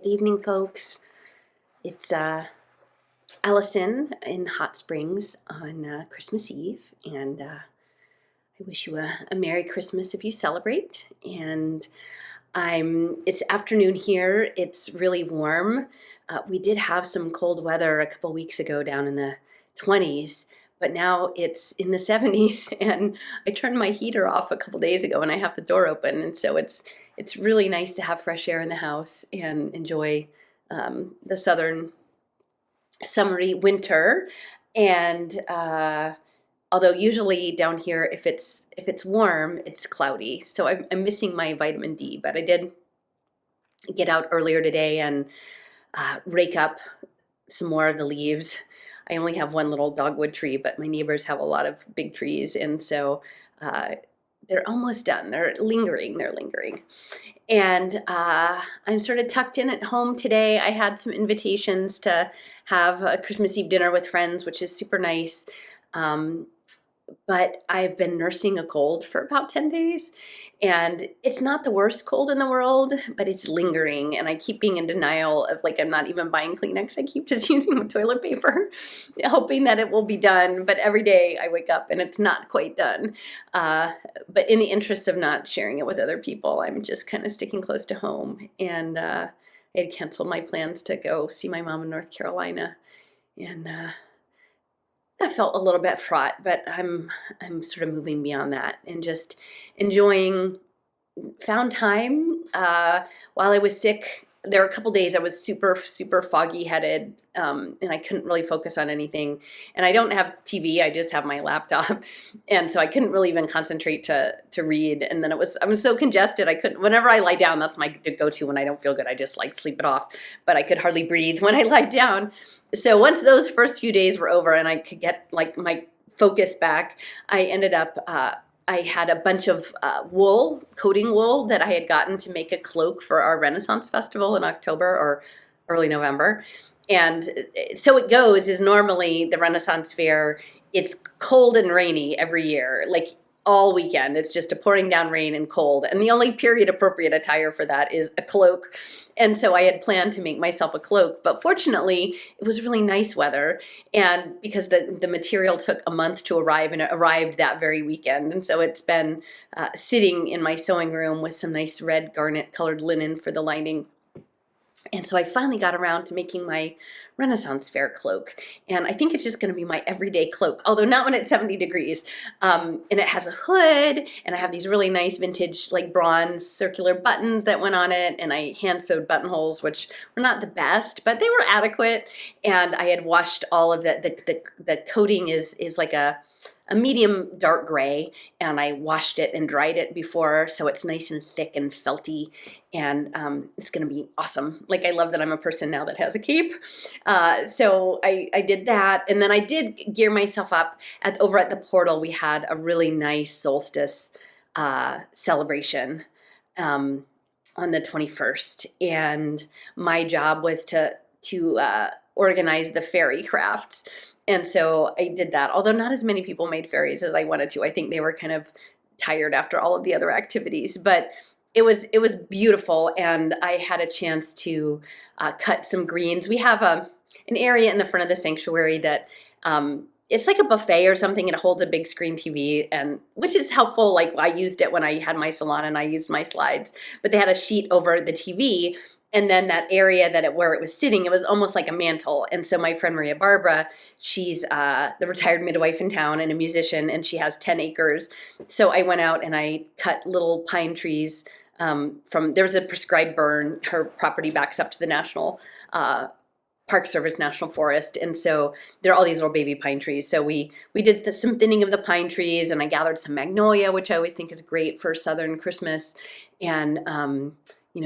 evening, folks. It's Allison in Hot Springs on Christmas Eve, and I wish you a Merry Christmas if you celebrate. And it's afternoon here. It's really warm. We did have some cold weather a couple weeks ago down in the 20s, but now it's in the 70s, and I turned my heater off a couple days ago, and I have the door open, and so it's really nice to have fresh air in the house and enjoy the southern summery winter. And although usually down here, if it's warm, it's cloudy, so I'm missing my vitamin D. But I did get out earlier today and rake up some more of the leaves. I only have one little dogwood tree, but my neighbors have a lot of big trees, and so they're almost done. They're lingering. And I'm sort of tucked in at home today. I had some invitations to have a Christmas Eve dinner with friends, which is super nice. But I've been nursing a cold for about 10 days, and it's not the worst cold in the world, but it's lingering, and I keep being in denial of, like, I'm not even buying Kleenex. I keep just using toilet paper, hoping that it will be done, but every day I wake up and it's not quite done. But in the interest of not sharing it with other people, I'm just kind of sticking close to home, and I had canceled my plans to go see my mom in North Carolina, and that felt a little bit fraught, but I'm sort of moving beyond that and just enjoying found time. While I was sick, there were a couple days I was super foggy headed, and I couldn't really focus on anything. And I don't have TV; I just have my laptop, and so I couldn't really even concentrate to read. And then I was so congested I couldn't. Whenever I lie down, that's my go-to when I don't feel good. I just like sleep it off, but I could hardly breathe when I lie down. So once those first few days were over and I could get like my focus back, I ended up. I had a bunch of coating wool that I had gotten to make a cloak for our Renaissance Festival in October or early November. And so it goes is normally the Renaissance Fair, it's cold and rainy every year, like all weekend. It's just a pouring down rain and cold. And the only period appropriate attire for that is a cloak. And so I had planned to make myself a cloak, but fortunately it was really nice weather. And because the material took a month to arrive, and it arrived that very weekend. And so it's been sitting in my sewing room with some nice red garnet colored linen for the lining. And so I finally got around to making my Renaissance Fair cloak. And I think it's just going to be my everyday cloak, although not when it's 70 degrees. And it has a hood, and I have these really nice vintage, like bronze circular buttons that went on it. And I hand sewed buttonholes, which were not the best, but they were adequate. And I had washed all of that. The coating is like a medium dark gray, and I washed it and dried it before, so it's nice and thick and felty, and it's going to be awesome. Like, I love that I'm a person now that has a cape. So I did that, and then I did gear myself up. Over at the portal, we had a really nice solstice celebration on the 21st, and my job was to organize the fairy crafts. And so I did that, although not as many people made fairies as I wanted to. I think they were kind of tired after all of the other activities, but it was beautiful, and I had a chance to cut some greens. We have an area in the front of the sanctuary that it's like a buffet or something. It holds a big screen TV, and which is helpful. Like, I used it when I had my salon and I used my slides, but they had a sheet over the TV. And then that area where it was sitting, it was almost like a mantle. And so my friend Maria Barbara, she's the retired midwife in town and a musician, and she has 10 acres. So I went out and I cut little pine trees there's a prescribed burn. Her property backs up to the National Park Service National Forest. And so there are all these little baby pine trees. So we did some thinning of the pine trees, and I gathered some magnolia, which I always think is great for Southern Christmas, and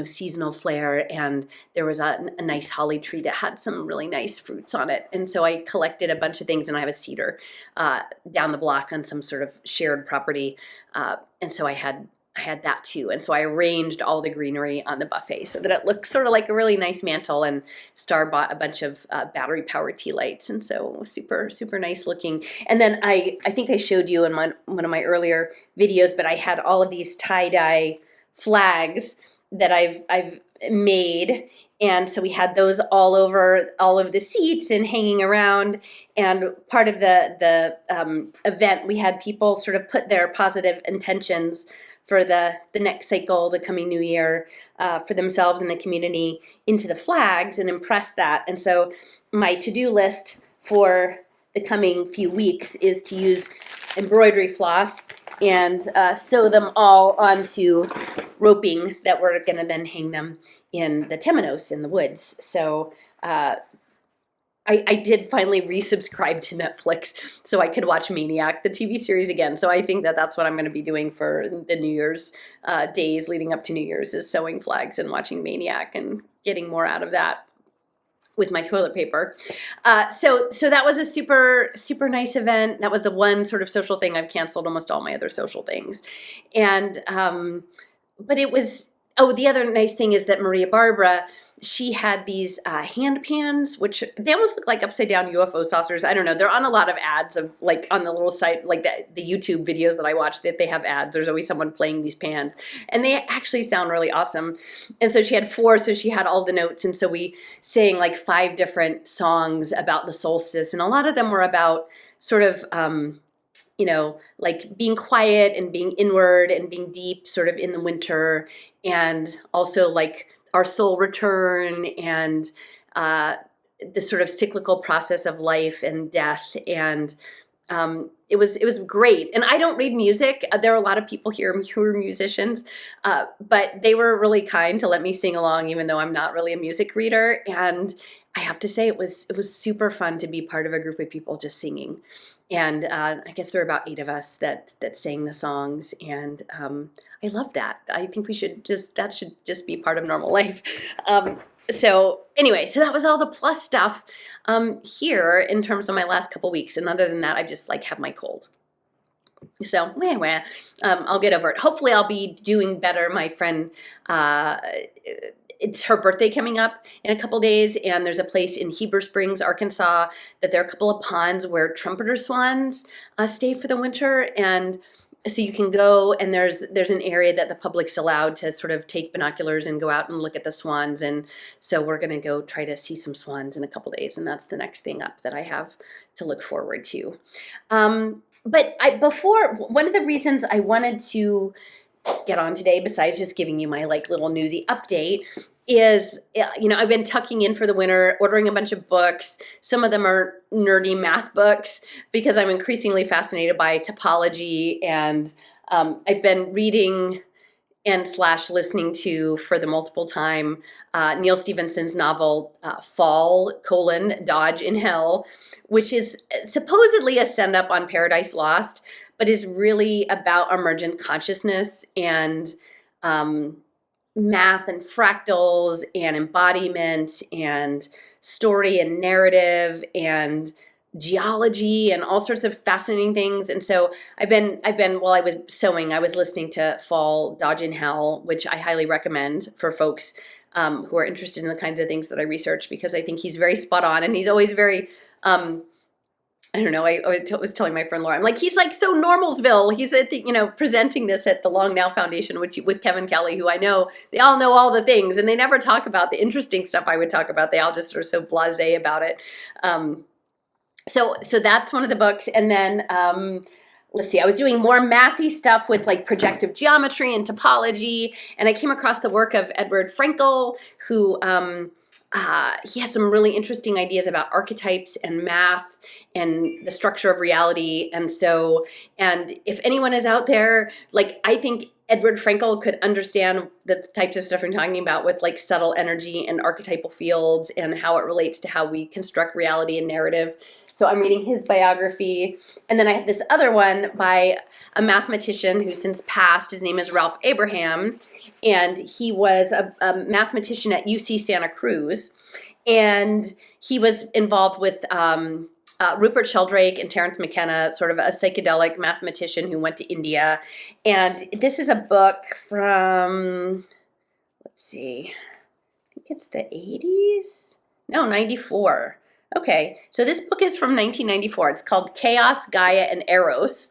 seasonal flair. And there was a nice holly tree that had some really nice fruits on it. And so I collected a bunch of things, and I have a cedar down the block on some sort of shared property. And so I had that too. And so I arranged all the greenery on the buffet so that it looked sort of like a really nice mantle, and Star bought a bunch of battery powered tea lights. And so it was super, super nice looking. And then I think I showed you in one of my earlier videos, but I had all of these tie-dye flags that I've made, And so we had those all over all of the seats and hanging around. And part of the event, we had people sort of put their positive intentions for the next cycle, the coming new year, for themselves and the community into the flags and impress that. And so my to-do list for the coming few weeks is to use embroidery floss and sew them all onto roping that we're going to then hang them in the temenos in the woods. So I did finally resubscribe to Netflix so I could watch Maniac, the TV series, again. So I think that that's what I'm going to be doing for the New Year's days leading up to New Year's, is sewing flags and watching Maniac and getting more out of that with my toilet paper. So that was a super, super nice event. That was the one sort of social thing. I've canceled almost all my other social things. And, but it was, oh, the other nice thing is that Maria Barbara, she had these hand pans, which they almost look like upside down UFO saucers. I don't know. They're on a lot of ads of, like, on the little site, like the YouTube videos that I watch, that they have ads. There's always someone playing these pans, and they actually sound really awesome. And so she had 4, so she had all the notes. And so we sang like 5 different songs about the solstice. And a lot of them were about sort of, you know, like being quiet and being inward and being deep sort of in the winter, and also like our soul return and the sort of cyclical process of life and death. And it was great. And I don't read music. There are a lot of people here who are musicians, but they were really kind to let me sing along, even though I'm not really a music reader. And I have to say, it was super fun to be part of a group of people just singing. And I guess there were about 8 of us that sang the songs, and I love that. I think that should just be part of normal life. So anyway, so that was all the plus stuff here in terms of my last couple weeks. And other than that, I just like have my cold. So I'll get over it. Hopefully I'll be doing better. My friend, it's her birthday coming up in a couple days, and there's a place in Heber Springs, Arkansas, that there are a couple of ponds where trumpeter swans stay for the winter. And so you can go, and there's an area that the public's allowed to sort of take binoculars and go out and look at the swans. And so we're going to go try to see some swans in a couple days, and that's the next thing up that I have to look forward to. But before, one of the reasons I wanted to get on today, besides just giving you my like little newsy update, is, you know, I've been tucking in for the winter, ordering a bunch of books. Some of them are nerdy math books because I'm increasingly fascinated by topology, and I've been reading and / listening to, for the multiple time, Neil Stephenson's novel Fall: Dodge in Hell, which is supposedly a send up on Paradise Lost, but is really about emergent consciousness and math and fractals and embodiment and story and narrative and geology and all sorts of fascinating things. And so I've been while I was sewing, I was listening to Fall: Dodge in Hell, which I highly recommend for folks who are interested in the kinds of things that I research, because I think he's very spot on, and he's always very I don't know. I was telling my friend Laura, I'm like, he's like so Normalsville. He's at the, you know, presenting this at the Long Now Foundation, with Kevin Kelly, who I know, they all know all the things, and they never talk about the interesting stuff I would talk about. They all just are so blasé about it. So that's one of the books. And then, let's see, I was doing more mathy stuff with like projective geometry and topology. And I came across the work of Edward Frankel, who, he has some really interesting ideas about archetypes and math and the structure of reality. And if anyone is out there, like, I think Edward Frankel could understand the types of stuff I'm talking about with like subtle energy and archetypal fields and how it relates to how we construct reality and narrative. So I'm reading his biography. And then I have this other one by a mathematician who's since passed. His name is Ralph Abraham. And he was a mathematician at UC Santa Cruz. And he was involved with Rupert Sheldrake and Terence McKenna, sort of a psychedelic mathematician who went to India. And this is a book from, let's see, I think it's the 80s? No, 94. Okay, so this book is from 1994. It's called Chaos, Gaia, and Eros.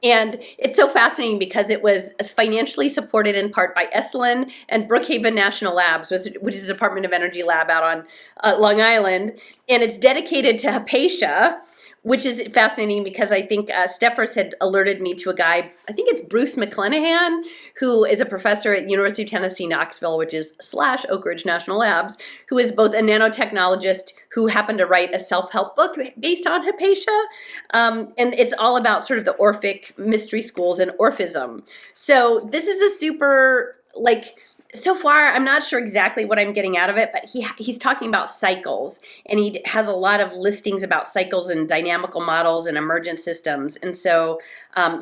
And it's so fascinating because it was financially supported in part by Esalen and Brookhaven National Labs, which is a Department of Energy lab out on Long Island. And it's dedicated to Hypatia, which is fascinating because I think Steffers had alerted me to a guy, I think it's Bruce McClenahan, who is a professor at University of Tennessee, Knoxville, which is / Oak Ridge National Labs, who is both a nanotechnologist who happened to write a self-help book based on Hypatia. And it's all about sort of the Orphic mystery schools and Orphism. So this is a super, like, so far, I'm not sure exactly what I'm getting out of it, but he's talking about cycles, and he has a lot of listings about cycles and dynamical models and emergent systems. And so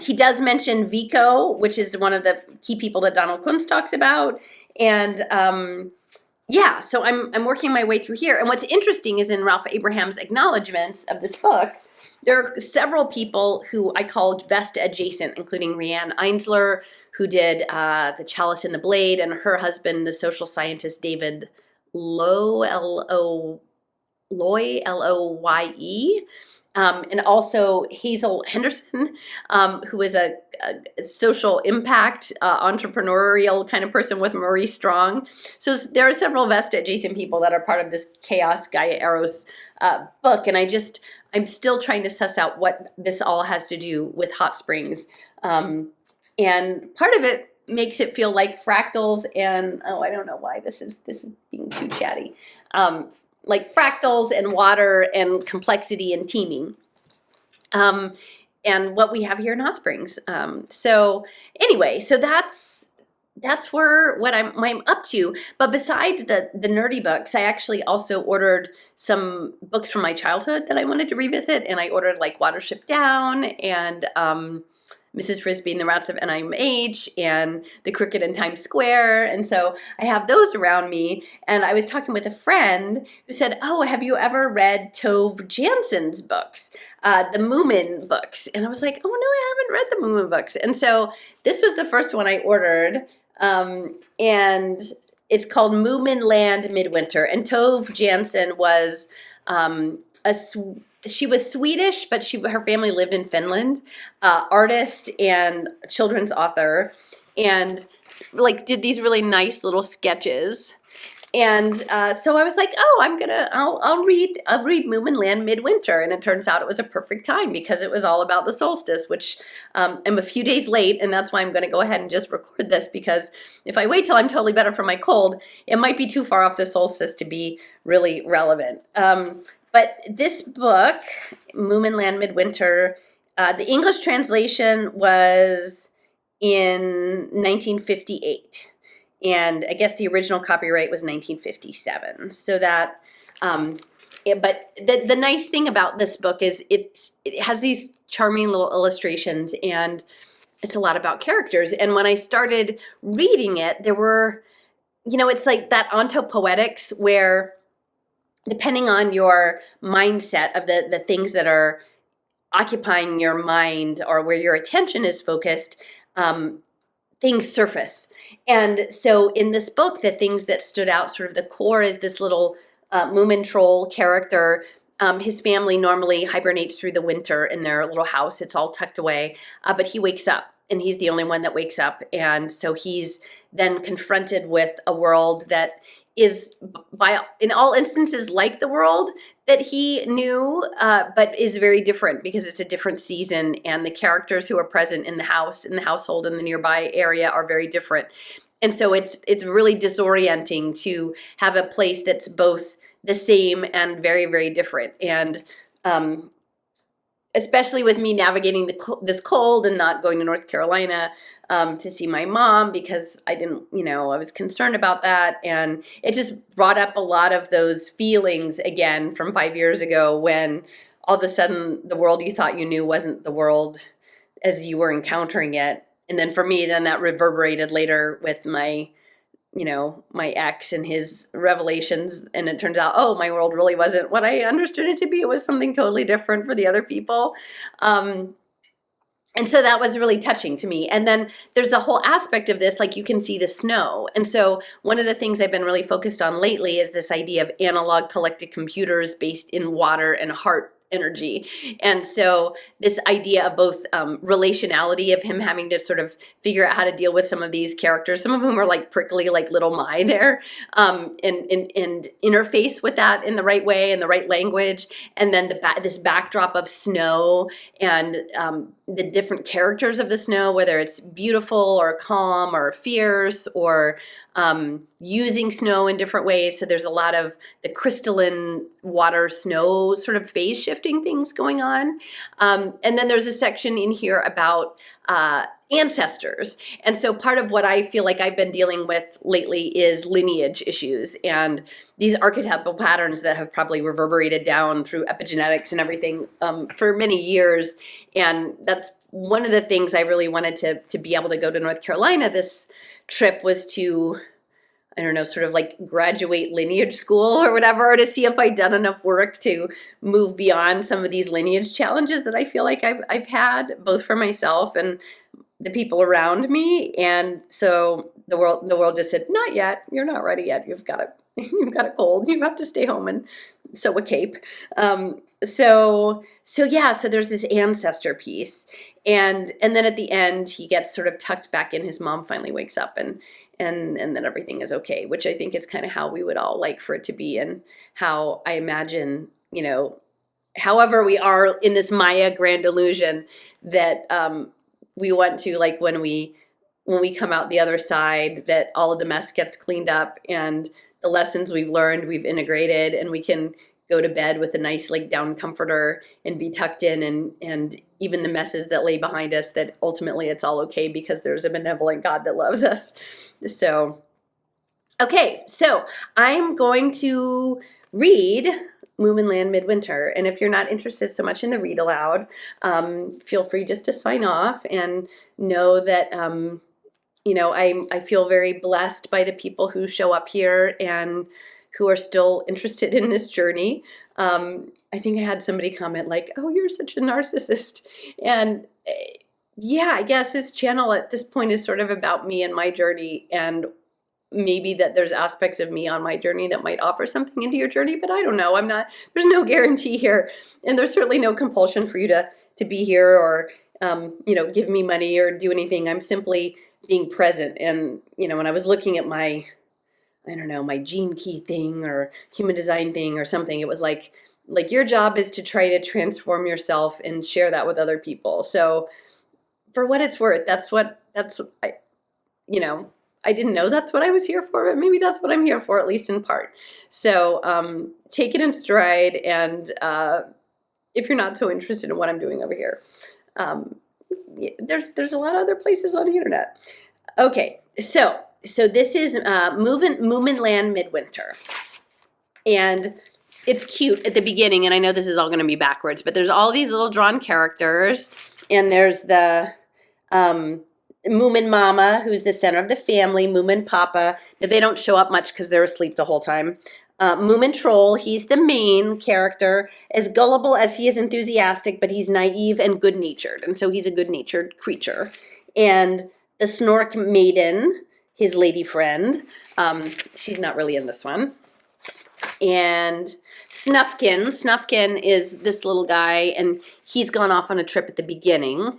he does mention Vico, which is one of the key people that Donald Kuntz talks about. And yeah, so I'm working my way through here. And what's interesting is in Ralph Abraham's acknowledgments of this book, there are several people who I called Vesta adjacent, including Rianne Einsler, who did The Chalice and the Blade, and her husband, the social scientist David Loye, Loye, and also Hazel Henderson, who is a social impact entrepreneurial kind of person with Marie Strong. So there are several Vesta adjacent people that are part of this Chaos Gaia Eros book, and I'm still trying to suss out what this all has to do with hot springs. And part of it makes it feel like fractals and, I don't know why this is being too chatty. Like fractals and water and complexity and teaming. And what we have here in hot springs. So anyway, so that's what I'm up to. But besides the nerdy books, I actually also ordered some books from my childhood that I wanted to revisit, and I ordered like Watership Down and Mrs. Frisbee and the Rats of NIMH and The Cricket in Times Square. And so I have those around me. And I was talking with a friend who said, oh, have you ever read Tove Janssen's books, the Moomin books? And I was like, oh, no, I haven't read the Moomin books. And so this was the first one I ordered. And it's called Moominland Midwinter. And Tove Jansson was she was Swedish, but her family lived in Finland, artist and children's author, and like did these really nice little sketches. And so I was like, oh, I'll read Moominland Midwinter, and it turns out it was a perfect time because it was all about the solstice, which I'm a few days late, and that's why I'm going to go ahead and just record this, because if I wait till I'm totally better from my cold, it might be too far off the solstice to be really relevant. But this book, Moominland Midwinter, the English translation was in 1958. And I guess the original copyright was 1957. So that, but the nice thing about this book is it has these charming little illustrations, and it's a lot about characters. And when I started reading it, there were, it's like that ontopoetics where, depending on your mindset of the things that are occupying your mind or where your attention is focused, things surface. And so in this book, the things that stood out, sort of the core, is this little Moomin troll character. His family normally hibernates through the winter in their little house. It's all tucked away, but he wakes up, and he's the only one that wakes up. And so he's then confronted with a world that is, in all instances, like the world that he knew, but is very different because it's a different season, and the characters who are present in the house, in the household, in the nearby area are very different. And so it's really disorienting to have a place that's both the same and very, very different. And especially with me navigating this cold and not going to North Carolina to see my mom because I didn't, I was concerned about that. And it just brought up a lot of those feelings again from 5 years ago, when all of a sudden the world you thought you knew wasn't the world as you were encountering it. And then for me, then that reverberated later with my ex and his revelations. And it turns out, oh, my world really wasn't what I understood it to be. It was something totally different for the other people. And so that was really touching to me. And then there's the whole aspect of this, like you can see the snow. And so one of the things I've been really focused on lately is this idea of analog collected computers based in water and heart energy. And so this idea of both relationality of him having to sort of figure out how to deal with some of these characters, some of whom are like prickly, like little Mai there, and interface with that in the right way, in the right language. And then this backdrop of snow and the different characters of the snow, whether it's beautiful or calm or fierce or using snow in different ways. So there's a lot of the crystalline water snow sort of phase shifting things going on. And then there's a section in here about ancestors. And so part of what I feel like I've been dealing with lately is lineage issues and these archetypal patterns that have probably reverberated down through epigenetics and everything for many years. And that's one of the things I really wanted to be able to go to North Carolina this trip was to, I don't know, sort of like graduate lineage school or whatever, or to see if I'd done enough work to move beyond some of these lineage challenges that I feel like I've had, both for myself and the people around me. And so the world just said, not yet, you're not ready yet. You've got a cold. You have to stay home and sew a cape. So there's this ancestor piece. And then at the end, he gets sort of tucked back in. His mom finally wakes up and then everything is okay, which I think is kind of how we would all like for it to be and how I imagine, however we are in this Maya grand illusion that we want to, like when we come out the other side, that all of the mess gets cleaned up and the lessons we've learned, we've integrated, and we can go to bed with a nice like down comforter and be tucked in and even the messes that lay behind us, that ultimately it's all okay because there's a benevolent God that loves us. So, okay, so I'm going to read Moominland Midwinter. And if you're not interested so much in the read aloud, feel free just to sign off and know that, I feel very blessed by the people who show up here and who are still interested in this journey. I think I had somebody comment like, oh, you're such a narcissist. And yeah, I guess this channel at this point is sort of about me and my journey, and maybe that there's aspects of me on my journey that might offer something into your journey, but I don't know. There's no guarantee here. And there's certainly no compulsion for you to be here or, give me money or do anything. I'm simply being present. And, when I was looking at my gene key thing or human design thing or something, it was like your job is to try to transform yourself and share that with other people. So for what it's worth, I didn't know that's what I was here for, but maybe that's what I'm here for, at least in part. So take it in stride. And if you're not so interested in what I'm doing over here, there's a lot of other places on the internet. Okay, so this is Moominland Midwinter. And it's cute at the beginning, and I know this is all going to be backwards, but there's all these little drawn characters, and there's the Moomin Mama, who's the center of the family, Moomin Papa. They don't show up much because they're asleep the whole time. Moomin Troll, he's the main character, as gullible as he is enthusiastic, but he's naive and good-natured, and so he's a good-natured creature. And the Snork Maiden, his lady friend, she's not really in this one. And Snufkin is this little guy, and he's gone off on a trip at the beginning,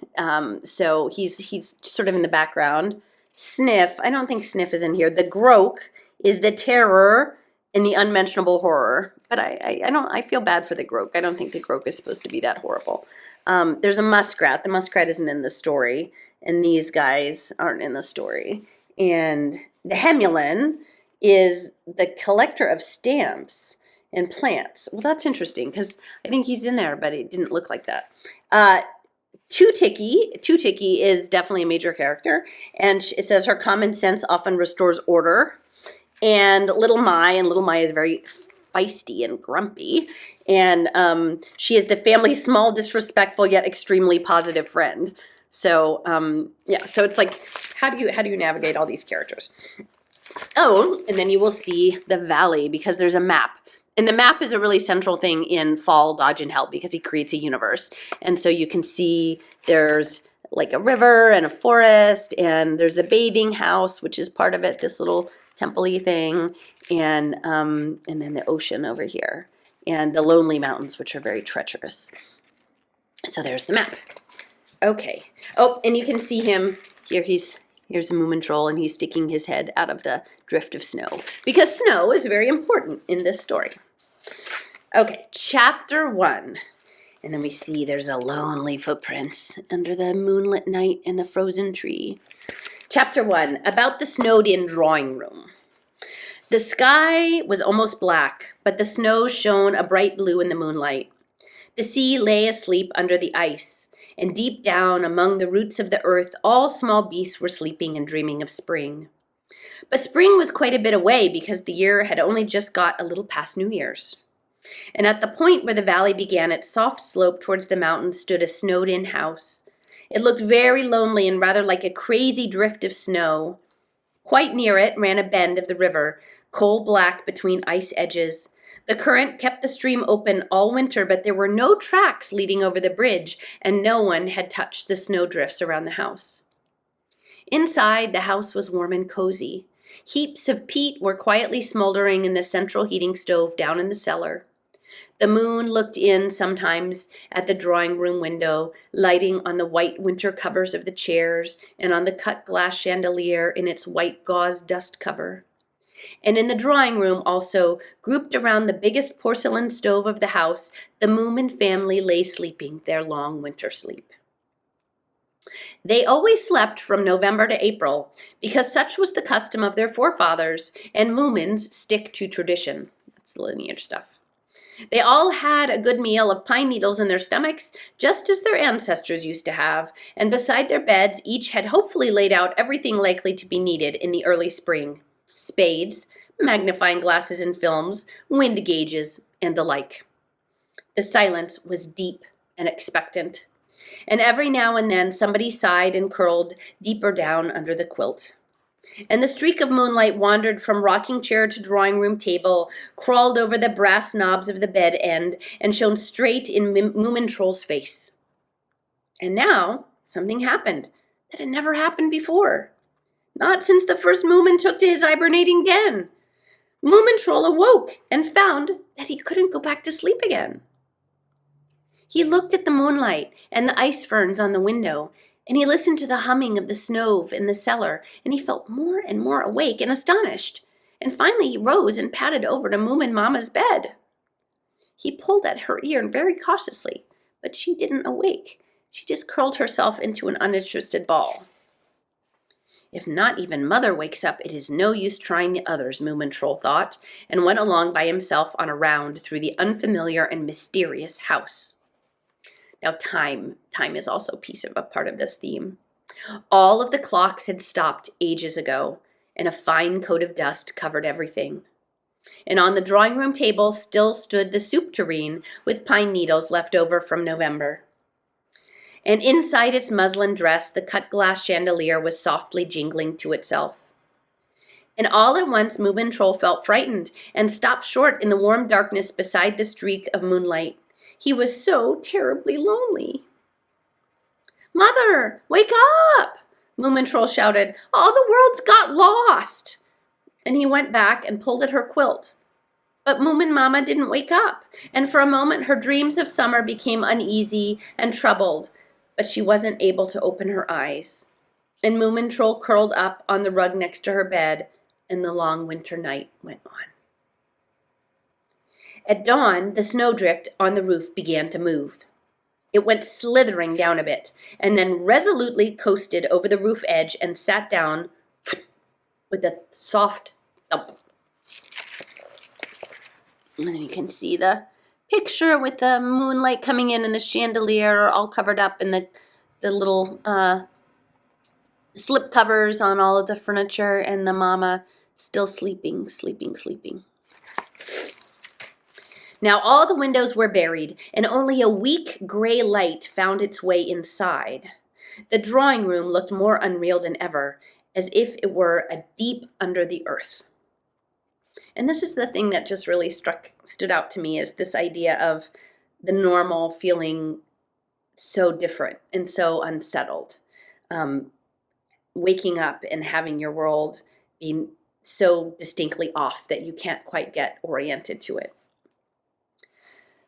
so he's sort of in the background. Sniff, I don't think Sniff is in here. The Groak is the terror and the unmentionable horror, but I feel bad for the Groak. I don't think the Groak is supposed to be that horrible. There's a Muskrat. The Muskrat isn't in the story, and these guys aren't in the story. And the Hemulin is the collector of stamps and plants. Well, that's interesting because I think he's in there, but it didn't look like that. Two-Ticky is definitely a major character, and it says her common sense often restores order. And Little Mai is very feisty and grumpy, and she is the family's small, disrespectful, yet extremely positive friend. So, so it's like, how do you navigate all these characters? Oh, and then you will see the valley because there's a map. And the map is a really central thing in Fall, Dodge, and Help because he creates a universe. And so you can see there's like a river and a forest, and there's a bathing house, which is part of it, this little temple-y thing, and then the ocean over here. and the lonely mountains, which are very treacherous. So there's the map. Okay. Oh, and you can see him here. Here's a Moomin troll, and he's sticking his head out of the drift of snow, because snow is very important in this story. Okay, chapter 1. And then we see there's a lonely footprints under the moonlit night in the frozen tree. Chapter 1, about the snowed-in drawing room. The sky was almost black, but the snow shone a bright blue in the moonlight. The sea lay asleep under the ice, and deep down among the roots of the earth, all small beasts were sleeping and dreaming of spring. But spring was quite a bit away because the year had only just got a little past New Year's. And at the point where the valley began its soft slope towards the mountain stood a snowed-in house. It looked very lonely and rather like a crazy drift of snow. Quite near it ran a bend of the river, coal-black between ice edges. The current kept the stream open all winter, but there were no tracks leading over the bridge, and no one had touched the snowdrifts around the house. Inside, the house was warm and cozy. Heaps of peat were quietly smoldering in the central heating stove down in the cellar. The moon looked in sometimes at the drawing room window, lighting on the white winter covers of the chairs and on the cut glass chandelier in its white gauze dust cover. And in the drawing room also, grouped around the biggest porcelain stove of the house, the Moomin family lay sleeping their long winter sleep. They always slept from November to April, because such was the custom of their forefathers, and Moomins stick to tradition. That's the lineage stuff. They all had a good meal of pine needles in their stomachs, just as their ancestors used to have, and beside their beds each had hopefully laid out everything likely to be needed in the early spring: spades, magnifying glasses and films, wind gauges, and the like. The silence was deep and expectant, and every now and then somebody sighed and curled deeper down under the quilt. And the streak of moonlight wandered from rocking chair to drawing room table, crawled over the brass knobs of the bed end, and shone straight in Moomin Troll's face. And now something happened that had never happened before. Not since the first Moomin took to his hibernating den. Moomin Troll awoke and found that he couldn't go back to sleep again. He looked at the moonlight and the ice ferns on the window, and he listened to the humming of the stove in the cellar, and he felt more and more awake and astonished. And finally he rose and padded over to Moomin Mama's bed. He pulled at her ear very cautiously, but she didn't awake. She just curled herself into an uninterested ball. If not even Mother wakes up, it is no use trying the others, Moomin Troll thought, and went along by himself on a round through the unfamiliar and mysterious house. Now time is also a part of this theme. All of the clocks had stopped ages ago, and a fine coat of dust covered everything. And on the drawing room table still stood the soup tureen with pine needles left over from November. And inside its muslin dress, the cut glass chandelier was softly jingling to itself. And all at once Moomin Troll felt frightened and stopped short in the warm darkness beside the streak of moonlight. He was so terribly lonely. "Mother, wake up!" Moomin Troll shouted. "All the world's got lost!" And he went back and pulled at her quilt. But Moomin Mama didn't wake up, and for a moment her dreams of summer became uneasy and troubled, but she wasn't able to open her eyes. And Moomin Troll curled up on the rug next to her bed, and the long winter night went on. At dawn, the snowdrift on the roof began to move. It went slithering down a bit, and then resolutely coasted over the roof edge and sat down with a soft thump. And then you can see the picture with the moonlight coming in and the chandelier all covered up, and the little slip covers on all of the furniture, and the mama still sleeping. Now all the windows were buried, and only a weak gray light found its way inside. The drawing room looked more unreal than ever, as if it were a deep under the earth. And this is the thing that just really stood out to me, is this idea of the normal feeling so different and so unsettled. Waking up and having your world be so distinctly off that you can't quite get oriented to it.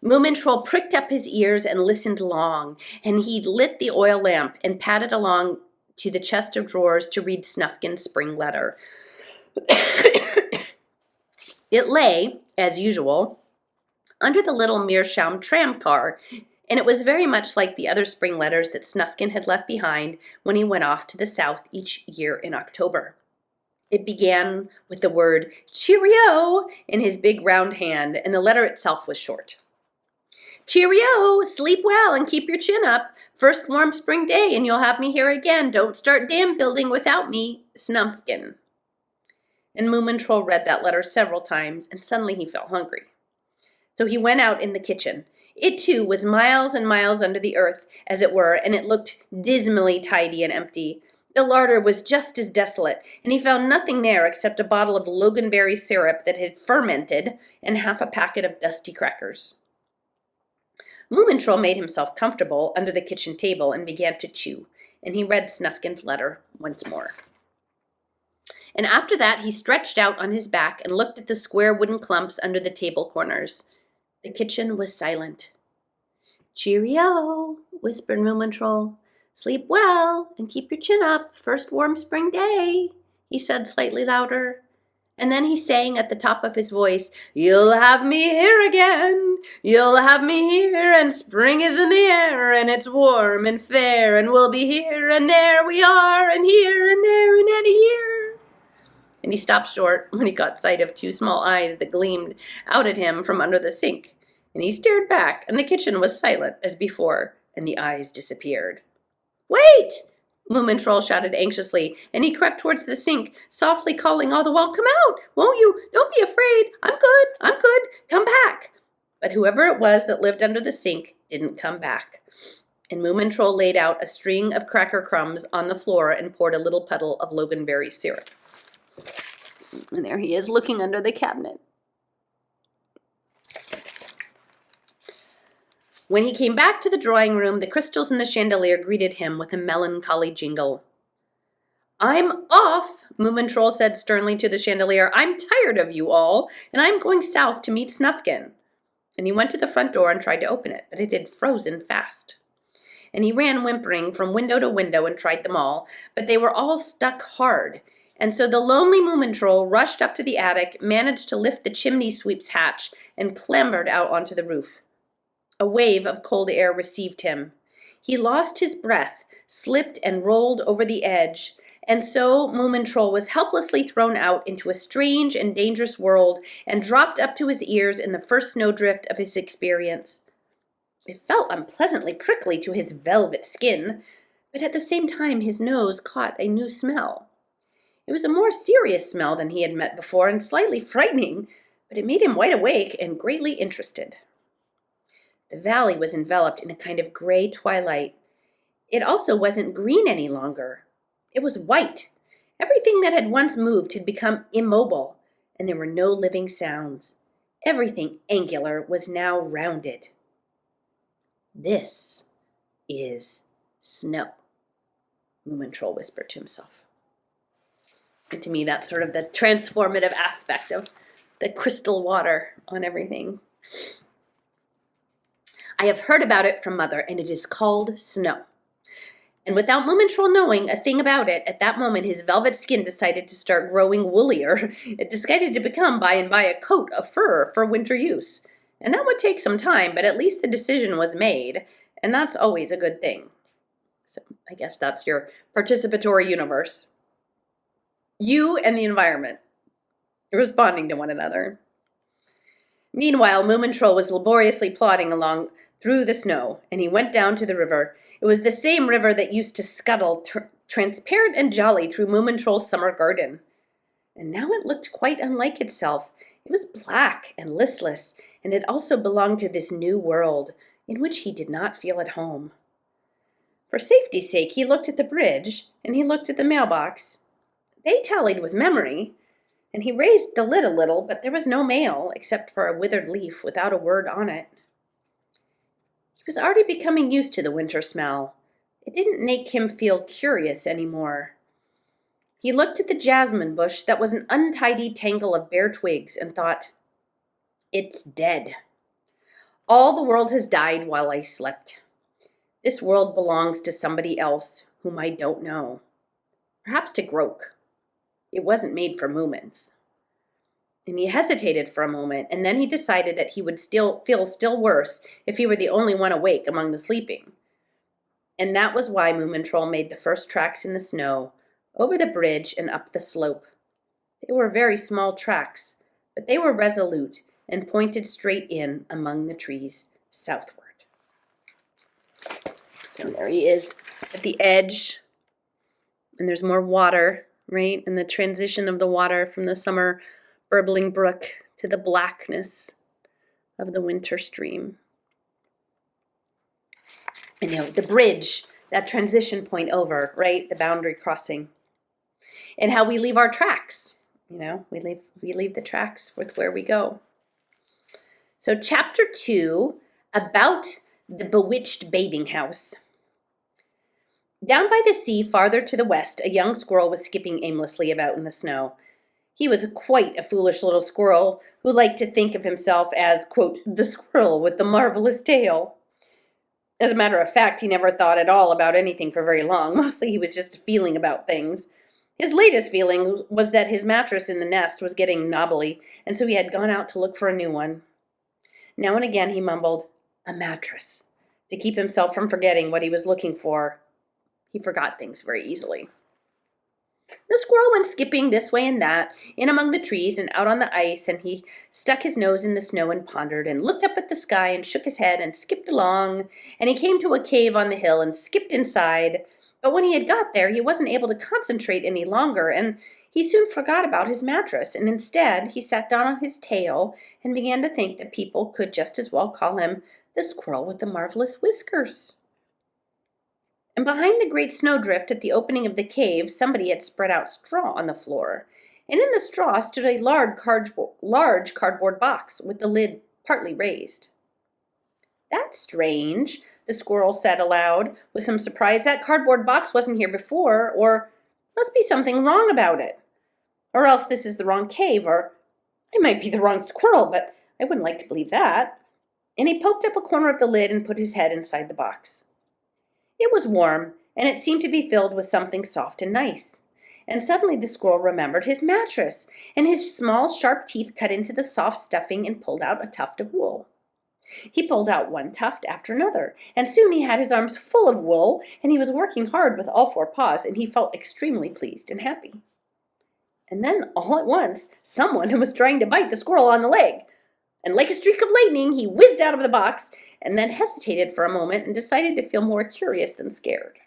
Moomin Troll pricked up his ears and listened long, and he lit the oil lamp and padded along to the chest of drawers to read Snufkin's spring letter. It lay, as usual, under the little Meerschaum tram car, and it was very much like the other spring letters that Snufkin had left behind when he went off to the south each year in October. It began with the word cheerio in his big round hand, and the letter itself was short. Cheerio, sleep well and keep your chin up. First warm spring day and you'll have me here again. Don't start dam building without me, Snufkin. And Moomin Troll read that letter several times, and suddenly he felt hungry. So he went out in the kitchen. It, too, was miles and miles under the earth, as it were, and it looked dismally tidy and empty. The larder was just as desolate, and he found nothing there except a bottle of loganberry syrup that had fermented and half a packet of dusty crackers. Moomin Troll made himself comfortable under the kitchen table and began to chew, and he read Snufkin's letter once more. And after that he stretched out on his back and looked at the square wooden clumps under the table corners. The kitchen was silent. Cheerio, whispered Moomin Troll. Sleep well and keep your chin up. First warm spring day, he said slightly louder. And then he sang at the top of his voice, You'll have me here again. You'll have me here, and spring is in the air, and it's warm and fair, and we'll be here, and there we are, and here and there in any year. And he stopped short when he caught sight of two small eyes that gleamed out at him from under the sink. And he stared back, and the kitchen was silent as before, and the eyes disappeared. Wait! Moomin Troll shouted anxiously, and he crept towards the sink, softly calling all the while, Come out, won't you? Don't be afraid. I'm good. Come back. But whoever it was that lived under the sink didn't come back. And Moomin Troll laid out a string of cracker crumbs on the floor and poured a little puddle of loganberry syrup. And there he is, looking under the cabinet. When he came back to the drawing room, the crystals in the chandelier greeted him with a melancholy jingle. I'm off, Moomin Troll said sternly to the chandelier. I'm tired of you all, and I'm going south to meet Snufkin. And he went to the front door and tried to open it, but it had frozen fast. And he ran whimpering from window to window and tried them all, but they were all stuck hard. And so the lonely Moomin Troll rushed up to the attic, managed to lift the chimney sweep's hatch, and clambered out onto the roof. A wave of cold air received him. He lost his breath, slipped and rolled over the edge, and so Moomin Troll was helplessly thrown out into a strange and dangerous world and dropped up to his ears in the first snowdrift of his experience. It felt unpleasantly prickly to his velvet skin, but at the same time his nose caught a new smell. It was a more serious smell than he had met before and slightly frightening, but it made him wide awake and greatly interested. The valley was enveloped in a kind of gray twilight. It also wasn't green any longer. It was white. Everything that had once moved had become immobile, and there were no living sounds. Everything angular was now rounded. This is snow, Moomin Troll whispered to himself. And to me, that's sort of the transformative aspect of the crystal water on everything. I have heard about it from Mother, and it is called snow. And without Moomin Troll knowing a thing about it, at that moment his velvet skin decided to start growing woollier. It decided to become by and by a coat of fur for winter use. And that would take some time, but at least the decision was made, and that's always a good thing. So I guess that's your participatory universe. You and the environment, responding to one another. Meanwhile, Moomin Troll was laboriously plodding along through the snow, and he went down to the river. It was the same river that used to scuttle transparent and jolly through Moomin Troll's summer garden. And now it looked quite unlike itself. It was black and listless, and it also belonged to this new world, in which he did not feel at home. For safety's sake, he looked at the bridge, and he looked at the mailbox. They tallied with memory, and he raised the lid a little, but there was no mail, except for a withered leaf without a word on it. He was already becoming used to the winter smell. It didn't make him feel curious anymore. He looked at the jasmine bush that was an untidy tangle of bare twigs and thought, It's dead. All the world has died while I slept. This world belongs to somebody else whom I don't know. Perhaps to Groke. It wasn't made for Moomins. And he hesitated for a moment, and then he decided that he would still feel worse if he were the only one awake among the sleeping. And that was why Moomin Troll made the first tracks in the snow, over the bridge and up the slope. They were very small tracks, but they were resolute and pointed straight in among the trees southward. So there he is at the edge, and there's more water, right? And the transition of the water from the summer burbling brook to the blackness of the winter stream. And the bridge, that transition point over, right? The boundary crossing. And how we leave our tracks. We leave the tracks with where we go. So chapter 2, about the bewitched bathing house. Down by the sea, farther to the west, a young squirrel was skipping aimlessly about in the snow. He was quite a foolish little squirrel who liked to think of himself as, quote, the squirrel with the marvelous tail. As a matter of fact, he never thought at all about anything for very long. Mostly he was just feeling about things. His latest feeling was that his mattress in the nest was getting knobbly, and so he had gone out to look for a new one. Now and again he mumbled, a mattress, to keep himself from forgetting what he was looking for. He forgot things very easily. The squirrel went skipping this way and that, in among the trees and out on the ice, and he stuck his nose in the snow and pondered, and looked up at the sky and shook his head and skipped along, and he came to a cave on the hill and skipped inside. But when he had got there, he wasn't able to concentrate any longer, and he soon forgot about his mattress, and instead he sat down on his tail and began to think that people could just as well call him the squirrel with the marvelous whiskers. And behind the great snowdrift at the opening of the cave, somebody had spread out straw on the floor, and in the straw stood a large cardboard box with the lid partly raised. That's strange, the squirrel said aloud, with some surprise. That cardboard box wasn't here before, or must be something wrong about it. Or else this is the wrong cave, or I might be the wrong squirrel, but I wouldn't like to believe that. And he poked up a corner of the lid and put his head inside the box. It was warm, and it seemed to be filled with something soft and nice. And suddenly the squirrel remembered his mattress, and his small, sharp teeth cut into the soft stuffing and pulled out a tuft of wool. He pulled out one tuft after another, and soon he had his arms full of wool, and he was working hard with all four paws, and he felt extremely pleased and happy. And then, all at once, someone was trying to bite the squirrel on the leg, and like a streak of lightning, he whizzed out of the box, and then hesitated for a moment and decided to feel more curious than scared.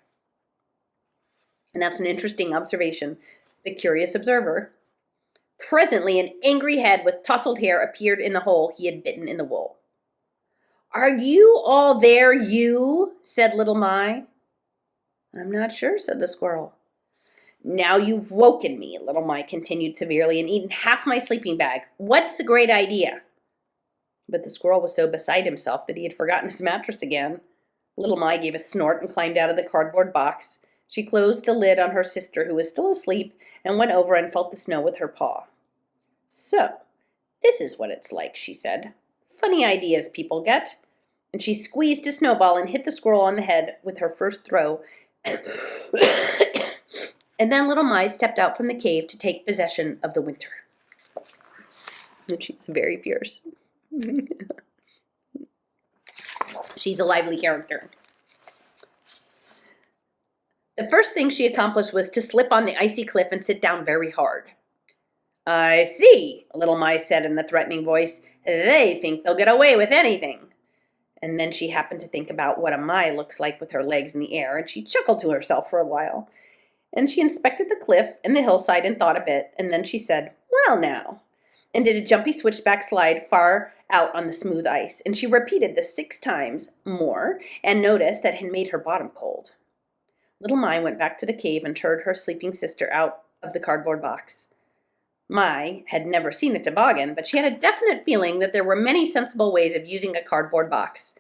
And that's an interesting observation. The curious observer. Presently, an angry head with tousled hair appeared in the hole he had bitten in the wool. Are you all there, you? Said Little My. I'm not sure, said the squirrel. Now you've woken me, Little My continued severely, and eaten half my sleeping bag. What's the great idea? But the squirrel was so beside himself that he had forgotten his mattress again. Little My gave a snort and climbed out of the cardboard box. She closed the lid on her sister, who was still asleep, and went over and felt the snow with her paw. So, this is what it's like, she said. Funny ideas people get. And she squeezed a snowball and hit the squirrel on the head with her first throw. And then Little My stepped out from the cave to take possession of the winter. And she's very fierce. She's a lively character. The first thing she accomplished was to slip on the icy cliff and sit down very hard. I see, Little My said in a threatening voice. They think they'll get away with anything. And then she happened to think about what a My looks like with her legs in the air, and she chuckled to herself for a while. And she inspected the cliff and the hillside and thought a bit, and then she said, well now, and did a jumpy switchback slide far out on the smooth ice, and she repeated this 6 times more, and noticed that it had made her bottom cold. Little My went back to the cave and turned her sleeping sister out of the cardboard box. My had never seen a toboggan, but she had a definite feeling that there were many sensible ways of using a cardboard box.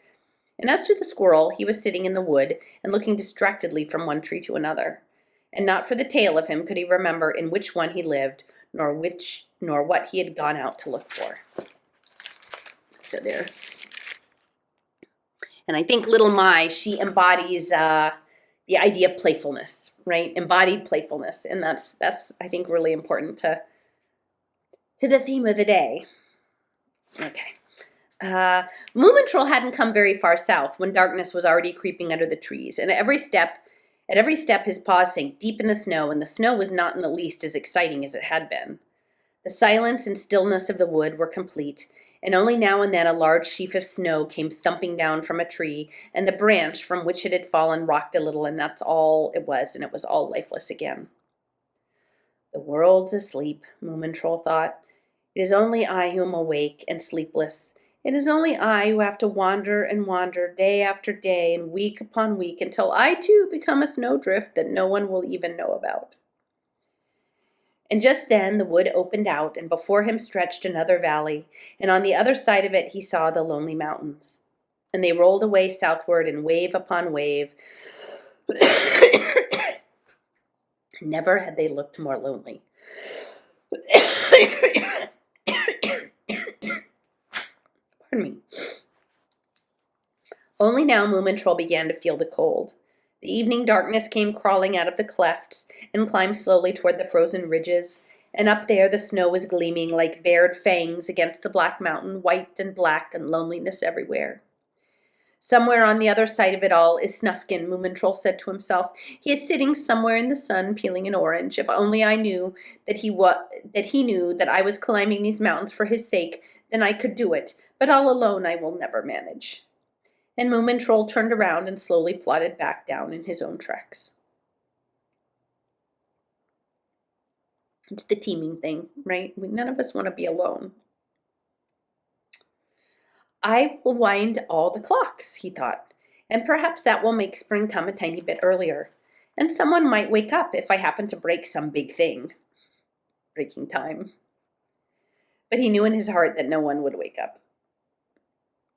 And as to the squirrel, he was sitting in the wood and looking distractedly from one tree to another. And not for the tale of him could he remember in which one he lived, nor what he had gone out to look for. So there And I think little Mai, she embodies the idea of playfulness, right? Embodied playfulness. And that's I think, really important to the theme of the day. Okay. Moomintroll hadn't come very far south when darkness was already creeping under the trees, and at every step his paws sank deep in the snow, and the snow was not in the least as exciting as it had been. The silence and stillness of the wood were complete, and only now and then a large sheaf of snow came thumping down from a tree, and the branch from which it had fallen rocked a little, and that's all it was, and it was all lifeless again. The world's asleep, Moomintroll thought. It is only I who am awake and sleepless. It is only I who have to wander and wander day after day and week upon week until I too become a snowdrift that no one will even know about. And just then the wood opened out, and before him stretched another valley, and on the other side of it he saw the lonely mountains. And they rolled away southward in wave upon wave. Never had they looked more lonely. Pardon me. Only now Moomintroll began to feel the cold. The evening darkness came crawling out of the clefts and climbed slowly toward the frozen ridges, and up there the snow was gleaming like bared fangs against the black mountain, white and black and loneliness everywhere. Somewhere on the other side of it all is Snufkin, Moomintroll said to himself. He is sitting somewhere in the sun peeling an orange. If only I knew that he knew that I was climbing these mountains for his sake, then I could do it, but all alone I will never manage. And Moomintroll turned around and slowly plodded back down in his own tracks. It's the teaming thing, right? None of us want to be alone. I will wind all the clocks, he thought, and perhaps that will make spring come a tiny bit earlier. And someone might wake up if I happen to break some big thing. Breaking time. But he knew in his heart that no one would wake up.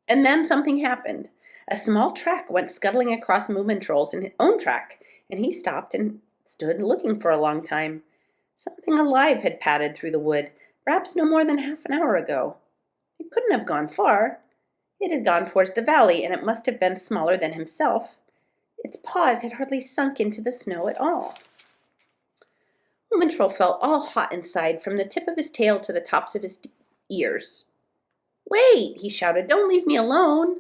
And then something happened. A small track went scuttling across Moomintroll's own track, and he stopped and stood looking for a long time. Something alive had padded through the wood, perhaps no more than half an hour ago. It couldn't have gone far. It had gone towards the valley, and it must have been smaller than himself. Its paws had hardly sunk into the snow at all. Moomintroll felt all hot inside, from the tip of his tail to the tops of his ears. "Wait!" he shouted. "Don't leave me alone!"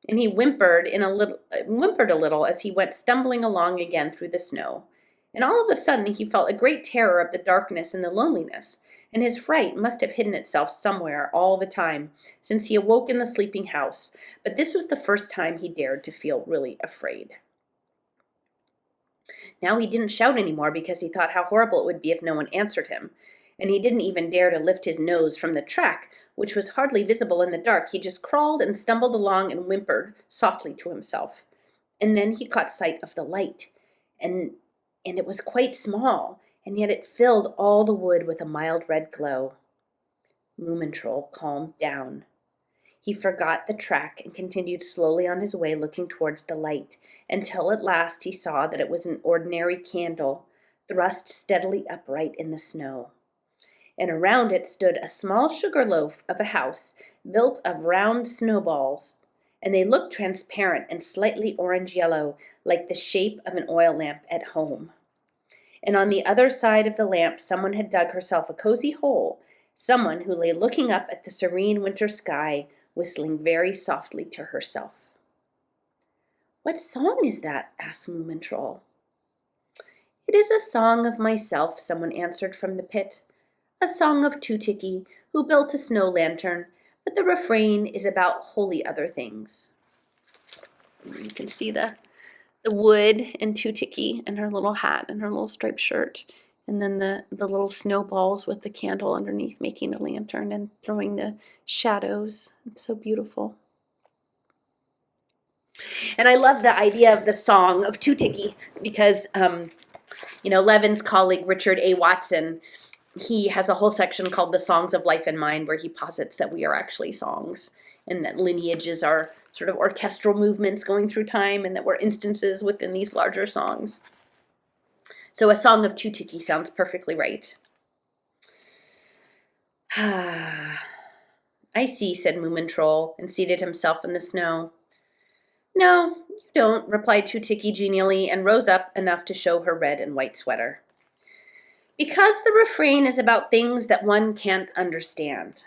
And he whimpered a little as he went stumbling along again through the snow. And all of a sudden he felt a great terror of the darkness and the loneliness, and his fright must have hidden itself somewhere all the time, since he awoke in the sleeping house. But this was the first time he dared to feel really afraid. Now he didn't shout any more because he thought how horrible it would be if no one answered him, and he didn't even dare to lift his nose from the track, which was hardly visible in the dark. He just crawled and stumbled along and whimpered softly to himself. And then he caught sight of the light, and it was quite small, and yet it filled all the wood with a mild red glow. Moomintroll calmed down. He forgot the track and continued slowly on his way, looking towards the light, until at last he saw that it was an ordinary candle, thrust steadily upright in the snow. And around it stood a small sugar loaf of a house built of round snowballs, and they looked transparent and slightly orange-yellow, like the shape of an oil lamp at home. And on the other side of the lamp someone had dug herself a cozy hole, someone who lay looking up at the serene winter sky, whistling very softly to herself. "What song is that?" asked Moomintroll. "It is a song of myself," someone answered from the pit. "A song of Tootikki, who built a snow lantern, but the refrain is about wholly other things." And you can see the wood and Tootikki and her little hat and her little striped shirt, and then the little snowballs with the candle underneath making the lantern and throwing the shadows. It's so beautiful. And I love the idea of the song of Tootikki because, Levin's colleague Richard A. Watson, he has a whole section called The Songs of Life and Mind, where he posits that we are actually songs, and that lineages are sort of orchestral movements going through time, and that we're instances within these larger songs. So a song of Tootikki sounds perfectly right. "I see," said Moomintroll, and seated himself in the snow. No, you don't, replied Two-Ticky genially and rose up enough to show her red and white sweater. Because the refrain is about things that one can't understand.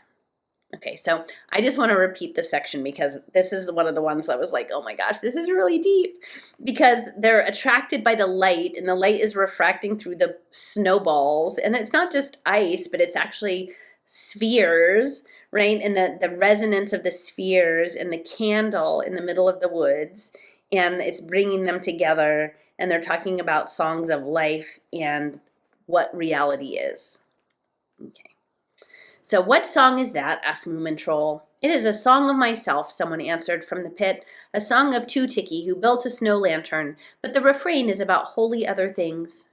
Okay, so I just want to repeat this section because this is one of the ones that was like, oh my gosh, this is really deep. Because they're attracted by the light, and the light is refracting through the snowballs. And it's not just ice, but it's actually spheres, right? And the resonance of the spheres and the candle in the middle of the woods. And it's bringing them together. And they're talking about songs of life and what reality is. Okay. So what song is that? Asked Moomin Troll. It is a song of myself, someone answered from the pit, a song of Two-Ticky, who built a snow lantern, but the refrain is about wholly other things.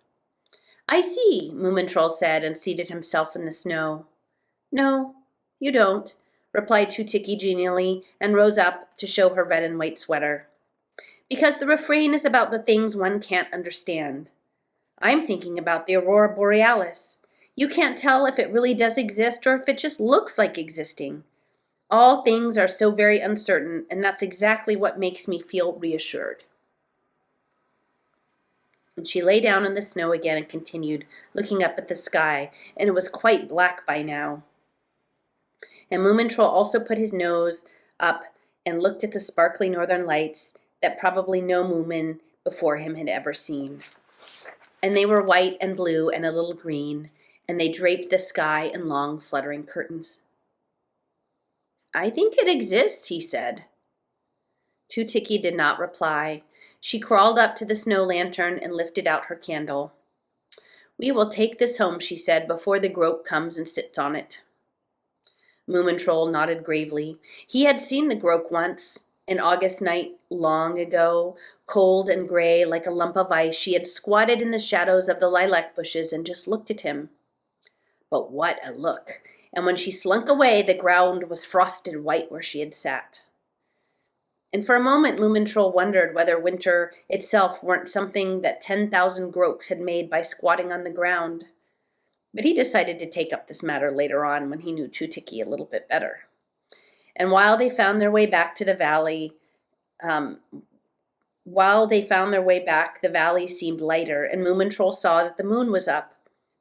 I see, Moomin Troll said, and seated himself in the snow. No, you don't, replied Two-Ticky genially, and rose up to show her red and white sweater. Because the refrain is about the things one can't understand. I'm thinking about the aurora borealis. You can't tell if it really does exist or if it just looks like existing. All things are so very uncertain, and that's exactly what makes me feel reassured. And she lay down in the snow again and continued, looking up at the sky, and it was quite black by now. And Moomin Troll also put his nose up and looked at the sparkly northern lights that probably no Moomin before him had ever seen. And they were white and blue and a little green, and they draped the sky in long, fluttering curtains. I think it exists, he said. Two-Ticky did not reply. She crawled up to the snow lantern and lifted out her candle. We will take this home, she said, before the grope comes and sits on it. Moomin Troll nodded gravely. He had seen the grope once. An August night long ago, cold and gray like a lump of ice, she had squatted in the shadows of the lilac bushes and just looked at him. But what a look! And when she slunk away, the ground was frosted white where she had sat. And for a moment, Moomin Troll wondered whether winter itself weren't something that 10,000 gropes had made by squatting on the ground. But he decided to take up this matter later on when he knew Two-Ticky a little bit better. And while they found their way back to the valley, the valley seemed lighter, and Moomin Troll saw that the moon was up,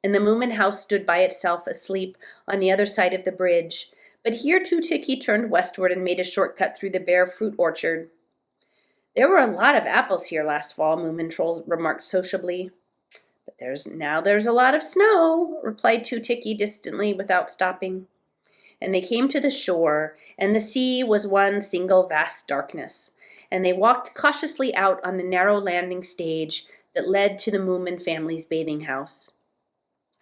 and the Moomin house stood by itself asleep on the other side of the bridge. But here Two-Ticky turned westward and made a shortcut through the bare fruit orchard. There were a lot of apples here last fall, Moomin Troll remarked sociably. But there's a lot of snow, replied Two-Ticky distantly without stopping. And they came to the shore, and the sea was one single vast darkness, and they walked cautiously out on the narrow landing stage that led to the Moomin family's bathing house.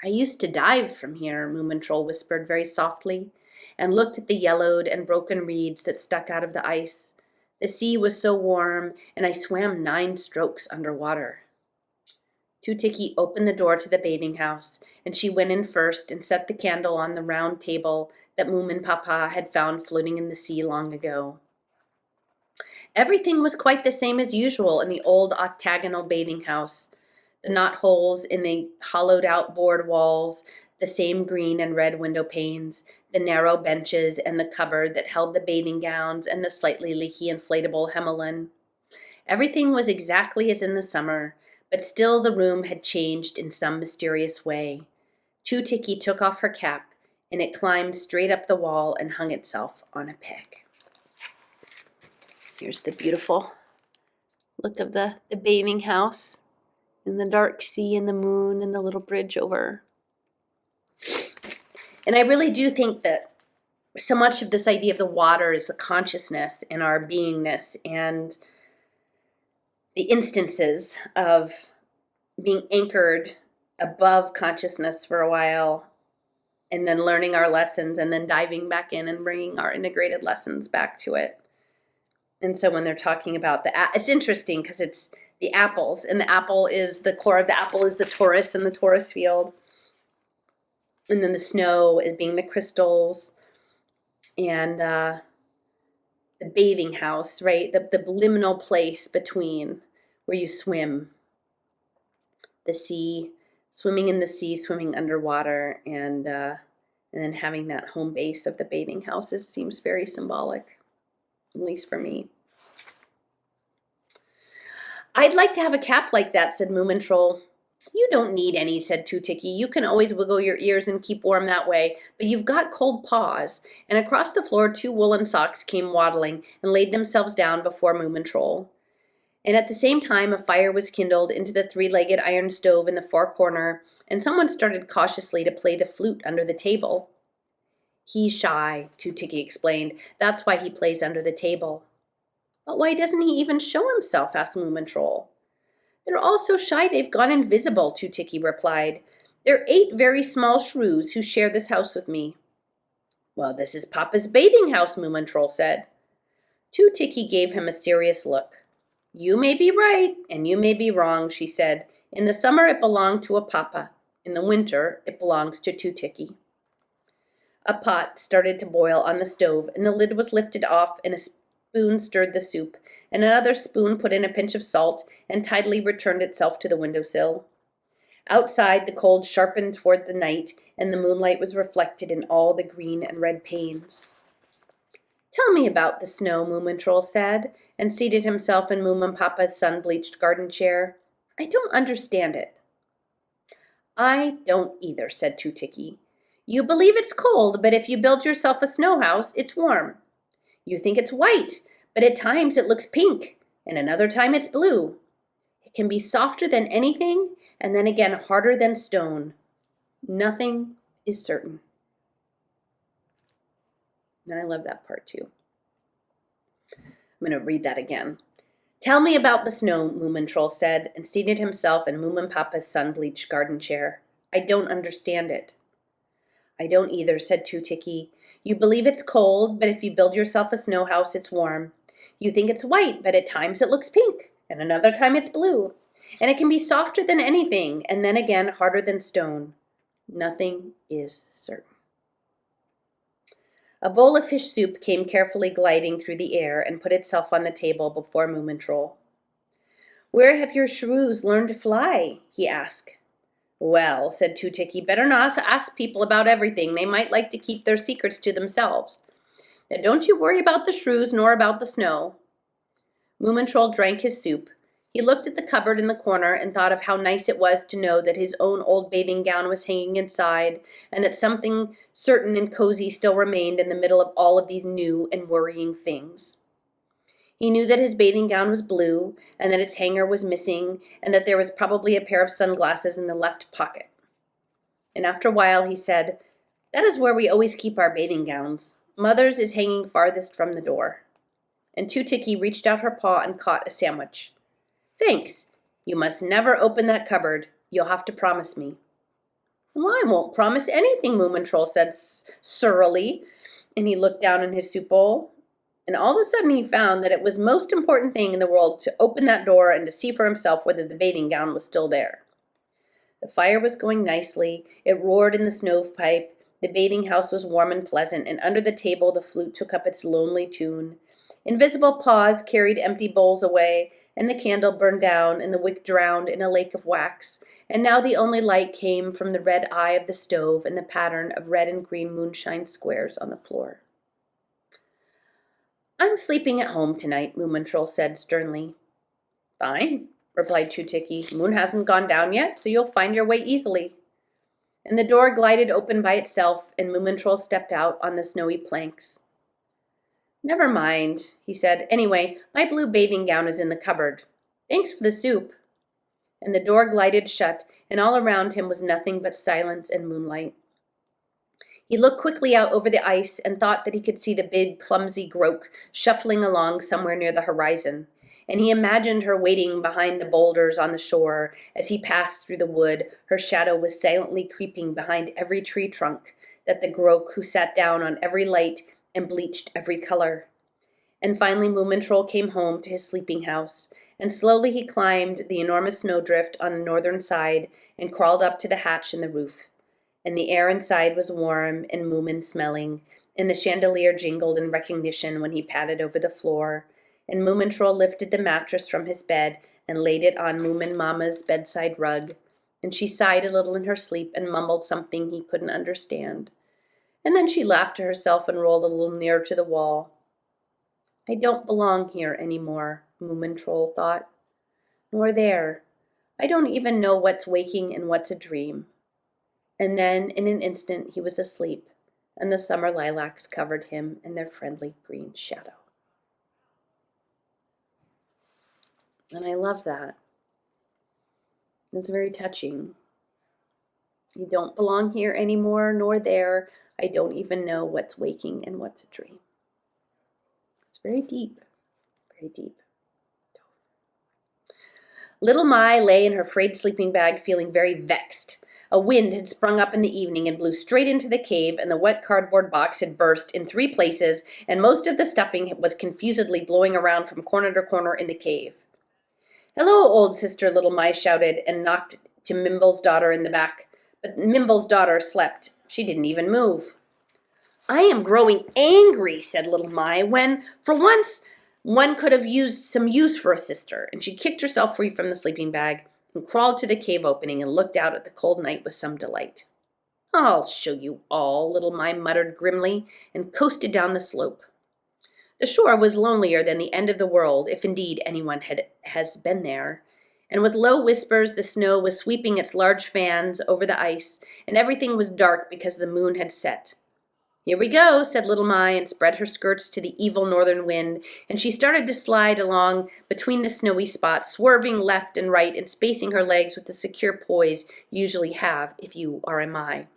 I used to dive from here, Moomin Troll whispered very softly, and looked at the yellowed and broken reeds that stuck out of the ice. The sea was so warm, and I swam 9 strokes underwater. Two-Ticky opened the door to the bathing house, and she went in first and set the candle on the round table that Moomin Papa had found floating in the sea long ago. Everything was quite the same as usual in the old octagonal bathing house. The knotholes in the hollowed-out board walls, the same green and red window panes, the narrow benches and the cupboard that held the bathing gowns and the slightly leaky inflatable Hemmelin. Everything was exactly as in the summer, but still the room had changed in some mysterious way. Two-Ticky took off her cap, and it climbed straight up the wall and hung itself on a peg. Here's the beautiful look of the bathing house and the dark sea and the moon and the little bridge over. And I really do think that so much of this idea of the water is the consciousness and our beingness and the instances of being anchored above consciousness for a while and then learning our lessons and then diving back in and bringing our integrated lessons back to it. And so when they're talking about it's interesting because it's the apples, and the apple is the core of the apple is the torus and the torus field. And then the snow is being the crystals and the bathing house, right? The liminal place between where you swim. The sea, swimming in the sea, swimming underwater, and then having that home base of the bathing houses seems very symbolic, at least for me. I'd like to have a cap like that, said Moomintroll. You don't need any, said Two-Ticky. You can always wiggle your ears and keep warm that way, but you've got cold paws. And across the floor 2 woolen socks came waddling and laid themselves down before Moomintroll. And at the same time a fire was kindled into the 3-legged iron stove in the far corner, and someone started cautiously to play the flute under the table. He's shy, Two-Ticky explained. That's why he plays under the table. But why doesn't he even show himself? Asked Moomintroll. They're all so shy they've gone invisible, Two-Ticky replied. They're 8 very small shrews who share this house with me. Well, this is Papa's bathing house, Moomintroll said. Two-Ticky gave him a serious look. You may be right, and you may be wrong, she said. In the summer it belonged to a Papa. In the winter it belongs to Two-Ticky. A pot started to boil on the stove, and the lid was lifted off, and a spoon stirred the soup, and another spoon put in a pinch of salt, and tidily returned itself to the windowsill. Outside, the cold sharpened toward the night, and the moonlight was reflected in all the green and red panes. Tell me about the snow, Moomintroll said, and seated himself in Moomin-Papa's sun-bleached garden chair. I don't understand it. I don't either, said Two-Ticky. You believe it's cold, but if you build yourself a snow house, it's warm. You think it's white, but at times it looks pink, and another time it's blue. It can be softer than anything, and then again harder than stone. Nothing is certain. And I love that part too. I'm going to read that again. Tell me about the snow, Moomintroll said, and seated himself in Moomin-Papa's sun-bleached garden chair. I don't understand it. I don't either, said Two-Ticky. You believe it's cold, but if you build yourself a snow house, it's warm. You think it's white, but at times it looks pink, and another time it's blue. And it can be softer than anything, and then again harder than stone. Nothing is certain. A bowl of fish soup came carefully gliding through the air and put itself on the table before Moomintroll. Where have your shrews learned to fly? He asked. Well, said Two-Ticky, better not ask people about everything. They might like to keep their secrets to themselves. Now don't you worry about the shrews nor about the snow. Moomintroll drank his soup. He looked at the cupboard in the corner and thought of how nice it was to know that his own old bathing gown was hanging inside, and that something certain and cozy still remained in the middle of all of these new and worrying things. He knew that his bathing gown was blue, and that its hanger was missing, and that there was probably a pair of sunglasses in the left pocket. And after a while he said, That is where we always keep our bathing gowns. Mother's is hanging farthest from the door. And Two-Ticky reached out her paw and caught a sandwich. Thanks. You must never open that cupboard. You'll have to promise me. Well, I won't promise anything, Moomintroll said surlily, and he looked down in his soup bowl. And all of a sudden he found that it was the most important thing in the world to open that door and to see for himself whether the bathing gown was still there. The fire was going nicely. It roared in the stovepipe. The bathing house was warm and pleasant, and under the table the flute took up its lonely tune. Invisible paws carried empty bowls away, and the candle burned down, and the wick drowned in a lake of wax, and now the only light came from the red eye of the stove and the pattern of red and green moonshine squares on the floor. I'm sleeping at home tonight, Moomintroll said sternly. Fine, replied Two-Ticky. Moon hasn't gone down yet, so you'll find your way easily. And the door glided open by itself, and Moomintroll stepped out on the snowy planks. Never mind, he said. Anyway, my blue bathing gown is in the cupboard. Thanks for the soup. And the door glided shut, and all around him was nothing but silence and moonlight. He looked quickly out over the ice and thought that he could see the big, clumsy Groke shuffling along somewhere near the horizon, and he imagined her waiting behind the boulders on the shore. As he passed through the wood, her shadow was silently creeping behind every tree trunk, that the Groke who sat down on every light and bleached every color. And finally Moomintroll came home to his sleeping house, and slowly he climbed the enormous snowdrift on the northern side and crawled up to the hatch in the roof. And the air inside was warm and Moomin-smelling, and the chandelier jingled in recognition when he padded over the floor, and Moomintroll lifted the mattress from his bed and laid it on Moomin-Mamma's bedside rug, and she sighed a little in her sleep and mumbled something he couldn't understand. And then she laughed to herself and rolled a little nearer to the wall. I don't belong here any more, Moomintroll thought. nor there. I don't even know what's waking and what's a dream." And then, in an instant, he was asleep, and the summer lilacs covered him in their friendly green shadow. And I love that. It's very touching. You don't belong here anymore, nor there. I don't even know what's waking and what's a dream. It's very deep, very deep. Little Mai lay in her frayed sleeping bag feeling very vexed. A wind had sprung up in the evening and blew straight into the cave, and the wet cardboard box had burst in 3 places, and most of the stuffing was confusedly blowing around from corner to corner in the cave. "Hello, old sister," Little Mai shouted, and knocked to Mimble's daughter in the back. But Mimble's daughter slept. She didn't even move. "I am growing angry," said Little Mai, "when, for once, one could have used some use for a sister," and she kicked herself free from the sleeping bag and crawled to the cave opening and looked out at the cold night with some delight. "I'll show you all," Little Mai muttered grimly, and coasted down the slope. The shore was lonelier than the end of the world, if indeed anyone has been there, and with low whispers the snow was sweeping its large fans over the ice, and everything was dark because the moon had set. "Here we go," said Little Mai, and spread her skirts to the evil northern wind, and she started to slide along between the snowy spots, swerving left and right and spacing her legs with the secure poise you usually have if you are a Mai.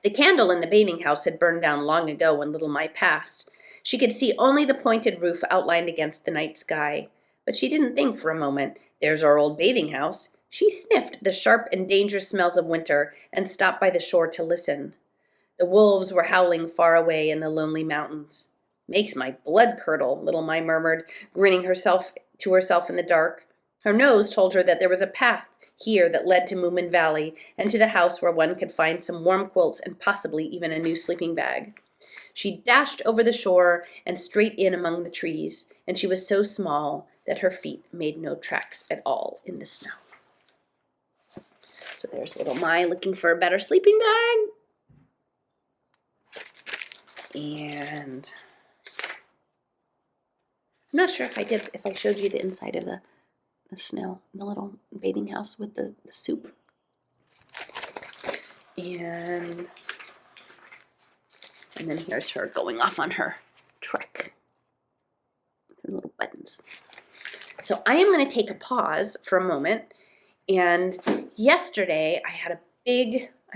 The candle in the bathing house had burned down long ago when Little Mai passed. She could see only the pointed roof outlined against the night sky. But she didn't think for a moment, "There's our old bathing house." She sniffed the sharp and dangerous smells of winter and stopped by the shore to listen. The wolves were howling far away in the lonely mountains. "Makes my blood curdle," Little Mai murmured, grinning to herself in the dark. Her nose told her that there was a path here that led to Moomin Valley and to the house where one could find some warm quilts and possibly even a new sleeping bag. She dashed over the shore and straight in among the trees, and she was so small that her feet made no tracks at all in the snow. So there's Little Mai looking for a better sleeping bag. And I'm not sure if I showed you the inside of the snow, the little bathing house with the soup. And then here's her going off on her trek. Her little buttons. So I am going to take a pause for a moment. And yesterday I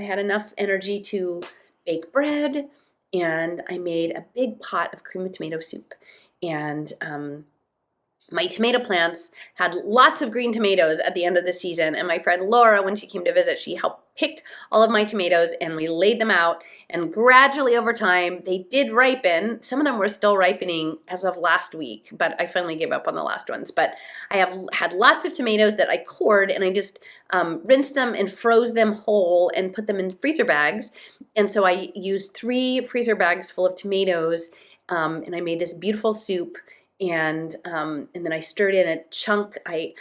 had enough energy to bake bread, and I made a big pot of cream of tomato soup. And my tomato plants had lots of green tomatoes at the end of the season, and my friend Laura, when she came to visit, she helped pick all of my tomatoes, and we laid them out, and gradually over time, they did ripen. Some of them were still ripening as of last week, but I finally gave up on the last ones. But I have had lots of tomatoes that I cored, and I just rinsed them and froze them whole and put them in freezer bags. And so I used 3 freezer bags full of tomatoes, and I made this beautiful soup. And then I stirred in a chunk. I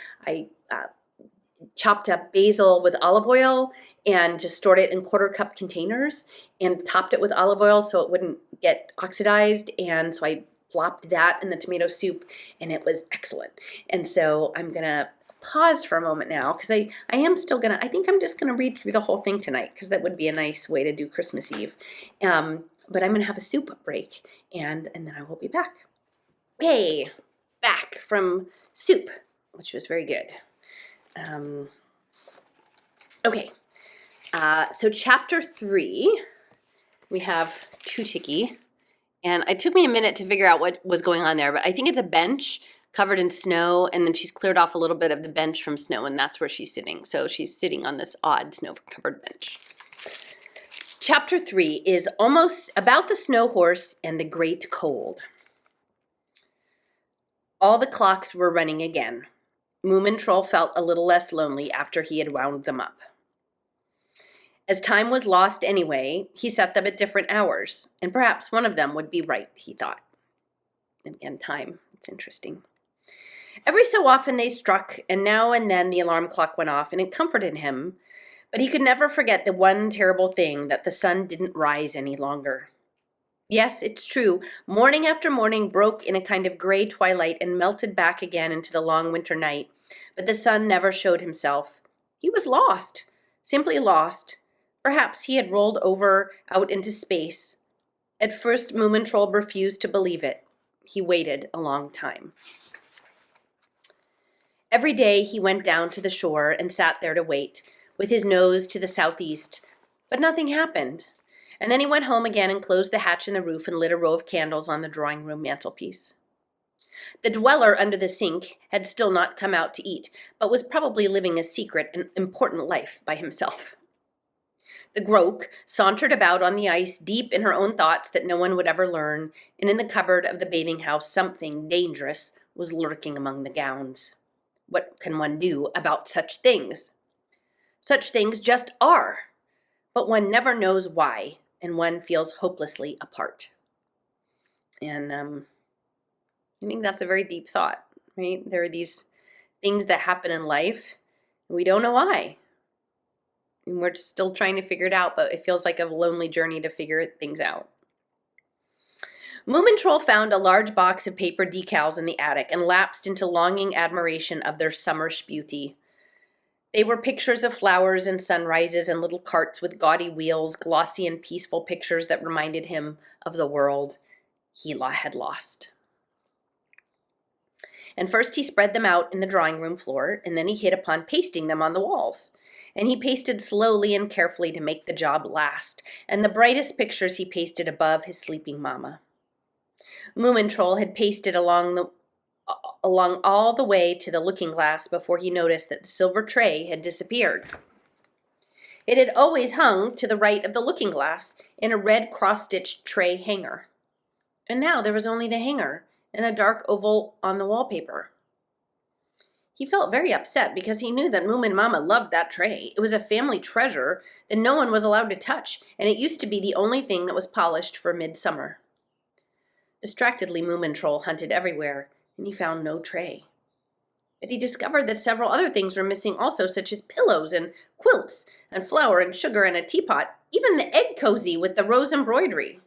chopped up basil with olive oil and just stored it in 1/4 cup containers and topped it with olive oil so it wouldn't get oxidized. And so I plopped that in the tomato soup, and it was excellent. And so I'm gonna pause for a moment now because I think I'm just gonna read through the whole thing tonight because that would be a nice way to do Christmas Eve. But I'm gonna have a soup break, and then I will be back. Okay, back from soup, which was very good. Okay, so chapter 3, we have Tutiki, and it took me a minute to figure out what was going on there, but I think it's a bench covered in snow, and then she's cleared off a little bit of the bench from snow, and that's where she's sitting. So she's sitting on this odd snow-covered bench. Chapter 3 is almost about the snow horse and the great cold. All the clocks were running again. Moomin Troll felt a little less lonely after he had wound them up. As time was lost anyway, he set them at different hours, and perhaps one of them would be right, he thought. And again, time, it's interesting. Every so often they struck, and now and then the alarm clock went off, and it comforted him, but he could never forget the one terrible thing, that the sun didn't rise any longer. Yes, it's true, morning after morning broke in a kind of gray twilight and melted back again into the long winter night, But the sun never showed himself. He was lost, simply lost. Perhaps he had rolled over out into space. At first, Moomintroll refused to believe it. He waited a long time. Every day he went down to the shore and sat there to wait, with his nose to the southeast. But nothing happened. And then he went home again and closed the hatch in the roof and lit a row of candles on the drawing room mantelpiece. The dweller under the sink had still not come out to eat, but was probably living a secret and important life by himself. The Groke sauntered about on the ice, deep in her own thoughts that no one would ever learn, and in the cupboard of the bathing house something dangerous was lurking among the gowns. What can one do about such things? Such things just are, but one never knows why, and one feels hopelessly apart. And I think that's a very deep thought, right? There are these things that happen in life, and we don't know why. And we're still trying to figure it out, but it feels like a lonely journey to figure things out. Moomintroll found a large box of paper decals in the attic and lapsed into longing admiration of their summer beauty. They were pictures of flowers and sunrises and little carts with gaudy wheels, glossy and peaceful pictures that reminded him of the world he had lost. And first he spread them out in the drawing room floor, and then he hit upon pasting them on the walls. And he pasted slowly and carefully to make the job last, and the brightest pictures he pasted above his sleeping mamma. Moomintroll had pasted along all the way to the looking glass before he noticed that the silver tray had disappeared. It had always hung to the right of the looking glass in a red cross-stitched tray hanger. And now there was only the hanger and a dark oval on the wallpaper. He felt very upset because he knew that Moomin Mama loved that tray. It was a family treasure that no one was allowed to touch, and it used to be the only thing that was polished for midsummer. Distractedly, Moomintroll hunted everywhere, and he found no tray. But he discovered that several other things were missing also, such as pillows and quilts and flour and sugar and a teapot, even the egg cozy with the rose embroidery.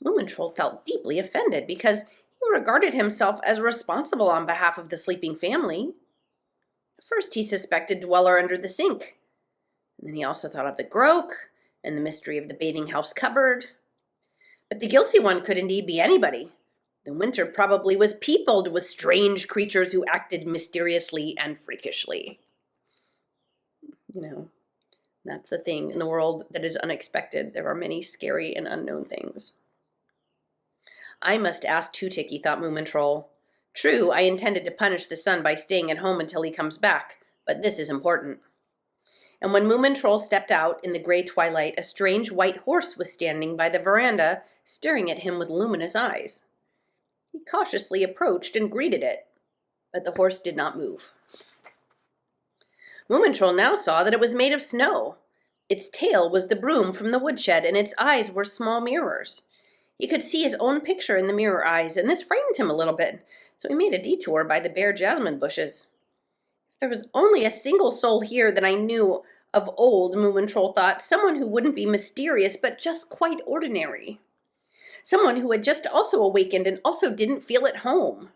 Moomintroll felt deeply offended because he regarded himself as responsible on behalf of the sleeping family. First he suspected Dweller under the sink. And then he also thought of the Groke and the mystery of the bathing house cupboard. But the guilty one could indeed be anybody. The winter probably was peopled with strange creatures who acted mysteriously and freakishly. You know, that's the thing in the world that is unexpected. There are many scary and unknown things. I must ask Tootik, he thought Moomintroll. True, I intended to punish the sun by staying at home until he comes back, but this is important. And when Moomintroll stepped out in the gray twilight, a strange white horse was standing by the veranda, staring at him with luminous eyes. He cautiously approached and greeted it, but the horse did not move. Moomintroll now saw that it was made of snow. Its tail was the broom from the woodshed, and its eyes were small mirrors. He could see his own picture in the mirror eyes, and this frightened him a little bit, so he made a detour by the bare jasmine bushes. If there was only a single soul here that I knew of old, Moomintroll thought, someone who wouldn't be mysterious, but just quite ordinary. Someone who had just also awakened and also didn't feel at home.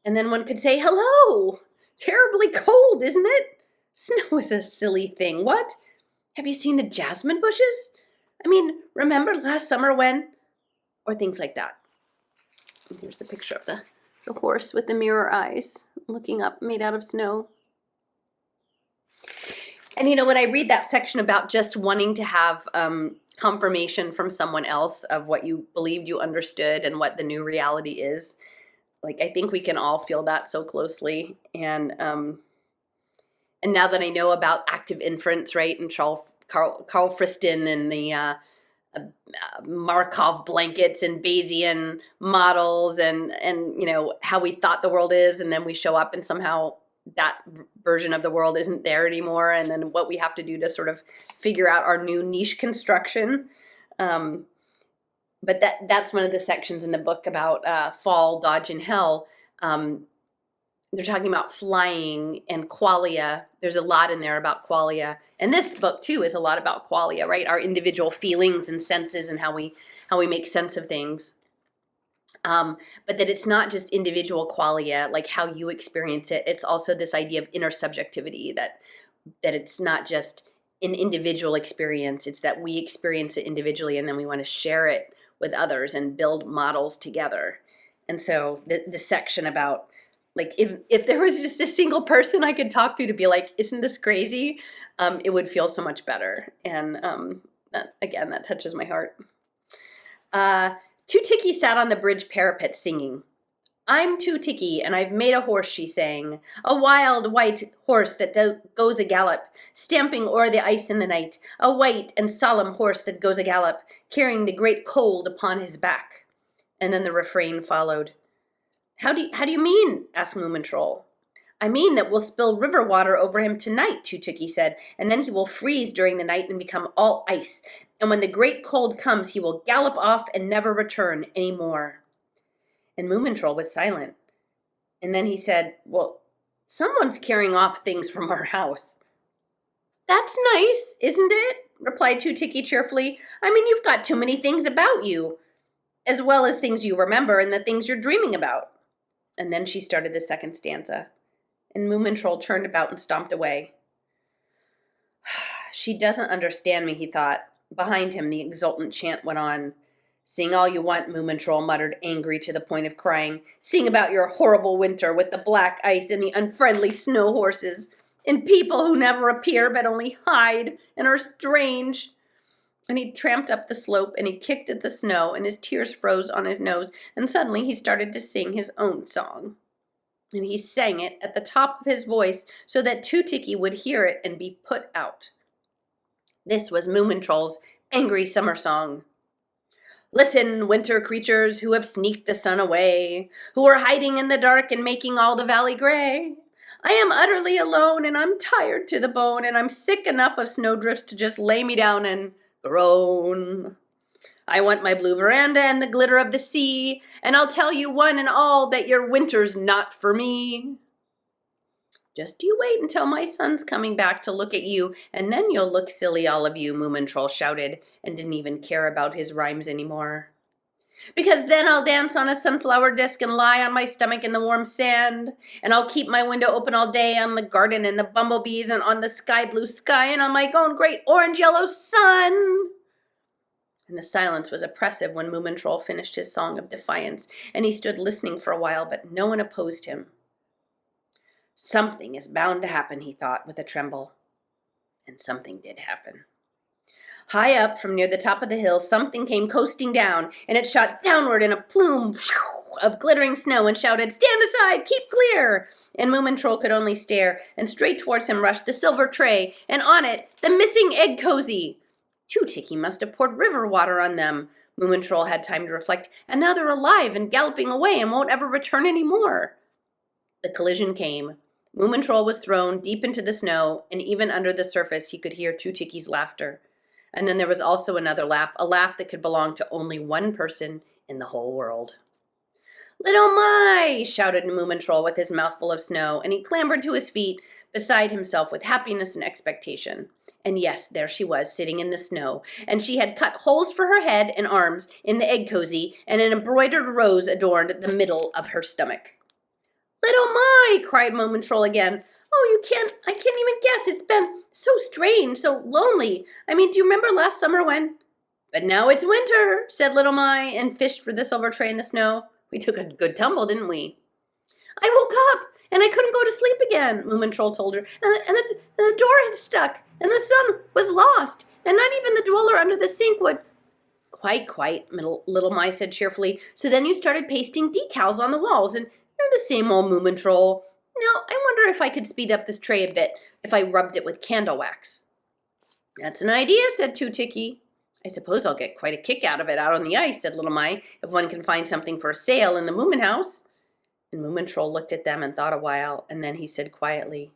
And then one could say, hello! Terribly cold, isn't it? Snow is a silly thing. What? Have you seen the jasmine bushes? I mean, remember last summer when... Or things like that. And here's the picture of the horse with the mirror eyes looking up, made out of snow. And you know, when I read that section about just wanting to have confirmation from someone else of what you believed you understood and what the new reality is, like I think we can all feel that so closely. And now that I know about active inference, right, and Carl Friston and the Markov blankets and Bayesian models and you know how we thought the world is, and then we show up and somehow that version of the world isn't there anymore, and then what we have to do to sort of figure out our new niche construction. But that's one of the sections in the book about fall, dodge, and hell. They're talking about flying and qualia. There's a lot in there about qualia. And this book, too, is a lot about qualia, right? Our individual feelings and senses and how we make sense of things. But that it's not just individual qualia, like how you experience it. It's also this idea of intersubjectivity, that it's not just an individual experience. It's that we experience it individually, and then we want to share it with others and build models together. And so the section about, like, if there was just a single person I could talk to be like, isn't this crazy? It would feel so much better. And that touches my heart. Two-Tiki sat on the bridge parapet singing. I'm Two-Tiki, and I've made a horse, she sang, a wild white horse that goes a gallop, stamping o'er the ice in the night, a white and solemn horse that goes a gallop, carrying the great cold upon his back. And then the refrain followed. How do you mean? Asked Moomintroll. I mean that we'll spill river water over him tonight, Two-Tiki said, and then he will freeze during the night and become all ice. And when the great cold comes, he will gallop off and never return any more. And Moomintroll was silent. And then he said, well, someone's carrying off things from our house. That's nice, isn't it? Replied Two-Tiki cheerfully. I mean, you've got too many things about you, as well as things you remember and the things you're dreaming about. And then she started the second stanza. And Moomintroll turned about and stomped away. She doesn't understand me, he thought. Behind him, the exultant chant went on. Sing all you want, Moomintroll muttered, angry to the point of crying. Sing about your horrible winter with the black ice and the unfriendly snow horses, and people who never appear but only hide and are strange. And he tramped up the slope and he kicked at the snow, and his tears froze on his nose, and suddenly he started to sing his own song. And he sang it at the top of his voice so that Two-Tiki would hear it and be put out. This was Moomintroll's angry summer song. Listen, winter creatures who have sneaked the sun away, who are hiding in the dark and making all the valley gray. I am utterly alone, and I'm tired to the bone, and I'm sick enough of snowdrifts to just lay me down and groan. I want my blue veranda and the glitter of the sea, and I'll tell you one and all that your winter's not for me. Just you wait until my son's coming back to look at you, and then you'll look silly, all of you, Moomintroll shouted, and didn't even care about his rhymes anymore. Because then I'll dance on a sunflower disc and lie on my stomach in the warm sand, and I'll keep my window open all day on the garden and the bumblebees and on the sky blue sky and on my own great orange-yellow sun. And the silence was oppressive when Moomintroll finished his song of defiance, and he stood listening for a while, but no one opposed him. Something is bound to happen, he thought with a tremble. And something did happen. High up from near the top of the hill, something came coasting down, and it shot downward in a plume of glittering snow and shouted, Stand aside, keep clear! And Moomintroll could only stare, and straight towards him rushed the silver tray, and on it, the missing egg cozy. Two-Tiki must have poured river water on them. Moomintroll had time to reflect, and now they're alive and galloping away and won't ever return any more. The collision came. Moomintroll was thrown deep into the snow, and even under the surface he could hear Two-Tiki's laughter. And then there was also another laugh, a laugh that could belong to only one person in the whole world. Little My! Shouted Moomintroll with his mouth full of snow, and he clambered to his feet, beside himself with happiness and expectation. And yes, there she was, sitting in the snow, and she had cut holes for her head and arms in the egg cozy, and an embroidered rose adorned the middle of her stomach. Little My! Cried Moomintroll again. Oh, I can't even guess. It's been so strange, so lonely. I mean, do you remember last summer when? But now it's winter, said Little My, and fished for the silver tray in the snow. We took a good tumble, didn't we? I woke up, and I couldn't go to sleep again, Moomintroll told her, and the door had stuck, and the sun was lost, and not even the dweller under the sink would... Quite, Little My said cheerfully. So then you started pasting decals on the walls, and you're the same old Moomintroll. Now, I wonder if I could speed up this tray a bit if I rubbed it with candle wax. That's an idea, said Two-Tiki. I suppose I'll get quite a kick out of it out on the ice, said Little My, if one can find something for sale in the Moomin house. And Moomintroll looked at them and thought a while, and then he said quietly,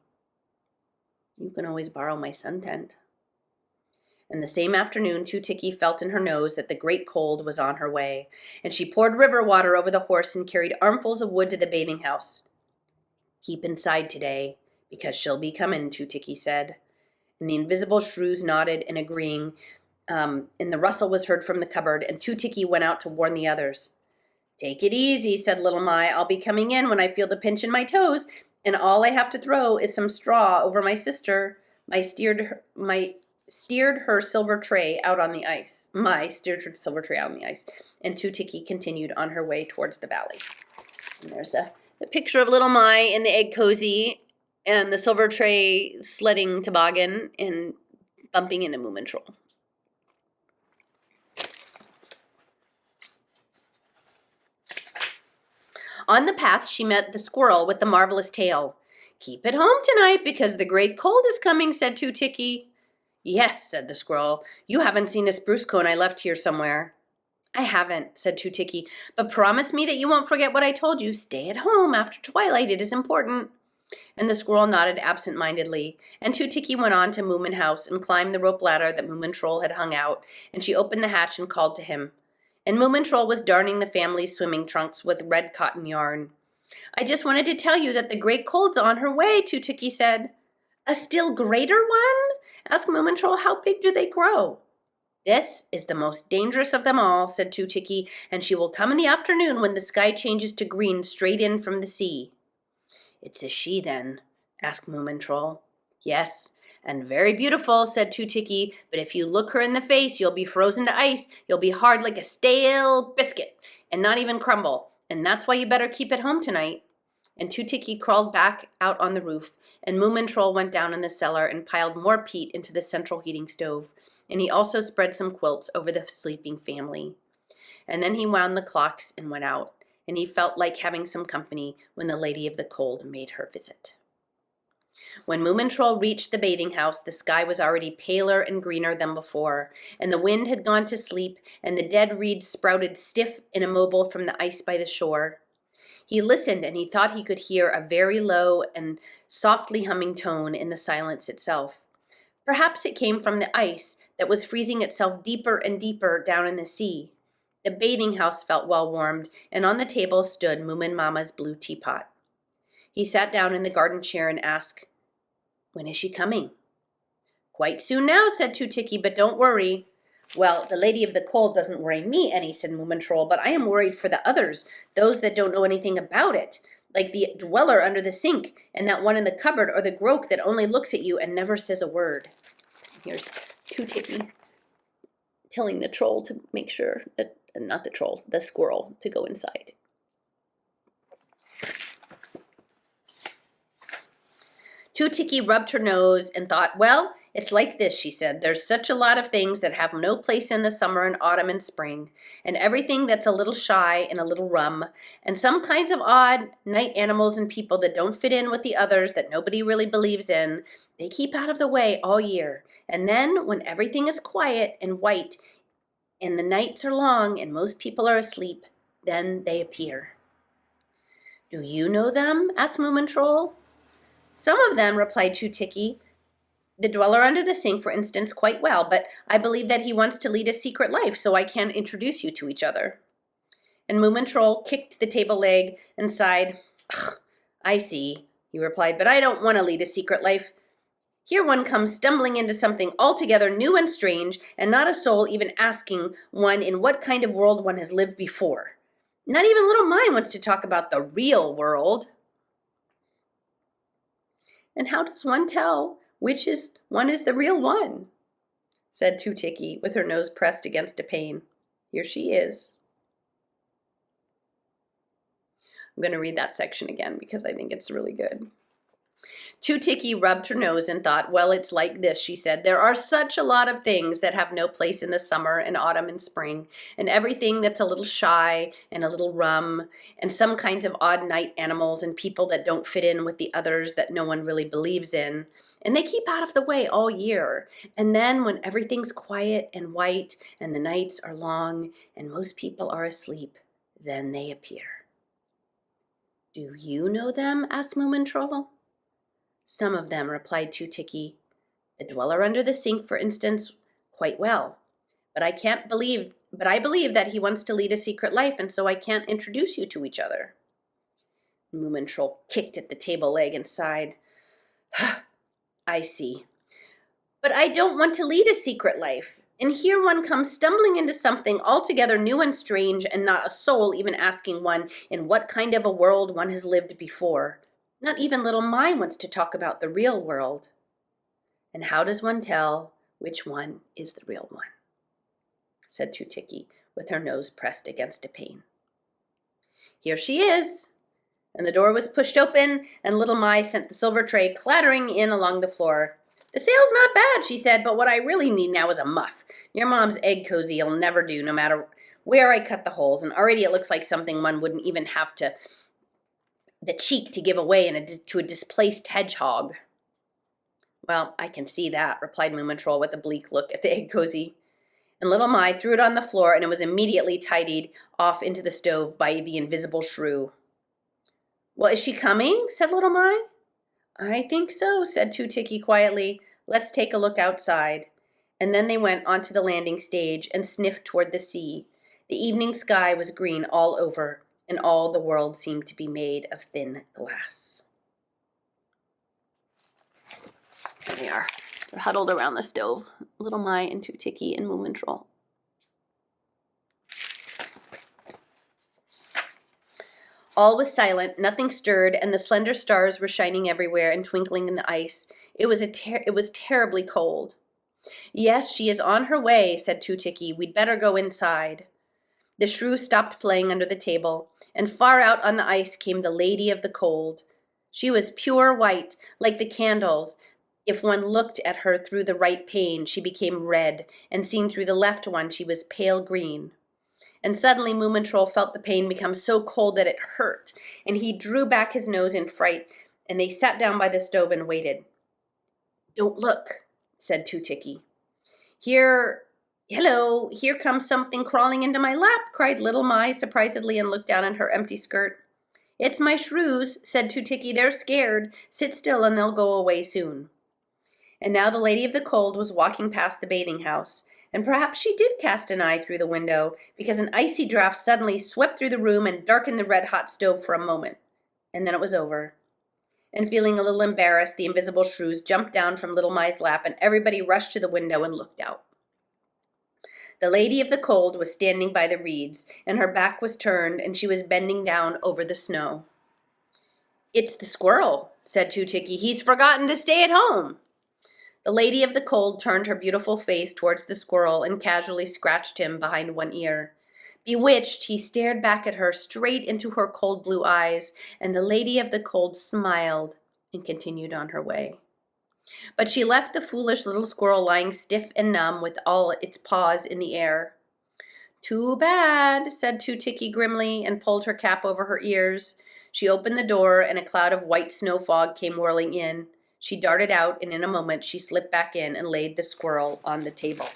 You can always borrow my sun tent. And the same afternoon, Two-Tiki felt in her nose that the great cold was on her way, and she poured river water over the horse and carried armfuls of wood to the bathing house. Keep inside today, because she'll be comin', Two-Tiki said. And the invisible shrews nodded and agreeing, and the rustle was heard from the cupboard, and Two-Tiki went out to warn the others. Take it easy, said Little My. I'll be coming in when I feel the pinch in my toes, and all I have to throw is some straw over my sister. Steered her silver tray out on the ice. Steered her silver tray out on the ice. And Two-Tiki continued on her way towards the valley. And there's the picture of Little My in the egg cozy and the silver tray sledding toboggan and bumping into Moomin Troll. On the path, she met the squirrel with the marvelous tail. Keep it home tonight because the great cold is coming, said Two-Tiki. Yes, said the squirrel. You haven't seen a spruce cone I left here somewhere. I haven't, said Two-Tiki, but promise me that you won't forget what I told you. Stay at home after twilight. It is important. And the squirrel nodded absent-mindedly, and Two-Tiki went on to Moomin House and climbed the rope ladder that Moomin Troll had hung out, and she opened the hatch and called to him. And Moomin Troll was darning the family's swimming trunks with red cotton yarn. I just wanted to tell you that the great cold's on her way, Two-Tiki said. A still greater one? Asked Moomin Troll. How big do they grow? This is the most dangerous of them all, said Two-Tiki, and she will come in the afternoon when the sky changes to green straight in from the sea. It's a she, then? Asked Moomin Troll. Yes, and very beautiful, said Two-Tiki, but if you look her in the face, you'll be frozen to ice. You'll be hard like a stale biscuit, and not even crumble, and that's why you better keep at home tonight. And Two-Tiki crawled back out on the roof, and Moomin Troll went down in the cellar and piled more peat into the central heating stove, and he also spread some quilts over the sleeping family. And then he wound the clocks and went out, and he felt like having some company when the Lady of the Cold made her visit. When Moomin Troll reached the bathing house, the sky was already paler and greener than before, and the wind had gone to sleep, and the dead reeds sprouted stiff and immobile from the ice by the shore. He listened, and he thought he could hear a very low and softly humming tone in the silence itself. Perhaps it came from the ice that was freezing itself deeper and deeper down in the sea. The bathing house felt well warmed, and on the table stood Moomin Mama's blue teapot. He sat down in the garden chair and asked, When is she coming? Quite soon now, said Two-Tiki, but don't worry. Well, the Lady of the Cold doesn't worry me any, said Moomin Troll, but I am worried for the others, those that don't know anything about it, like the dweller under the sink, and that one in the cupboard, or the groke that only looks at you and never says a word. Here's Two-Tiki telling the troll to make sure that, not the troll, the squirrel, to go inside. Two-Tiki rubbed her nose and thought, well, it's like this, she said. There's such a lot of things that have no place in the summer and autumn and spring, and everything that's a little shy and a little rum, and some kinds of odd night animals and people that don't fit in with the others that nobody really believes in. They keep out of the way all year, and then when everything is quiet and white and the nights are long and most people are asleep, then they appear. Do you know them? Asked Moomin Troll. Some of them, replied Two-Tiki. The dweller under the sink, for instance, quite well, but I believe that he wants to lead a secret life, so I can't introduce you to each other. And Moomin Troll kicked the table leg and sighed. I see, he replied, but I don't want to lead a secret life. Here one comes stumbling into something altogether new and strange, and not a soul even asking one in what kind of world one has lived before. Not even little mine wants to talk about the real world. And how does one tell which one is the real one? Said Two-Tiki with her nose pressed against a pane. Here she is. I'm going to read that section again because I think it's really good. Two-Tiki rubbed her nose and thought, well, it's like this, she said. There are such a lot of things that have no place in the summer and autumn and spring, and everything that's a little shy and a little rum, and some kinds of odd night animals and people that don't fit in with the others that no one really believes in, and they keep out of the way all year. And then when everything's quiet and white and the nights are long and most people are asleep, then they appear. Do you know them? Asked Moomin Troll. Some of them, replied Two-Tiki. The dweller under the sink, for instance, quite well. But I believe that he wants to lead a secret life, and so I can't introduce you to each other. Moomin Troll kicked at the table leg and sighed. I see. But I don't want to lead a secret life. And here one comes stumbling into something altogether new and strange, and not a soul even asking one in what kind of a world one has lived before. Not even little Mai wants to talk about the real world. And how does one tell which one is the real one? Said Tutiki, with her nose pressed against a pane. Here she is. And the door was pushed open, and little Mai sent the silver tray clattering in along the floor. The sale's not bad, she said, but what I really need now is a muff. Your mom's egg cozy will never do, no matter where I cut the holes, and already it looks like something one wouldn't even have the cheek to give away to a displaced hedgehog. Well, I can see that, replied Moomintroll with a bleak look at the egg cozy. And little Mai threw it on the floor, and it was immediately tidied off into the stove by the invisible shrew. Well, is she coming? Said little Mai. I think so, said Tutiki quietly. Let's take a look outside. And then they went onto the landing stage and sniffed toward the sea. The evening sky was green all over, and all the world seemed to be made of thin glass. Here they are. They're huddled around the stove, little Mai and Tutiki and Moomintroll. All was silent, nothing stirred, and the slender stars were shining everywhere and twinkling in the ice. It was terribly cold. Yes, she is on her way, said Tutiki. We'd better go inside. The shrew stopped playing under the table, and far out on the ice came the Lady of the Cold. She was pure white, like the candles. If one looked at her through the right pane, she became red, and seen through the left one, she was pale green. And suddenly Moomintroll felt the pane become so cold that it hurt, and he drew back his nose in fright, and they sat down by the stove and waited. Don't look, said Tutiki. Hello, here comes something crawling into my lap, cried little Mai surprisedly and looked down at her empty skirt. It's my shrews, said Tutiki. They're scared. Sit still and they'll go away soon. And now the Lady of the Cold was walking past the bathing house, and perhaps she did cast an eye through the window, because an icy draught suddenly swept through the room and darkened the red-hot stove for a moment. And then it was over. And feeling a little embarrassed, the invisible shrews jumped down from little Mai's lap, and everybody rushed to the window and looked out. The Lady of the Cold was standing by the reeds, and her back was turned, and she was bending down over the snow. It's the squirrel, said Tutiki. He's forgotten to stay at home. The Lady of the Cold turned her beautiful face towards the squirrel and casually scratched him behind one ear. Bewitched, he stared back at her straight into her cold blue eyes, and the Lady of the Cold smiled and continued on her way. But she left the foolish little squirrel lying stiff and numb with all its paws in the air. Too bad, said Tutiki grimly, and pulled her cap over her ears. She opened the door, and a cloud of white snow fog came whirling in. She darted out, and in a moment she slipped back in and laid the squirrel on the table.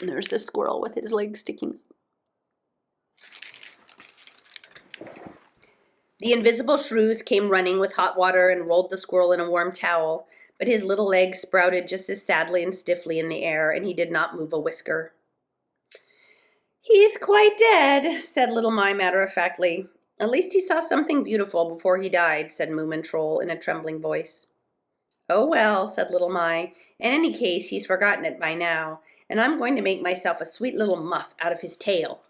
And there's the squirrel with his legs sticking. The invisible shrews came running with hot water and rolled the squirrel in a warm towel, but his little legs sprouted just as sadly and stiffly in the air, and he did not move a whisker. He's quite dead, said little Mai matter-of-factly. At least he saw something beautiful before he died, said Moomintroll in a trembling voice. Oh well, said little Mai. In any case, he's forgotten it by now, and I'm going to make myself a sweet little muff out of his tail.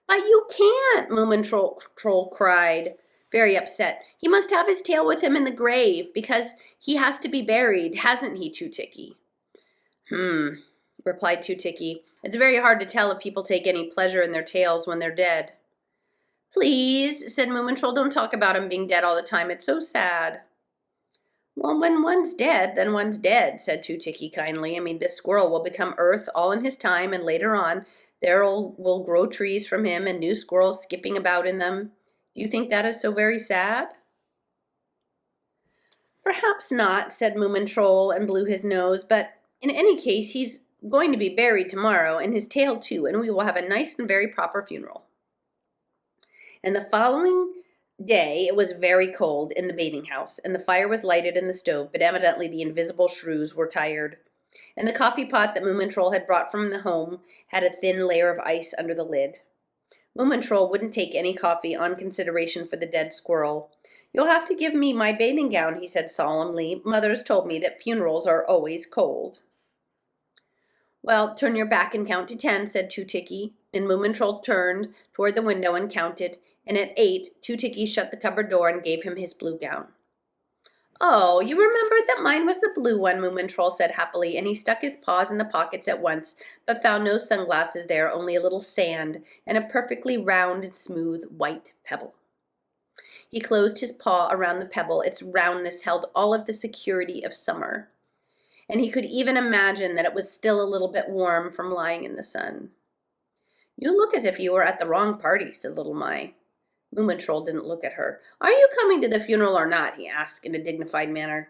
But you can't, Moomintroll cried, very upset. He must have his tail with him in the grave, because he has to be buried, hasn't he, Tutiki? Replied Tutiki. It's very hard to tell if people take any pleasure in their tails when they're dead. Please, said Moomintroll, don't talk about him being dead all the time. It's so sad. Well, when one's dead, then one's dead, said Tutiki kindly. I mean, this squirrel will become earth all in his time, and later on there will grow trees from him and new squirrels skipping about in them. Do you think that is so very sad? Perhaps not, said Moomintroll and blew his nose, but in any case he's going to be buried tomorrow, and his tail too, and we will have a nice and very proper funeral. And the following day it was very cold in the bathing house, and the fire was lighted in the stove, but evidently the invisible shrews were tired. And the coffee pot that Moomintroll had brought from the home had a thin layer of ice under the lid. Moomintroll wouldn't take any coffee on consideration for the dead squirrel. You'll have to give me my bathing gown, he said solemnly. Mother's told me that funerals are always cold. Well, turn your back and count to 10, said Two Ticky. And Moomin Troll turned toward the window and counted, and at 8, Two Ticky shut the cupboard door and gave him his blue gown. Oh, you remembered that mine was the blue one, Moomin Troll said happily, and he stuck his paws in the pockets at once, but found no sunglasses there, only a little sand and a perfectly round and smooth white pebble. He closed his paw around the pebble. Its roundness held all of the security of summer, and he could even imagine that it was still a little bit warm from lying in the sun. You look as if you were at the wrong party, said Little My. Moomin Troll didn't look at her. Are you coming to the funeral or not? He asked in a dignified manner.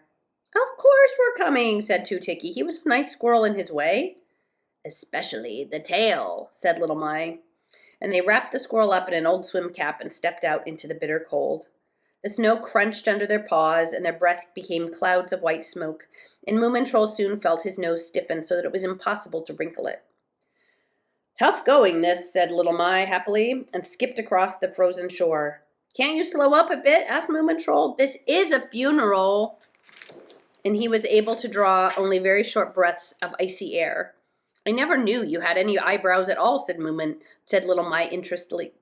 Of course we're coming, said Two Ticky. He was a nice squirrel in his way. Especially the tail, said Little My. And they wrapped the squirrel up in an old swim cap and stepped out into the bitter cold. The snow crunched under their paws, and their breath became clouds of white smoke, and Moomin Troll soon felt his nose stiffen so that it was impossible to wrinkle it. Tough going, this, said Little My happily, and skipped across the frozen shore. Can't you slow up a bit? Asked Moomin Troll. This is a funeral. And he was able to draw only very short breaths of icy air. I never knew you had any eyebrows at all, said Little My interestedly.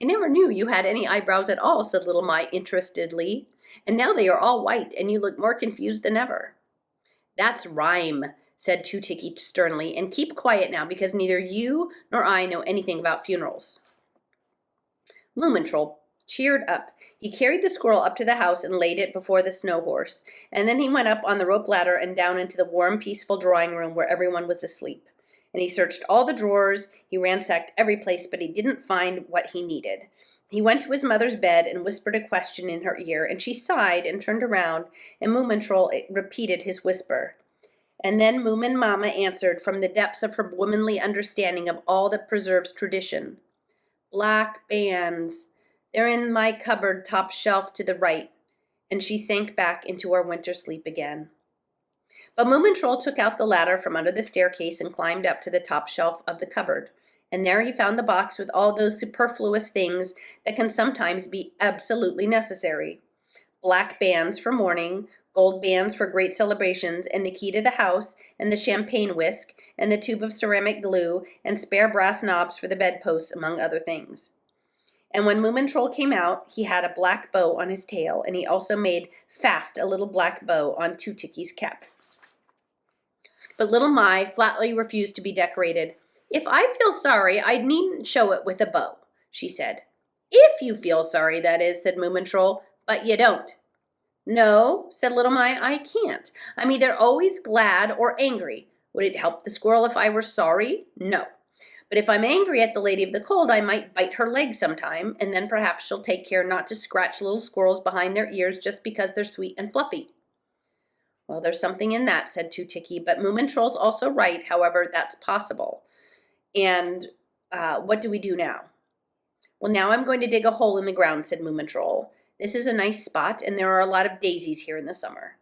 I never knew you had any eyebrows at all, said Little My interestedly, and now they are all white, and you look more confused than ever. That's rhyme, said Two Ticky sternly, and keep quiet now, because neither you nor I know anything about funerals. Moomin Troll cheered up. He carried the squirrel up to the house and laid it before the snow horse, and then he went up on the rope ladder and down into the warm, peaceful drawing room where everyone was asleep. And he searched all the drawers, he ransacked every place, but he didn't find what he needed. He went to his mother's bed and whispered a question in her ear, and she sighed and turned around, and Moomin Troll repeated his whisper. And then Moomin Mama answered from the depths of her womanly understanding of all that preserves tradition. Black bands. They're in my cupboard top shelf to the right. And she sank back into her winter sleep again. But Moomin Troll took out the ladder from under the staircase and climbed up to the top shelf of the cupboard. And there he found the box with all those superfluous things that can sometimes be absolutely necessary. Black bands for mourning, gold bands for great celebrations, and the key to the house, and the champagne whisk, and the tube of ceramic glue, and spare brass knobs for the bedposts, among other things. And when Moomin Troll came out, he had a black bow on his tail, and he also made fast a little black bow on Two Ticky's cap. But Little My flatly refused to be decorated. If I feel sorry, I needn't show it with a bow, she said. If you feel sorry, that is, said Moomin Troll, but you don't. No, said Little My, I can't. I'm either always glad or angry. Would it help the squirrel if I were sorry? No. But if I'm angry at the Lady of the Cold, I might bite her leg sometime, and then perhaps she'll take care not to scratch little squirrels behind their ears just because they're sweet and fluffy. Well, there's something in that, said Two Ticky, but Moomin Troll's also right, however, that's possible. And what do we do now? Well, now I'm going to dig a hole in the ground, said Moomin Troll. This is a nice spot, and there are a lot of daisies here in the summer.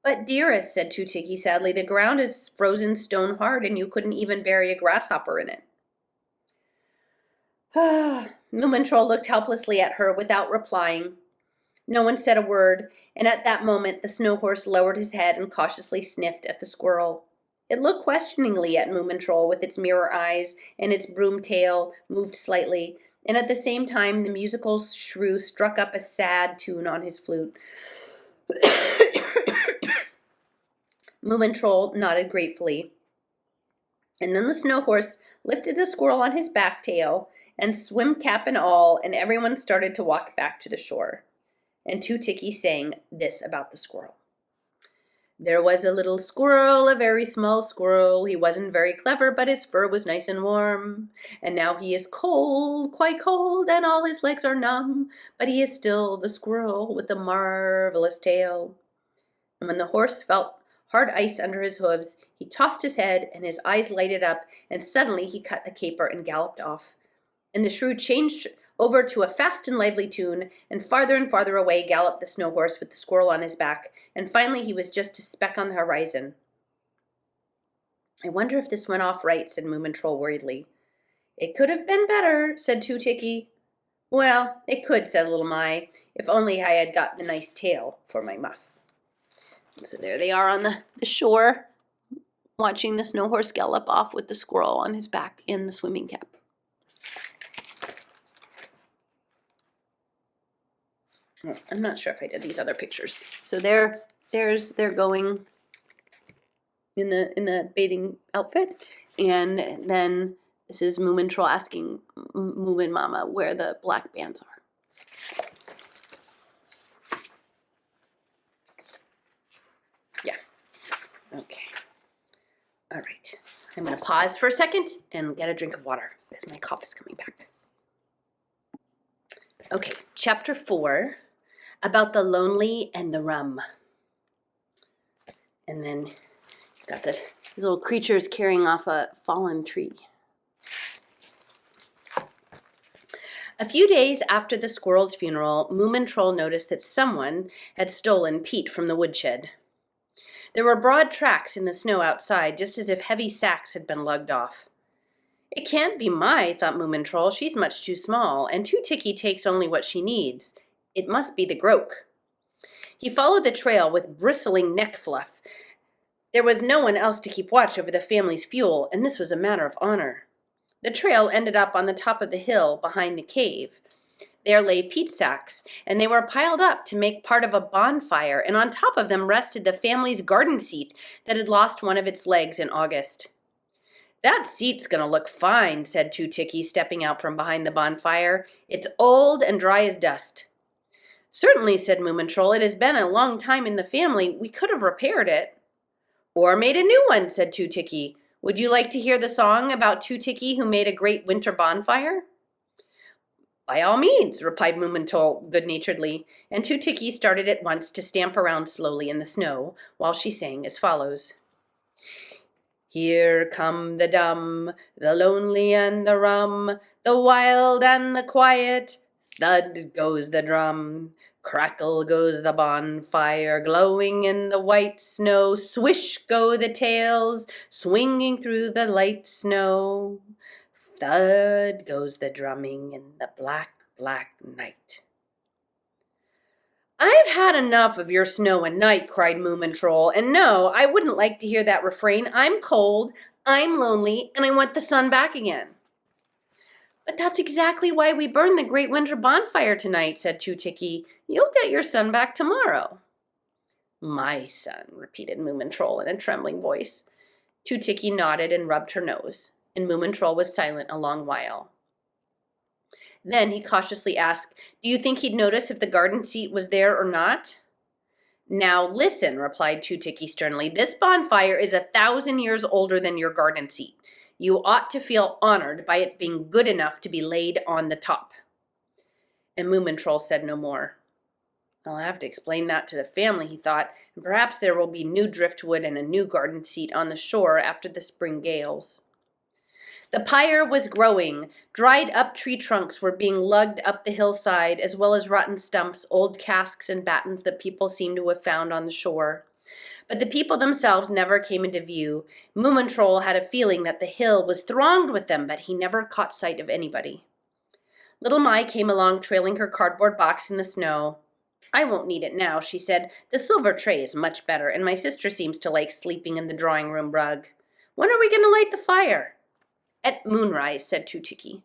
But, dearest, said Two Ticky sadly, the ground is frozen stone hard, and you couldn't even bury a grasshopper in it. Moomin Troll looked helplessly at her without replying. No one said a word, and at that moment the snow horse lowered his head and cautiously sniffed at the squirrel. It looked questioningly at Moomin Troll with its mirror eyes, and its broom tail moved slightly, and at the same time the musical shrew struck up a sad tune on his flute. Moomin Troll nodded gratefully. And then the snow horse lifted the squirrel on his back tail, and swim cap and all, and everyone started to walk back to the shore. And Two Ticky sang this about the squirrel. There was a little squirrel, a very small squirrel. He wasn't very clever, but his fur was nice and warm. And now he is cold, quite cold, and all his legs are numb. But he is still the squirrel with the marvelous tail. And when the horse felt hard ice under his hooves, he tossed his head, and his eyes lighted up, and suddenly he cut the caper and galloped off. And the shrew changed over to a fast and lively tune, and farther away galloped the snow horse with the squirrel on his back, and finally he was just a speck on the horizon. I wonder if this went off right, said Moomin Troll worriedly. It could have been better, said Two Ticky. Well, it could, said Little My, if only I had got the nice tail for my muff. So there they are on the shore, watching the snow horse gallop off with the squirrel on his back in the swimming cap. I'm not sure if I did these other pictures. So they're going in the bathing outfit, and then this is Moomintroll asking Moomin Mama where the black bands are. Yeah. Okay. All right. I'm going to pause for a second and get a drink of water because my cough is coming back. Okay, chapter 4, about the lonely and the rum. And then got these little creatures carrying off a fallen tree. A few days after the squirrel's funeral, Moomintroll noticed that someone had stolen Pete from the woodshed. There were broad tracks in the snow outside, just as if heavy sacks had been lugged off. It can't be Mai, thought Moomintroll. She's much too small, and Tooticky takes only what she needs. It must be the Groke. He followed the trail with bristling neck fluff. There was no one else to keep watch over the family's fuel, and this was a matter of honor. The trail ended up on the top of the hill behind the cave. There lay peat sacks, and they were piled up to make part of a bonfire, and on top of them rested the family's garden seat that had lost one of its legs in August. That seat's going to look fine, said Tooticky, stepping out from behind the bonfire. It's old and dry as dust. Certainly, said Moomintroll, it has been a long time in the family. We could have repaired it. Or made a new one, said Tooticky. Would you like to hear the song about Tooticky who made a great winter bonfire? By all means, replied Moomintroll good-naturedly, and Tooticky started at once to stamp around slowly in the snow while she sang as follows. Here come the dumb, the lonely and the rum, the wild and the quiet. Thud goes the drum, crackle goes the bonfire, glowing in the white snow. Swish go the tails, swinging through the light snow. Thud goes the drumming in the black, black night. I've had enough of your snow and night, cried Moomintroll, and no, I wouldn't like to hear that refrain. I'm cold, I'm lonely, and I want the sun back again. But that's exactly why we burned the great winter bonfire tonight, said Tooticky. You'll get your sun back tomorrow. My son, repeated Moomintroll in a trembling voice. Tooticky nodded and rubbed her nose, and Moomintroll was silent a long while. Then he cautiously asked, Do you think he'd notice if the garden seat was there or not? Now listen, replied Tooticky sternly. This bonfire is 1,000 years older than your garden seat. You ought to feel honored by it being good enough to be laid on the top. And Moomintroll said no more. I'll have to explain that to the family, he thought, and perhaps there will be new driftwood and a new garden seat on the shore after the spring gales. The pyre was growing. Dried-up tree trunks were being lugged up the hillside, as well as rotten stumps, old casks, and battens that people seemed to have found on the shore. But the people themselves never came into view. Moomintroll had a feeling that the hill was thronged with them, but he never caught sight of anybody. Little Mai came along, trailing her cardboard box in the snow. I won't need it now, she said. The silver tray is much better, and my sister seems to like sleeping in the drawing-room rug. When are we going to light the fire? At moonrise, said Tooticky.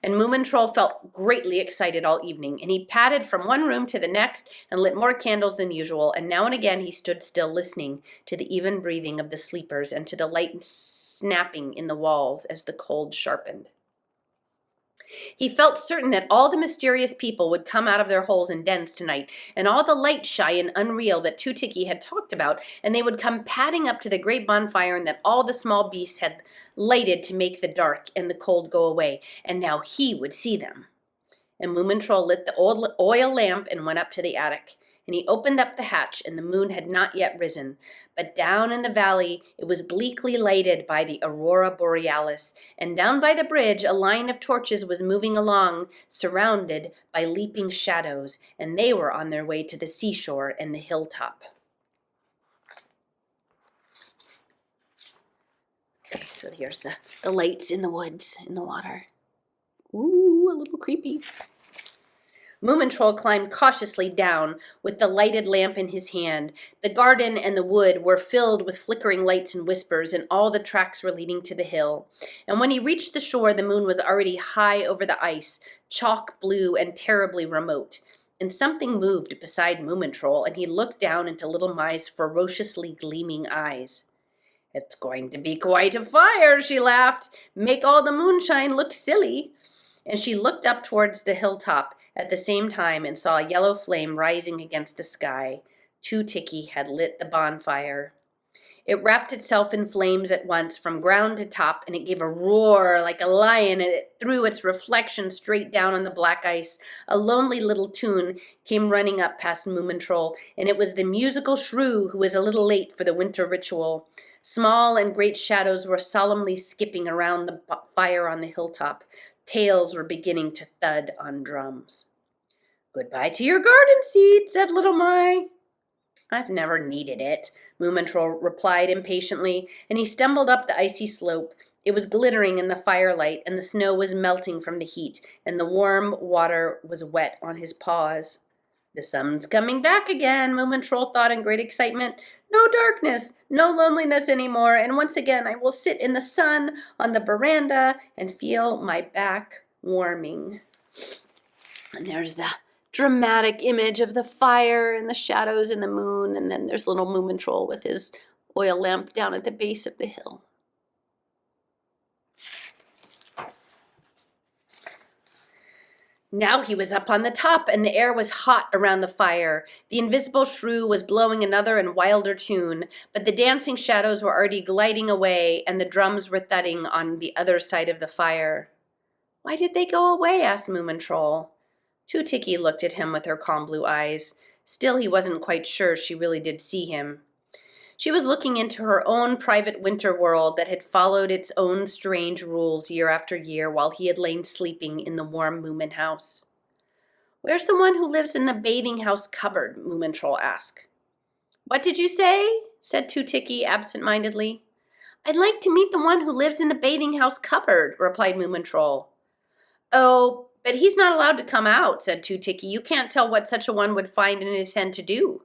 And Moomintroll felt greatly excited all evening, and he padded from one room to the next and lit more candles than usual, and now and again he stood still listening to the even breathing of the sleepers and to the light snapping in the walls as the cold sharpened. He felt certain that all the mysterious people would come out of their holes and dens tonight, and all the light-shy and unreal that Tooticky had talked about, and they would come padding up to the great bonfire, and that all the small beasts had lighted to make the dark and the cold go away, and now he would see them. And Moomintroll lit the oil lamp and went up to the attic, and he opened up the hatch, and the moon had not yet risen, but down in the valley it was bleakly lighted by the aurora borealis, and down by the bridge a line of torches was moving along, surrounded by leaping shadows, and they were on their way to the seashore and the hilltop. Okay, so here's the lights in the woods, in the water. Ooh, a little creepy. Moomintroll climbed cautiously down with the lighted lamp in his hand. The garden and the wood were filled with flickering lights and whispers, and all the tracks were leading to the hill. And when he reached the shore, the moon was already high over the ice, chalk blue and terribly remote. And something moved beside Moomintroll, and he looked down into Little Mai's ferociously gleaming eyes. "It's going to be quite a fire," she laughed. "Make all the moonshine look silly." And she looked up towards the hilltop at the same time and saw a yellow flame rising against the sky. Two-Ticky had lit the bonfire. It wrapped itself in flames at once from ground to top, and it gave a roar like a lion, and it threw its reflection straight down on the black ice. A lonely little tune came running up past Moomintroll, and it was the musical shrew who was a little late for the winter ritual. Small and great shadows were solemnly skipping around the fire on the hilltop. Tails were beginning to thud on drums. "Goodbye to your garden seat," said Little Mai. "I've never needed it," Moomintroll replied impatiently, and he stumbled up the icy slope. It was glittering in the firelight, and the snow was melting from the heat, and the warm water was wet on his paws. "The sun's coming back again," Moomintroll thought in great excitement. "No darkness, no loneliness anymore, and once again I will sit in the sun on the veranda and feel my back warming." And there's the dramatic image of the fire and the shadows and the moon, and then there's little Moomintroll with his oil lamp down at the base of the hill. Now he was up on the top, and the air was hot around the fire. The invisible shrew was blowing another and wilder tune, but the dancing shadows were already gliding away, and the drums were thudding on the other side of the fire. "Why did they go away?" asked Moomintroll. Two-Ticky looked at him with her calm blue eyes. Still, he wasn't quite sure she really did see him. She was looking into her own private winter world that had followed its own strange rules year after year while he had lain sleeping in the warm Moomin house. "Where's the one who lives in the bathing house cupboard?" Moomintroll asked. "What did you say?" said Two-Ticky absent-mindedly. "I'd like to meet the one who lives in the bathing house cupboard," replied Moomintroll. "Oh, but he's not allowed to come out," said Two-Ticky. "You can't tell what such a one would find in his den to do."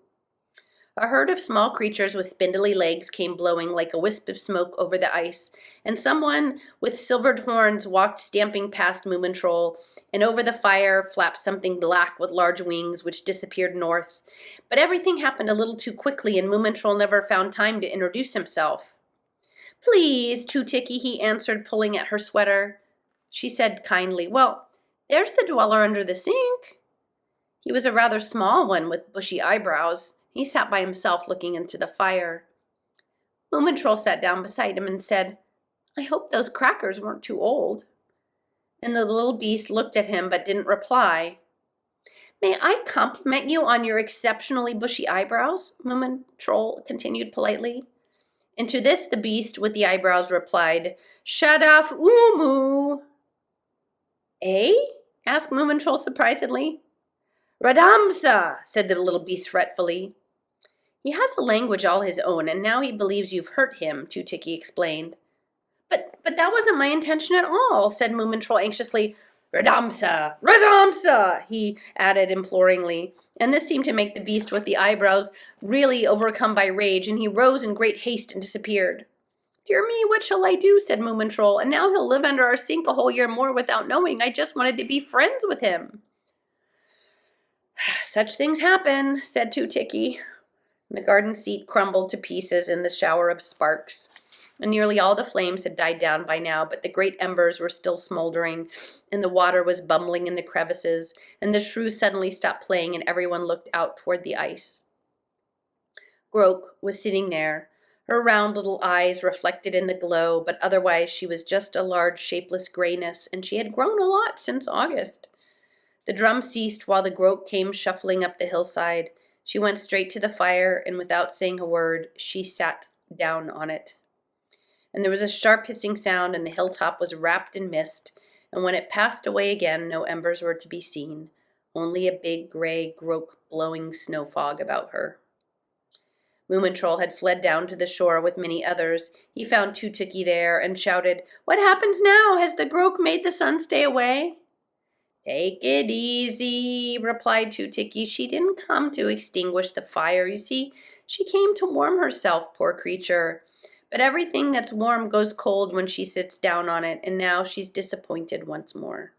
A herd of small creatures with spindly legs came blowing like a wisp of smoke over the ice, and someone with silvered horns walked stamping past Moomintroll, and over the fire flapped something black with large wings which disappeared north. But everything happened a little too quickly, and Moomintroll never found time to introduce himself. "Please, Two-Ticky," he answered, pulling at her sweater. She said kindly, "Well, there's the dweller under the sink." He was a rather small one with bushy eyebrows. He sat by himself looking into the fire. Moomintroll sat down beside him and said, "I hope those crackers weren't too old." And the little beast looked at him but didn't reply. "May I compliment you on your exceptionally bushy eyebrows?" Moomintroll continued politely. And to this the beast with the eyebrows replied, "Shadaf Umu." "Eh?" asked Moomintroll surprisedly. "Radamsa," said the little beast fretfully. "He has a language all his own, and now he believes you've hurt him," Two-Ticky explained. But that wasn't my intention at all," said Moomintroll anxiously. "Radamsa, Radamsa," he added imploringly, and this seemed to make the beast with the eyebrows really overcome by rage, and he rose in great haste and disappeared. "Dear me, what shall I do?" said Moomintroll, "and now he'll live under our sink a whole year more without knowing. I just wanted to be friends with him." "Such things happen," said Two-Ticky. The garden seat crumbled to pieces in the shower of sparks, and nearly all the flames had died down by now, but the great embers were still smoldering, and the water was bubbling in the crevices, and the shrew suddenly stopped playing, and everyone looked out toward the ice. Groke was sitting there, her round little eyes reflected in the glow, but otherwise she was just a large shapeless grayness, and she had grown a lot since August. The drum ceased while the Groke came shuffling up the hillside. She went straight to the fire, and without saying a word, she sat down on it. And there was a sharp hissing sound, and the hilltop was wrapped in mist, and when it passed away again, no embers were to be seen, only a big gray Groke blowing snow fog about her. Moomintroll had fled down to the shore with many others. He found Two-Ticky there and shouted, "What happens now? Has the Groke made the sun stay away?" Take it easy, replied Two-Ticky. She didn't come to extinguish the fire, you see. She came to warm herself, poor creature. But everything that's warm goes cold when she sits down on it, and now she's disappointed once more.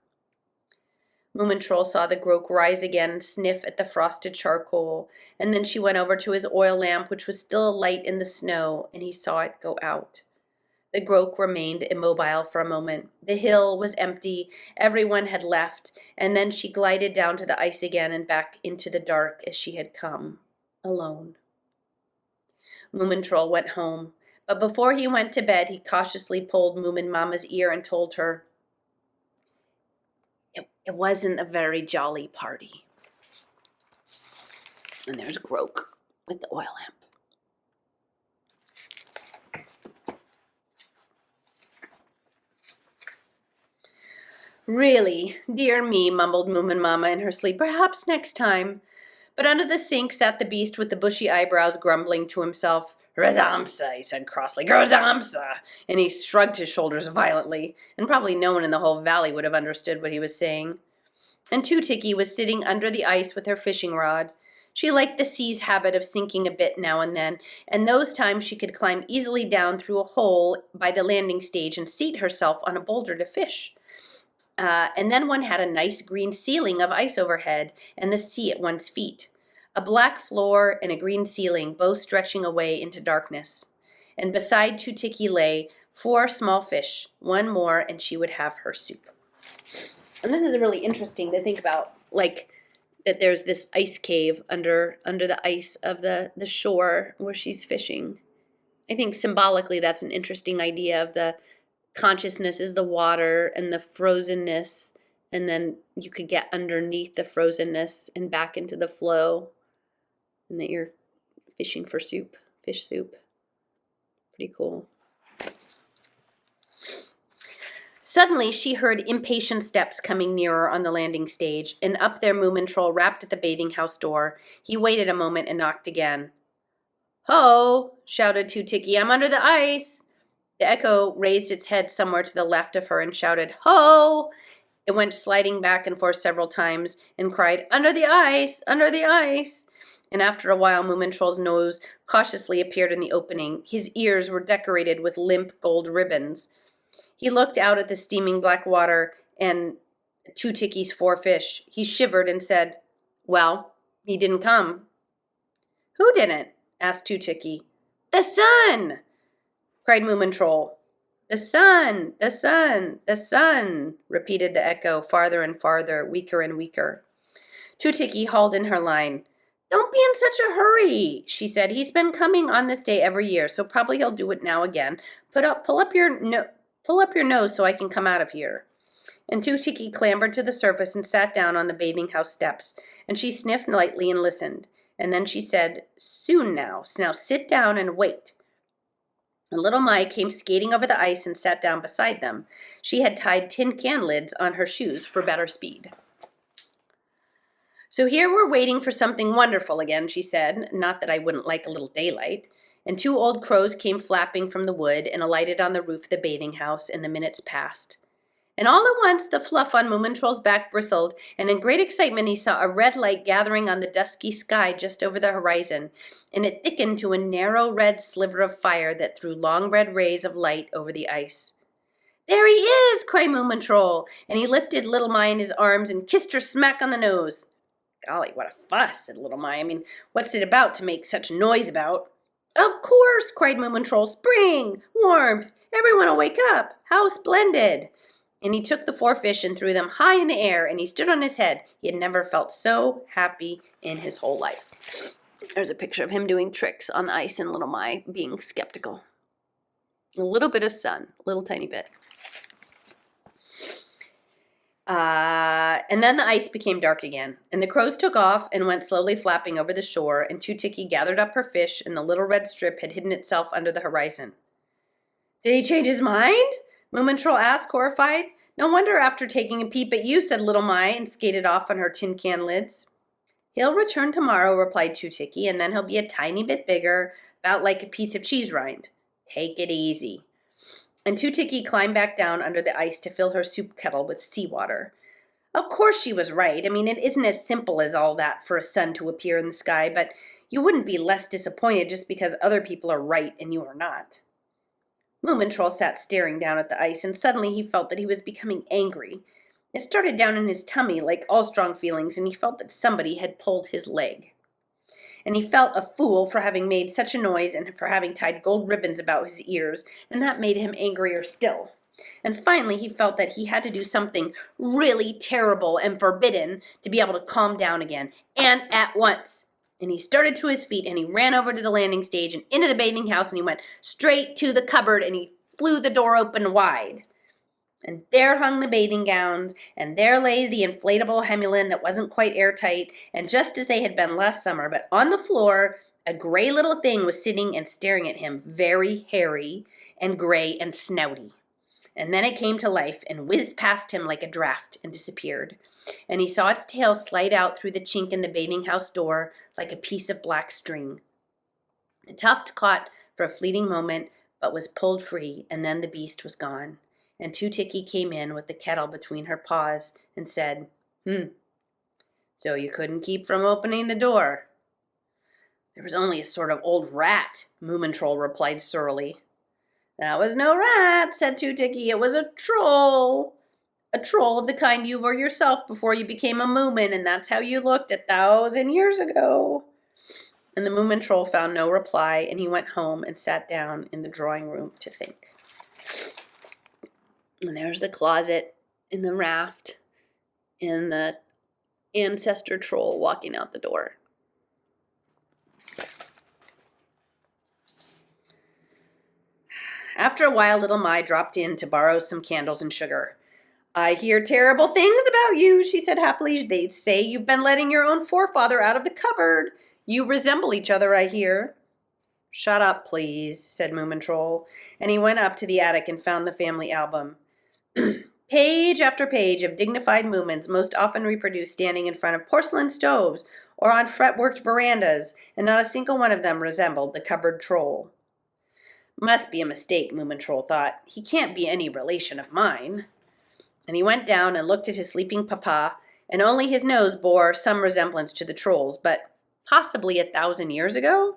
Moomintroll saw the Groke rise again and sniff at the frosted charcoal, and then she went over to his oil lamp, which was still alight in the snow, and he saw it go out. The Groke remained immobile for a moment. The hill was empty. Everyone had left, and then she glided down to the ice again and back into the dark as she had come, alone. Moomintroll went home, but before he went to bed, he cautiously pulled Moomin Mama's ear and told her, It wasn't a very jolly party. And there's Groke with the oil lamp. Really, dear me, mumbled Moomin Mama in her sleep. Perhaps next time. But under the sink sat the beast with the bushy eyebrows, grumbling to himself. Radamsa, he said crossly. Radamsa! And he shrugged his shoulders violently, and probably no one in the whole valley would have understood what he was saying. And Two-Ticky was sitting under the ice with her fishing rod. She liked the sea's habit of sinking a bit now and then, and those times she could climb easily down through a hole by the landing stage and seat herself on a boulder to fish. And then one had a nice green ceiling of ice overhead and the sea at one's feet. A black floor and a green ceiling, both stretching away into darkness. And beside Two-Ticky lay 4 small fish. One more, and she would have her soup. And this is really interesting to think about, like, that there's this ice cave under the ice of the shore where she's fishing. I think symbolically that's an interesting idea of the consciousness is the water and the frozenness, and then you could get underneath the frozenness and back into the flow, and that you're fishing for soup, fish soup. Pretty cool. Suddenly she heard impatient steps coming nearer on the landing stage, and up there Moomintroll rapped at the bathing house door. He waited a moment and knocked again. Ho! Shouted Two-Ticky. I'm under the ice! The echo raised its head somewhere to the left of her and shouted, Ho! It went sliding back and forth several times and cried, Under the ice! Under the ice! And after a while, Moomintroll's nose cautiously appeared in the opening. His ears were decorated with limp gold ribbons. He looked out at the steaming black water and Two-Ticky's 4 fish. He shivered and said, Well, he didn't come. Who didn't? Asked Two-Ticky. The sun! Cried Moomintroll. The sun, the sun, the sun, repeated the echo, farther and farther, weaker and weaker. Two-Ticky hauled in her line. Don't be in such a hurry, she said. He's been coming on this day every year, so probably he'll do it now again. Pull up your nose so I can come out of here. And Two-Ticky clambered to the surface and sat down on the bathing house steps, and she sniffed lightly and listened. And then she said, Soon now sit down and wait. And little Mai came skating over the ice and sat down beside them. She had tied tin can lids on her shoes for better speed. So here we're waiting for something wonderful again, she said, not that I wouldn't like a little daylight. And 2 old crows came flapping from the wood and alighted on the roof of the bathing house, and the minutes passed. And all at once the fluff on Moomintroll's back bristled, and in great excitement he saw a red light gathering on the dusky sky just over the horizon, and it thickened to a narrow red sliver of fire that threw long red rays of light over the ice. There he is, cried Moomintroll, and he lifted little Mai in his arms and kissed her smack on the nose. Golly, what a fuss, said little Mai. I mean, what's it about to make such noise about? Of course, cried Moomintroll. Spring, warmth, everyone will wake up. How splendid! And he took the 4 fish and threw them high in the air, and he stood on his head. He had never felt so happy in his whole life. There's a picture of him doing tricks on the ice and little Mai being skeptical. A little bit of sun, a little tiny bit. And then the ice became dark again, and the crows took off and went slowly flapping over the shore, and Two-Ticky gathered up her fish, and the little red strip had hidden itself under the horizon. Did he change his mind? Moomintroll asked, horrified. No wonder after taking a peep at you, said little Mai, and skated off on her tin can lids. He'll return tomorrow, replied Two-Ticky, and then he'll be a tiny bit bigger, about like a piece of cheese rind. Take it easy. And Two-Ticky climbed back down under the ice to fill her soup kettle with seawater. Of course she was right. I mean, it isn't as simple as all that for a sun to appear in the sky, but you wouldn't be less disappointed just because other people are right and you are not. Moomintroll sat staring down at the ice, and suddenly he felt that he was becoming angry. It started down in his tummy, like all strong feelings, and he felt that somebody had pulled his leg. And he felt a fool for having made such a noise and for having tied gold ribbons about his ears, and that made him angrier still. And finally he felt that he had to do something really terrible and forbidden to be able to calm down again, and at once. And he started to his feet, and he ran over to the landing stage and into the bathing house, and he went straight to the cupboard, and he flew the door open wide. And there hung the bathing gowns, and there lay the inflatable Hemulin that wasn't quite airtight, and just as they had been last summer, but on the floor, a gray little thing was sitting and staring at him, very hairy and gray and snouty. And then it came to life and whizzed past him like a draft and disappeared. And he saw its tail slide out through the chink in the bathing house door like a piece of black string. The tuft caught for a fleeting moment, but was pulled free, and then the beast was gone. And Two-Ticky came in with the kettle between her paws and said, So you couldn't keep from opening the door? There was only a sort of old rat, Moomintroll replied surlily. That was no rat, said Two-Ticky. It was a troll. A troll of the kind you were yourself before you became a Moomin, and that's how you looked 1,000 years ago. And the Moomintroll found no reply, and he went home and sat down in the drawing room to think. And there's the closet in the raft and the ancestor troll walking out the door. After a while, little Mai dropped in to borrow some candles and sugar. I hear terrible things about you, she said happily. They say you've been letting your own forefather out of the cupboard. You resemble each other, I hear. Shut up, please, said Moomintroll, and he went up to the attic and found the family album. Page after page of dignified Moomins, most often reproduced standing in front of porcelain stoves or on fretworked verandas, and not a single one of them resembled the cupboard troll. Must be a mistake, Moomintroll thought. He can't be any relation of mine. And he went down and looked at his sleeping papa, and only his nose bore some resemblance to the troll's, but possibly 1,000 years ago?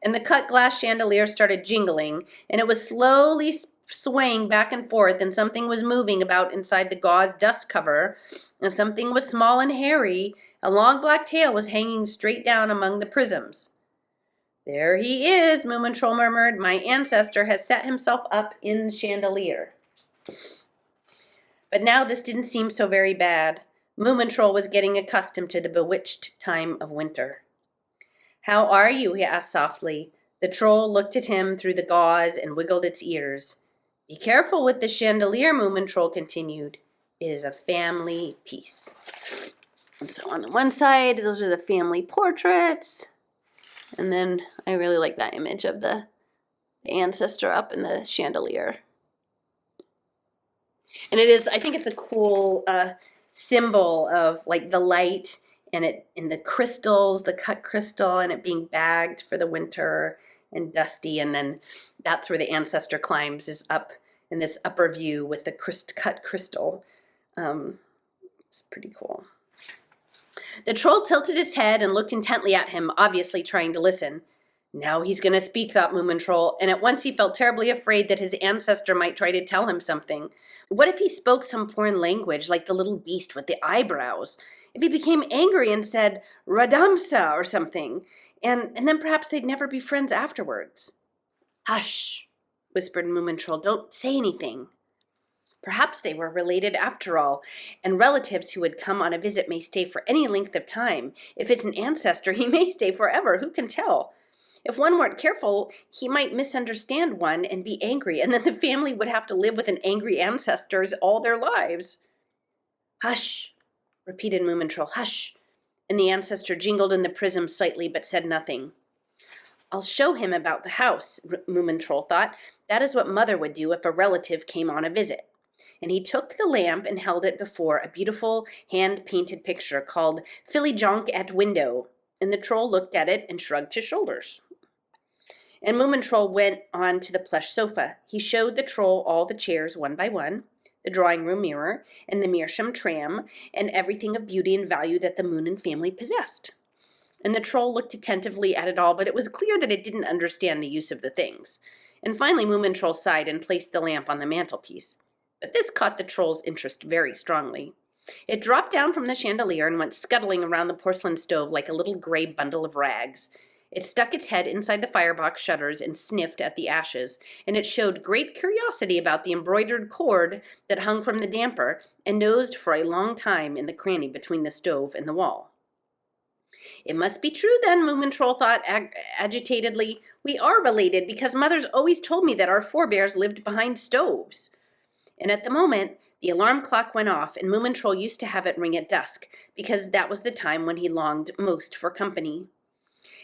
And the cut glass chandelier started jingling, and it was slowly swaying back and forth, and something was moving about inside the gauze dust cover, and something was small and hairy. A long black tail was hanging straight down among the prisms. There he is, Moomintroll murmured. My ancestor has set himself up in the chandelier. But now this didn't seem so very bad. Moomintroll was getting accustomed to the bewitched time of winter. How are you? He asked softly. The troll looked at him through the gauze and wiggled its ears. Be careful with the chandelier, Moomintroll continued. It is a family piece. And so on the one side, those are the family portraits. And then I really like that image of the ancestor up in the chandelier. And it is, I think it's a cool symbol of like the light and it in the crystals, the cut crystal, and it being bagged for the winter and dusty. And then that's where the ancestor climbs, is up in this upper view with the cut crystal. It's pretty cool. The troll tilted its head and looked intently at him, obviously trying to listen. Now he's going to speak, thought Moomintroll, and at once he felt terribly afraid that his ancestor might try to tell him something. What if he spoke some foreign language, like the little beast with the eyebrows? If he became angry and said, Radamsa or something, and then perhaps they'd never be friends afterwards. Hush, whispered Moomintroll, don't say anything. Perhaps they were related after all, and relatives who would come on a visit may stay for any length of time. If it's an ancestor, he may stay forever, who can tell? If one weren't careful, he might misunderstand one and be angry, and then the family would have to live with an angry ancestor all their lives. Hush, repeated Moomintroll, hush. And the ancestor jingled in the prism slightly but said nothing. I'll show him about the house, Moomintroll thought. That is what Mother would do if a relative came on a visit. And he took the lamp and held it before a beautiful hand-painted picture called Fillyjonk at Window, and the troll looked at it and shrugged his shoulders. And Moomintroll went on to the plush sofa. He showed the troll all the chairs one by one. the drawing room mirror, and the meerschaum tram, and everything of beauty and value that the Moonin family possessed. And the troll looked attentively at it all, but it was clear that it didn't understand the use of the things. And finally Moomin Troll sighed and placed the lamp on the mantelpiece. But this caught the troll's interest very strongly. It dropped down from the chandelier and went scuttling around the porcelain stove like a little gray bundle of rags. It stuck its head inside the firebox shutters and sniffed at the ashes, and it showed great curiosity about the embroidered cord that hung from the damper, and nosed for a long time in the cranny between the stove and the wall. It must be true then, Moomin Troll thought agitatedly. We are related, because Mother's always told me that our forebears lived behind stoves. And at the moment, the alarm clock went off, and Moomin Troll used to have it ring at dusk, because that was the time when he longed most for company.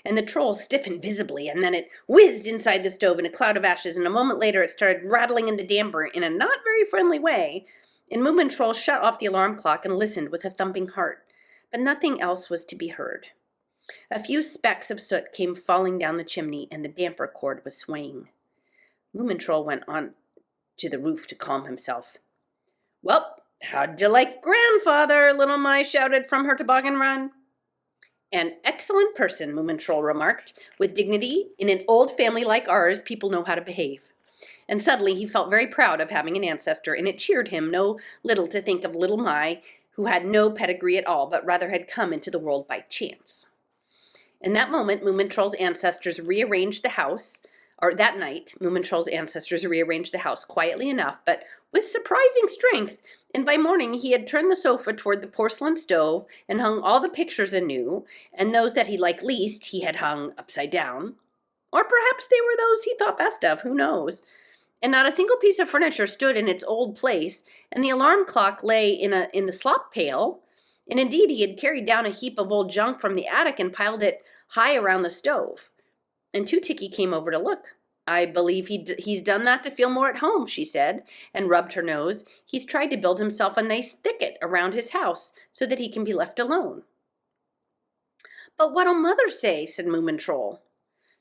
And the troll stiffened visibly, and then it whizzed inside the stove in a cloud of ashes, and a moment later it started rattling in the damper in a not very friendly way. And Moomin Troll shut off the alarm clock and listened with a thumping heart, but nothing else was to be heard. A few specks of soot came falling down the chimney, and the damper cord was swaying. Moomin Troll went on to the roof to calm himself. "Well, how'd you like grandfather?" Little Mai shouted from her toboggan run. "An excellent person," Moomin Troll remarked, with dignity. "In an old family like ours, people know how to behave." And suddenly he felt very proud of having an ancestor, and it cheered him no little to think of little Mai, who had no pedigree at all, but rather had come into the world by chance. In that moment, Moomin Troll's ancestors rearranged the house, or that night, Moomin Troll's ancestors rearranged the house quietly enough, but with surprising strength, and by morning he had turned the sofa toward the porcelain stove and hung all the pictures anew, and those that he liked least he had hung upside down. Or perhaps they were those he thought best of, who knows? And not a single piece of furniture stood in its old place, and the alarm clock lay in the slop pail, and indeed he had carried down a heap of old junk from the attic and piled it high around the stove. And Two-Ticky came over to look. "I believe he's done that to feel more at home," she said, and rubbed her nose. "He's tried to build himself a nice thicket around his house so that he can be left alone." "But what'll Mother say?" said Moomin Troll.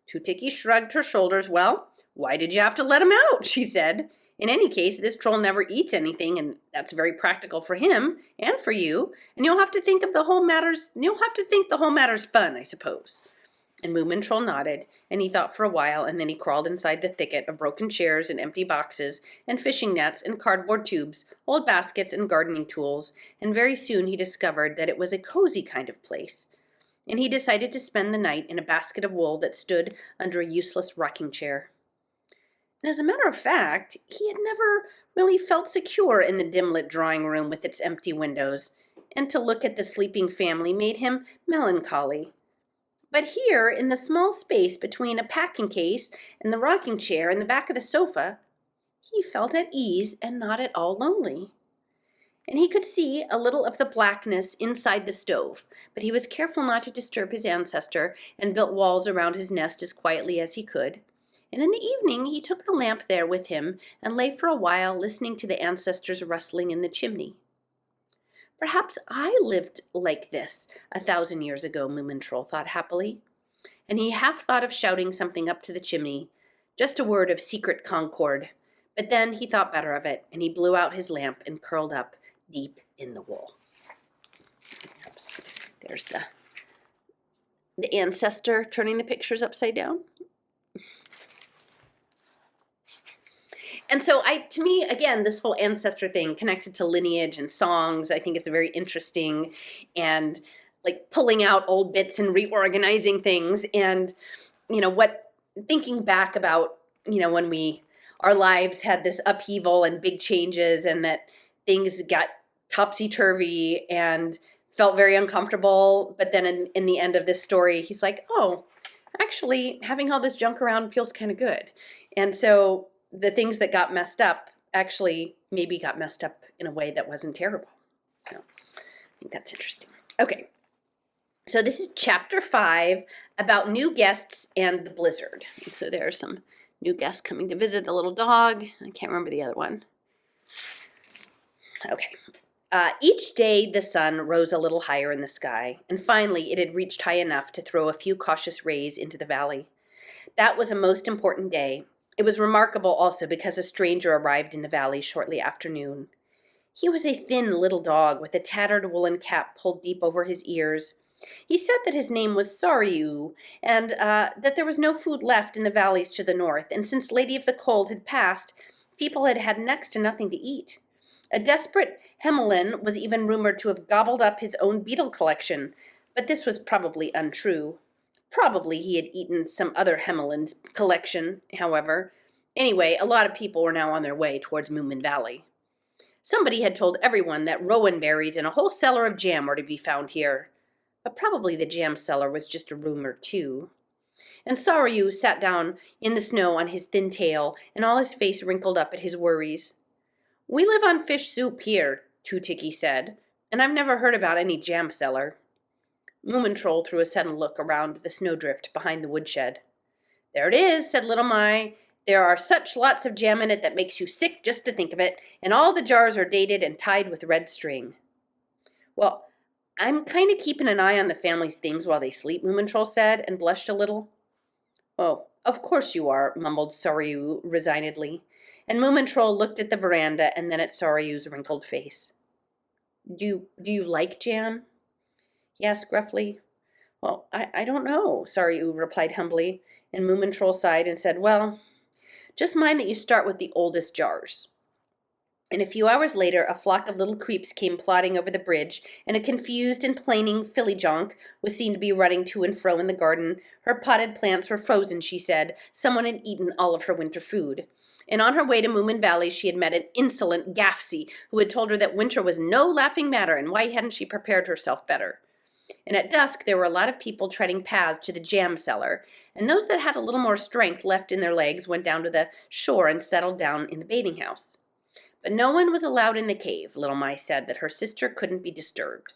Two-Ticky shrugged her shoulders. "Well, why did you have to let him out?" she said. "In any case, this troll never eats anything, and that's very practical for him and for you. And you'll have to think the whole matter's fun, I suppose." And Moomin Troll nodded, and he thought for a while, and then he crawled inside the thicket of broken chairs and empty boxes and fishing nets and cardboard tubes, old baskets and gardening tools, and very soon he discovered that it was a cozy kind of place. And he decided to spend the night in a basket of wool that stood under a useless rocking chair. And as a matter of fact, he had never really felt secure in the dim-lit drawing room with its empty windows, and to look at the sleeping family made him melancholy. But here, in the small space between a packing case and the rocking chair and the back of the sofa, he felt at ease and not at all lonely. And he could see a little of the blackness inside the stove, but he was careful not to disturb his ancestor and built walls around his nest as quietly as he could. And in the evening he took the lamp there with him and lay for a while listening to the ancestors rustling in the chimney. "Perhaps I lived like this 1,000 years ago," Moomin Troll thought happily. And he half thought of shouting something up to the chimney, just a word of secret concord. But then he thought better of it, and he blew out his lamp and curled up deep in the wool. Oops. There's the ancestor turning the pictures upside down. And so to me, again, this whole ancestor thing connected to lineage and songs, I think is very interesting, and like pulling out old bits and reorganizing things. And, thinking back about, when our lives had this upheaval and big changes, and that things got topsy-turvy and felt very uncomfortable. But then in the end of this story, he's like, oh, actually having all this junk around feels kind of good. And so the things that got messed up actually maybe got messed up in a way that wasn't terrible. So I think that's interesting. Okay, so this is chapter 5 about new guests and the blizzard. And so there are some new guests coming to visit the little dog. I can't remember the other one. Okay. Each day the sun rose a little higher in the sky, and finally it had reached high enough to throw a few cautious rays into the valley. That was a most important day. It was remarkable also because a stranger arrived in the valley shortly after noon. He was a thin little dog with a tattered woolen cap pulled deep over his ears. He said that his name was Sariu, and that there was no food left in the valleys to the north, and since Lady of the Cold had passed, people had had next to nothing to eat. A desperate Hemelin was even rumored to have gobbled up his own beetle collection, but this was probably untrue. Probably he had eaten some other Hemelin's collection, however. Anyway, a lot of people were now on their way towards Moomin Valley. Somebody had told everyone that rowan berries and a whole cellar of jam were to be found here. But probably the jam cellar was just a rumor, too. And Sariu sat down in the snow on his thin tail, and all his face wrinkled up at his worries. "We live on fish soup here," Two-Ticky said, "and I've never heard about any jam cellar." Moomintroll threw a sudden look around the snowdrift behind the woodshed. "There it is," said Little My. "There are such lots of jam in it that makes you sick just to think of it, and all the jars are dated and tied with red string." "Well, I'm kind of keeping an eye on the family's things while they sleep," Moomintroll said, and blushed a little. "Oh, of course you are," mumbled Sariu resignedly, and Moomintroll looked at the veranda and then at Sariu's wrinkled face. Do you like jam?" he asked gruffly. "Well, I don't know," Sariu replied humbly, and Moomintroll sighed and said, "Well, just mind that you start with the oldest jars." And a few hours later, a flock of little creeps came plodding over the bridge, and a confused and plaining fillyjonk was seen to be running to and fro in the garden. Her potted plants were frozen, she said. Someone had eaten all of her winter food. And on her way to Moomin Valley, she had met an insolent Gaffsy, who had told her that winter was no laughing matter, and why hadn't she prepared herself better? And at dusk, there were a lot of people treading paths to the jam cellar, and those that had a little more strength left in their legs went down to the shore and settled down in the bathing house. But no one was allowed in the cave. Little My said that her sister couldn't be disturbed.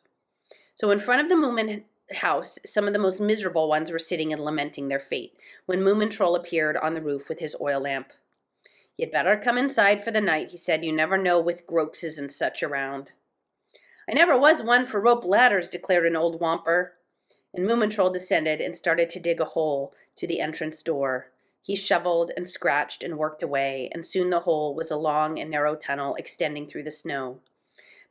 So in front of the Moomin house, some of the most miserable ones were sitting and lamenting their fate, when Moomintroll appeared on the roof with his oil lamp. "You'd better come inside for the night," he said. "You never know with groakses and such around." "I never was one for rope ladders," declared an old whomper. And Moomintroll descended and started to dig a hole to the entrance door. He shoveled and scratched and worked away, and soon the hole was a long and narrow tunnel extending through the snow.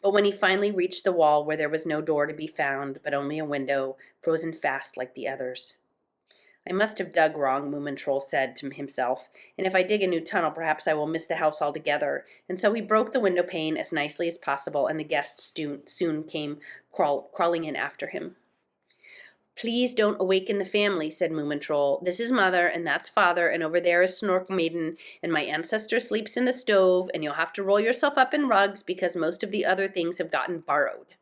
But when he finally reached the wall where there was no door to be found, but only a window, frozen fast like the others. "I must have dug wrong," Moomintroll said to himself, "and if I dig a new tunnel, perhaps I will miss the house altogether." And so he broke the window pane as nicely as possible, and the guests soon came crawling in after him. "Please don't awaken the family," said Moomintroll. "This is Mother, and that's Father, and over there is Snork Maiden, and my ancestor sleeps in the stove, and you'll have to roll yourself up in rugs because most of the other things have gotten borrowed."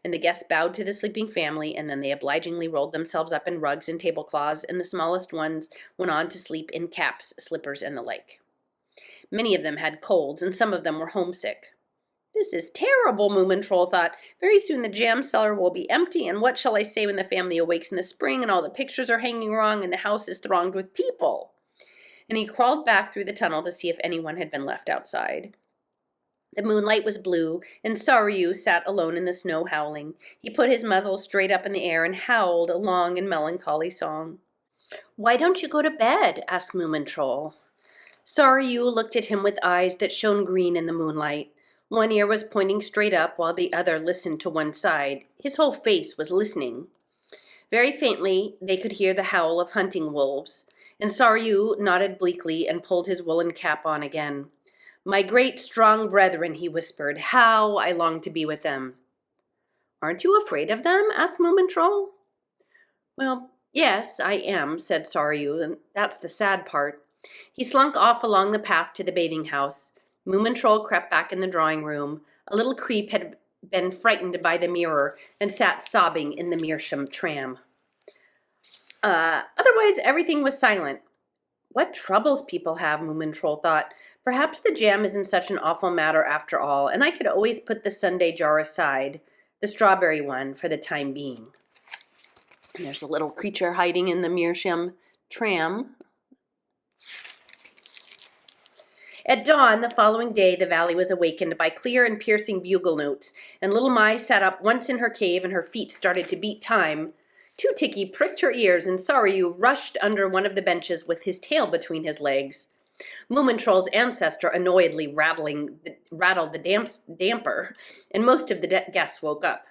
And the guests bowed to the sleeping family, and then they obligingly rolled themselves up in rugs and tablecloths, and the smallest ones went on to sleep in caps, slippers, and the like. Many of them had colds, and some of them were homesick. "This is terrible," Moomintroll thought. "Very soon the jam cellar will be empty, and what shall I say when the family awakes in the spring and all the pictures are hanging wrong and the house is thronged with people?" And he crawled back through the tunnel to see if anyone had been left outside. The moonlight was blue, and Sariu sat alone in the snow howling. He put his muzzle straight up in the air and howled a long and melancholy song. "Why don't you go to bed?" asked Moomintroll. Sariu looked at him with eyes that shone green in the moonlight. One ear was pointing straight up, while the other listened to one side. His whole face was listening. Very faintly, they could hear the howl of hunting wolves, and Sariu nodded bleakly and pulled his woolen cap on again. "My great, strong brethren," he whispered, "how I long to be with them." "Aren't you afraid of them?" asked Moomintroll. "Well, yes, I am," said Sariu, "and that's the sad part." He slunk off along the path to the bathing house. Moomintroll crept back in the drawing room. A little creep had been frightened by the mirror and sat sobbing in the Meerschaum tram. Otherwise, everything was silent. What troubles people have, Moomintroll thought. Perhaps the jam isn't such an awful matter after all, and I could always put the sundae jar aside, the strawberry one, for the time being. And there's a little creature hiding in the Meerschaum tram. At dawn the following day, the valley was awakened by clear and piercing bugle notes, and Little My sat up once in her cave and her feet started to beat time. Two-Ticky pricked her ears, and Sariu rushed under one of the benches with his tail between his legs. Moomintroll's ancestor annoyedly rattled the damper, and most of the guests woke up.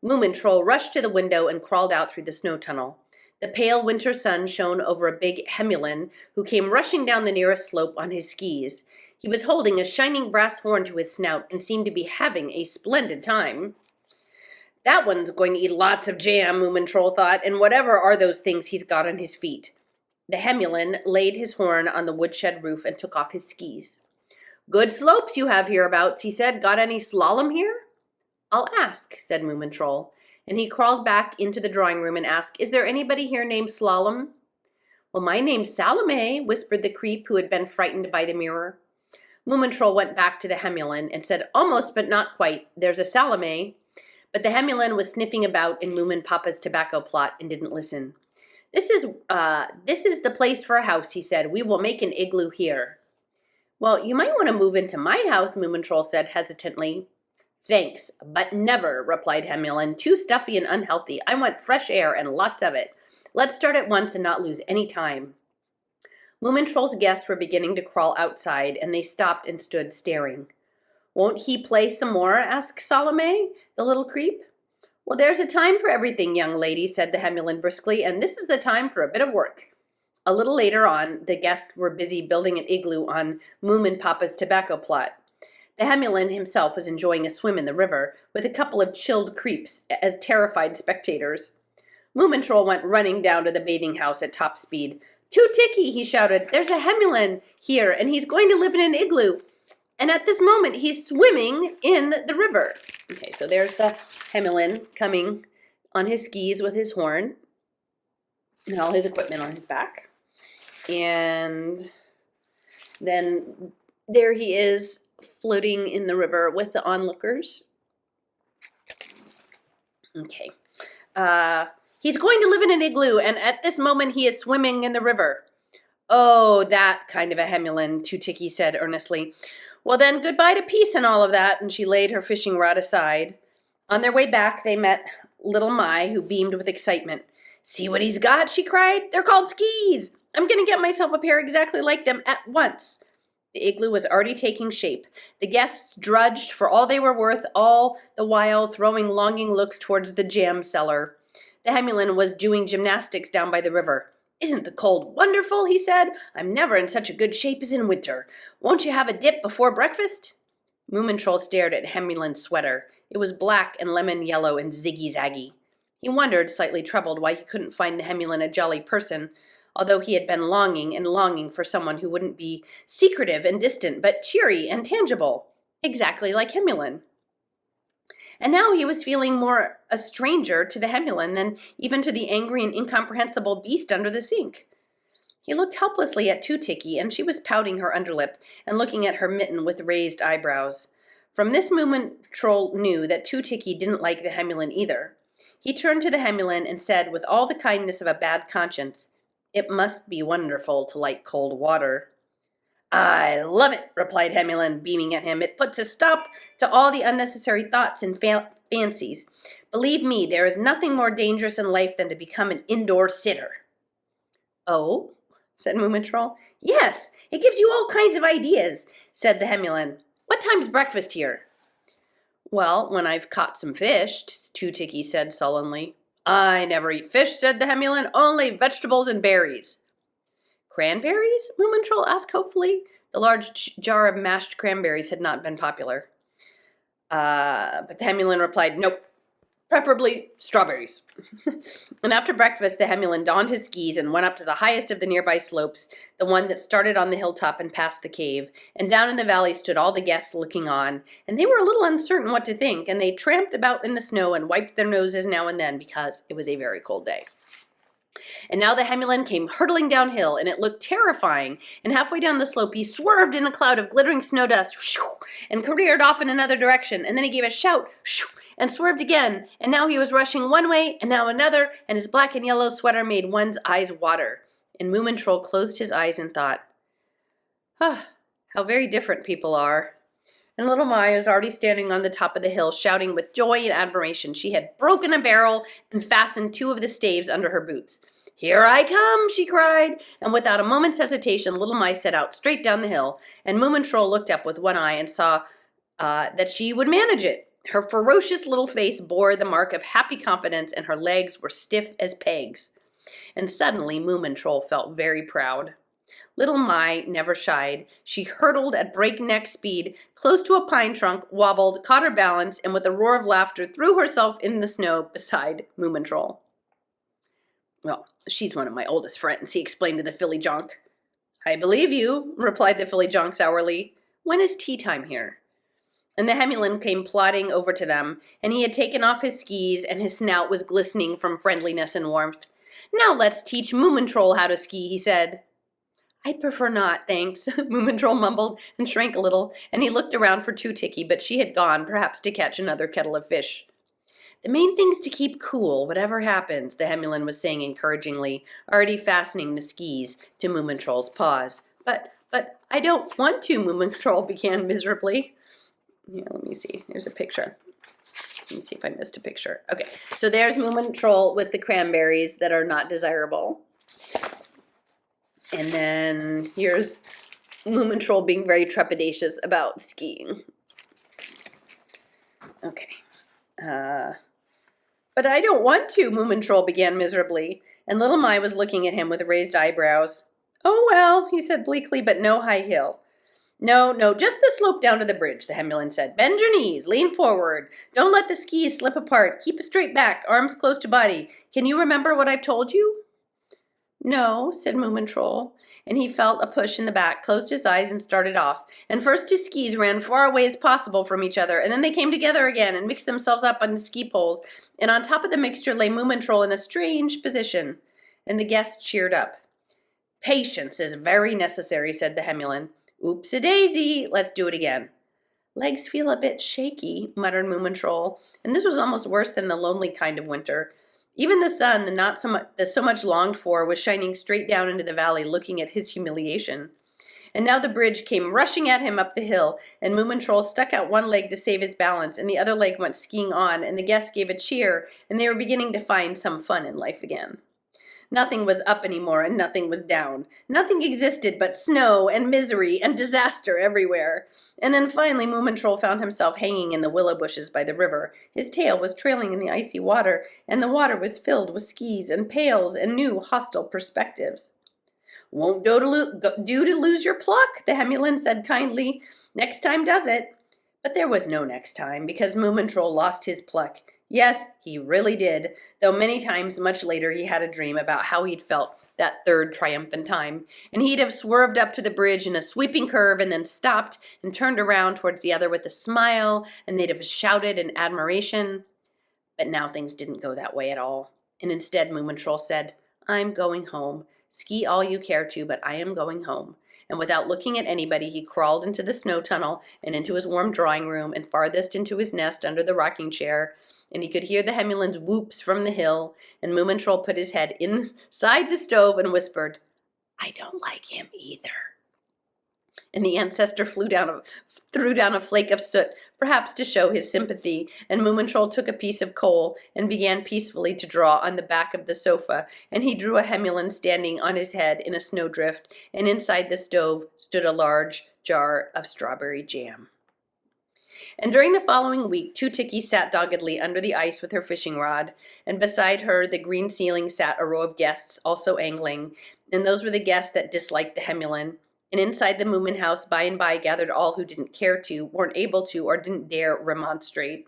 Moomintroll rushed to the window and crawled out through the snow tunnel. The pale winter sun shone over a big Hemulin who came rushing down the nearest slope on his skis. He was holding a shining brass horn to his snout and seemed to be having a splendid time. That one's going to eat lots of jam, Moomintroll thought, and whatever are those things he's got on his feet. The Hemulin laid his horn on the woodshed roof and took off his skis. Good slopes you have hereabouts, he said. Got any slalom here? I'll ask, said Moomintroll, and he crawled back into the drawing room and asked, Is there anybody here named Slalom? Well, my name's Salome, whispered the creep who had been frightened by the mirror. Moomintroll went back to the Hemulin and said, Almost, but not quite. There's a Salome. But the Hemulin was sniffing about in Moomin Papa's tobacco plot and didn't listen. This is the place for a house, he said. We will make an igloo here. Well, you might want to move into my house, Moomintroll said hesitantly. Thanks, but never, replied Hemulin. Too stuffy and unhealthy. I want fresh air and lots of it. Let's start at once and not lose any time. Moomintroll's guests were beginning to crawl outside, and they stopped and stood staring. Won't he play some more? Asked Salome, the little creep. Well, there's a time for everything, young lady, said the Hemulin briskly, and this is the time for a bit of work. A little later on, the guests were busy building an igloo on Moomin Papa's tobacco plot. The Hemulin himself was enjoying a swim in the river, with a couple of chilled creeps as terrified spectators. Moomintroll went running down to the bathing house at top speed. Too-ticky, he shouted. There's a Hemulin here, and he's going to live in an igloo. And at this moment, he's swimming in the river. Okay, so there's the Hemulin coming on his skis with his horn and all his equipment on his back. And then there he is floating in the river with the onlookers. Okay. He's going to live in an igloo, and at this moment he is swimming in the river. Oh, that kind of a Hemulin, Too-ticky said earnestly. Well then, goodbye to peace and all of that, and she laid her fishing rod aside. On their way back, they met little Mai, who beamed with excitement. See what he's got, she cried. They're called skis. I'm going to get myself a pair exactly like them at once. The igloo was already taking shape. The guests drudged for all they were worth, all the while throwing longing looks towards the jam cellar. The Hemulin was doing gymnastics down by the river. Isn't the cold wonderful, he said. I'm never in such a good shape as in winter. Won't you have a dip before breakfast? Moomintroll stared at Hemulin's sweater. It was black and lemon yellow and ziggy-zaggy. He wondered, slightly troubled, why he couldn't find the Hemulin a jolly person, although he had been longing and longing for someone who wouldn't be secretive and distant, but cheery and tangible, exactly like Hemulin. And now he was feeling more a stranger to the Hemulin than even to the angry and incomprehensible beast under the sink. He looked helplessly at Too-ticky, and she was pouting her underlip and looking at her mitten with raised eyebrows. From this Moomintroll knew that Too-ticky didn't like the Hemulin either. He turned to the Hemulin and said with all the kindness of a bad conscience, It must be wonderful to like cold water. I love it, replied Hemulin, beaming at him. It puts a stop to all the unnecessary thoughts and fancies. Believe me, there is nothing more dangerous in life than to become an indoor sitter. Oh, said Moomintroll. Yes, it gives you all kinds of ideas, said the Hemulin. What time's breakfast here? Well, when I've caught some fish, Too-ticky said sullenly. I never eat fish, said the Hemulin, only vegetables and berries. Cranberries? Moomintroll asked hopefully. The large jar of mashed cranberries had not been popular. But the Hemulin replied, Nope, preferably strawberries. And after breakfast, the Hemulin donned his skis and went up to the highest of the nearby slopes, the one that started on the hilltop and past the cave, and down in the valley stood all the guests looking on, and they were a little uncertain what to think, and they tramped about in the snow and wiped their noses now and then because it was a very cold day. And now the Hemulin came hurtling downhill, and it looked terrifying, and halfway down the slope he swerved in a cloud of glittering snow dust, and careered off in another direction, and then he gave a shout, and swerved again, and now he was rushing one way, and now another, and his black and yellow sweater made one's eyes water. And Moomintroll closed his eyes and thought, how very different people are. And little Mai was already standing on the top of the hill, shouting with joy and admiration. She had broken a barrel and fastened 2 of the staves under her boots. "Here I come," she cried, and without a moment's hesitation, little Mice set out straight down the hill, and Moomintroll looked up with one eye and saw that she would manage it. Her ferocious little face bore the mark of happy confidence, and her legs were stiff as pegs. And suddenly Moomintroll felt very proud. Little Mai never shied. She hurtled at breakneck speed, close to a pine trunk, wobbled, caught her balance, and with a roar of laughter threw herself in the snow beside Moomintroll. "Well, she's one of my oldest friends," he explained to the filly jonk. "I believe you," replied the filly jonk sourly. "When is tea time here?" And the Hemulin came plodding over to them, and he had taken off his skis, and his snout was glistening from friendliness and warmth. "Now let's teach Moomintroll how to ski," he said. "I'd prefer not, thanks," Moomintroll mumbled and shrank a little, and he looked around for Two-Ticky, but she had gone, perhaps to catch another kettle of fish. "The main thing's to keep cool, whatever happens," the Hemulin was saying encouragingly, already fastening the skis to Moomintroll's paws. But I don't want to," Moomintroll began miserably. Yeah, let me see. Here's a picture. Let me see if I missed a picture. Okay, so there's Moomintroll with the cranberries that are not desirable. And then here's Moomintroll being very trepidatious about skiing. Okay. But I don't want to, Moomintroll began miserably, and little Mai was looking at him with raised eyebrows. "Oh, well," he said bleakly, "but no high hill." No, just the slope down to the bridge," the Hemulin said. "Bend your knees, lean forward. Don't let the skis slip apart. Keep a straight back, arms close to body. Can you remember what I've told you?" "No," said Moomintroll, and he felt a push in the back, closed his eyes, and started off. And first his skis ran far away as possible from each other, and then they came together again and mixed themselves up on the ski poles, and on top of the mixture lay Moomintroll in a strange position. And the guests cheered up. "Patience is very necessary," said the Hemulin. "Oops-a-daisy, let's do it again." "Legs feel a bit shaky," muttered Moomintroll, and this was almost worse than the lonely kind of winter. Even the sun, the so much longed for, was shining straight down into the valley, looking at his humiliation. And now the bridge came rushing at him up the hill, and Moomintroll stuck out one leg to save his balance, and the other leg went skiing on, and the guests gave a cheer, and they were beginning to find some fun in life again. Nothing was up anymore, and nothing was down. Nothing existed but snow and misery and disaster everywhere. And then finally Moomintroll found himself hanging in the willow bushes by the river. His tail was trailing in the icy water, and the water was filled with skis and pails and new hostile perspectives. "Won't do to lose your pluck," the Hemulin said kindly. "Next time does it." But there was no next time, because Moomintroll lost his pluck. Yes, he really did, though many times much later he had a dream about how he'd felt that third triumphant time, and he'd have swerved up to the bridge in a sweeping curve and then stopped and turned around towards the other with a smile, and they'd have shouted in admiration. But now things didn't go that way at all, and instead Moomintroll said, "I'm going home. Ski all you care to, but I am going home." And without looking at anybody, he crawled into the snow tunnel and into his warm drawing room and farthest into his nest under the rocking chair. And he could hear the Hemulin's whoops from the hill, and Moomintroll put his head inside the stove and whispered, "I don't like him either." And the ancestor threw down a flake of soot, perhaps to show his sympathy, and Moomintroll took a piece of coal and began peacefully to draw on the back of the sofa, and he drew a Hemulin standing on his head in a snowdrift, and inside the stove stood a large jar of strawberry jam. And during the following week, Two-Ticky sat doggedly under the ice with her fishing rod, and beside her the green ceiling sat a row of guests, also angling, and those were the guests that disliked the Hemulin. And inside the Moomin house by and by gathered all who didn't care to, weren't able to, or didn't dare remonstrate.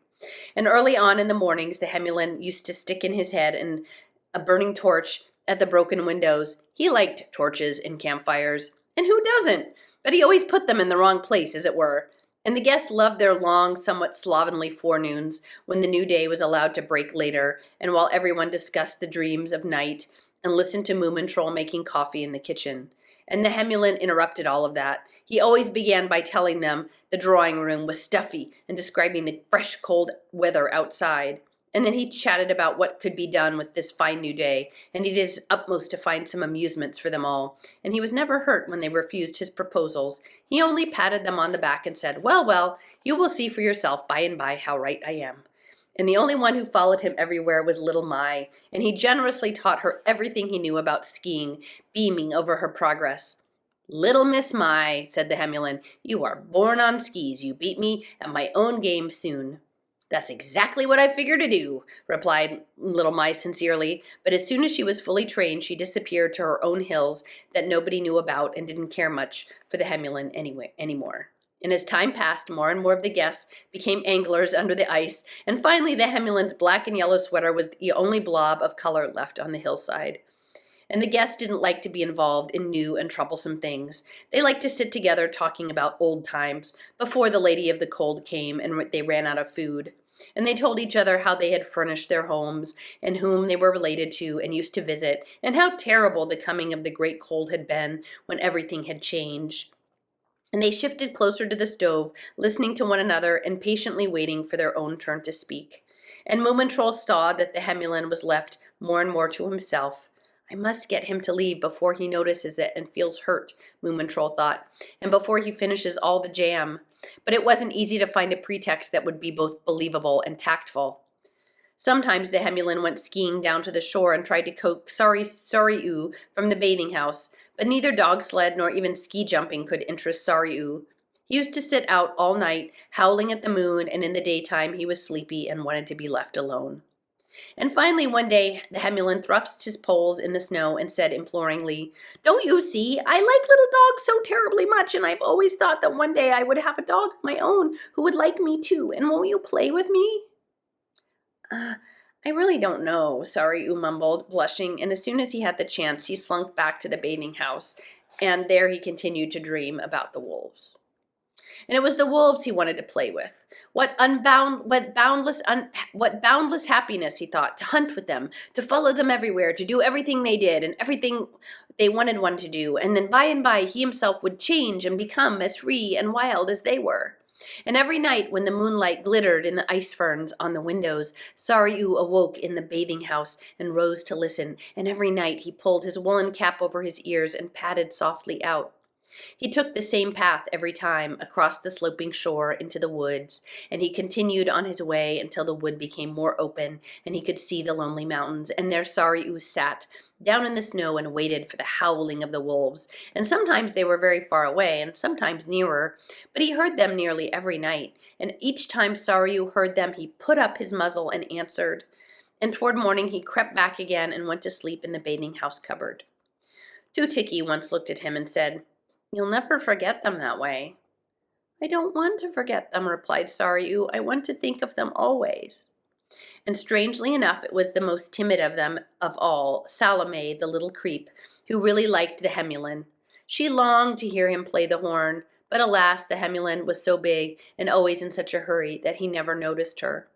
And early on in the mornings, the Hemulin used to stick in his head and a burning torch at the broken windows. He liked torches and campfires, and who doesn't? But he always put them in the wrong place, as it were. And the guests loved their long, somewhat slovenly forenoons, when the new day was allowed to break later, and while everyone discussed the dreams of night, and listened to Moomintroll making coffee in the kitchen. And the Hemulin interrupted all of that. He always began by telling them the drawing room was stuffy and describing the fresh, cold weather outside. And then he chatted about what could be done with this fine new day, and he did his utmost to find some amusements for them all. And he was never hurt when they refused his proposals. He only patted them on the back and said, well, you will see for yourself by and by how right I am." And the only one who followed him everywhere was little Mai, and he generously taught her everything he knew about skiing, beaming over her progress. "Little Miss Mai," said the Hemulin, "you are born on skis. You beat me at my own game soon." "That's exactly what I figure to do," replied little Mai sincerely, but as soon as she was fully trained, she disappeared to her own hills that nobody knew about and didn't care much for the Hemulin anymore. And as time passed, more and more of the guests became anglers under the ice, and finally the Hemulin's black and yellow sweater was the only blob of color left on the hillside. And the guests didn't like to be involved in new and troublesome things. They liked to sit together talking about old times, before the Lady of the Cold came and they ran out of food. And they told each other how they had furnished their homes, and whom they were related to and used to visit, and how terrible the coming of the great cold had been when everything had changed. And they shifted closer to the stove, listening to one another and patiently waiting for their own turn to speak. And Moomintroll saw that the Hemulin was left more and more to himself. "I must get him to leave before he notices it and feels hurt," Moomintroll thought, "and before he finishes all the jam." But it wasn't easy to find a pretext that would be both believable and tactful. Sometimes the Hemulin went skiing down to the shore and tried to coax Sorry-oo from the bathing house, but neither dog sled nor even ski jumping could interest Sorry-oo. He used to sit out all night, howling at the moon, and in the daytime he was sleepy and wanted to be left alone. And finally one day the Hemulin thrust his poles in the snow and said imploringly, "Don't you see? I like little dogs so terribly much, and I've always thought that one day I would have a dog of my own who would like me too, and won't you play with me?" I really don't know," Sorry-oo mumbled, blushing, and as soon as he had the chance, he slunk back to the bathing house, and there he continued to dream about the wolves. And it was the wolves he wanted to play with. What boundless happiness, he thought, to hunt with them, to follow them everywhere, to do everything they did and everything they wanted one to do, and then by and by he himself would change and become as free and wild as they were. And every night when the moonlight glittered in the ice ferns on the windows, Sorry-oo awoke in the bathing house and rose to listen, and every night he pulled his woolen cap over his ears and padded softly out. He took the same path every time, across the sloping shore into the woods, and he continued on his way until the wood became more open and he could see the lonely mountains, and there Sorry-oo sat, down in the snow, and waited for the howling of the wolves, and sometimes they were very far away, and sometimes nearer, but he heard them nearly every night, and each time Sorry-oo heard them he put up his muzzle and answered, and toward morning he crept back again and went to sleep in the bathing house cupboard. Two-Tiki once looked at him and said, "You'll never forget them that way." "I don't want to forget them," replied Sorry-oo. "I want to think of them always." And strangely enough, it was the most timid of them of all, Salome, the little creep, who really liked the Hemulin. She longed to hear him play the horn, but alas, the Hemulin was so big and always in such a hurry that he never noticed her.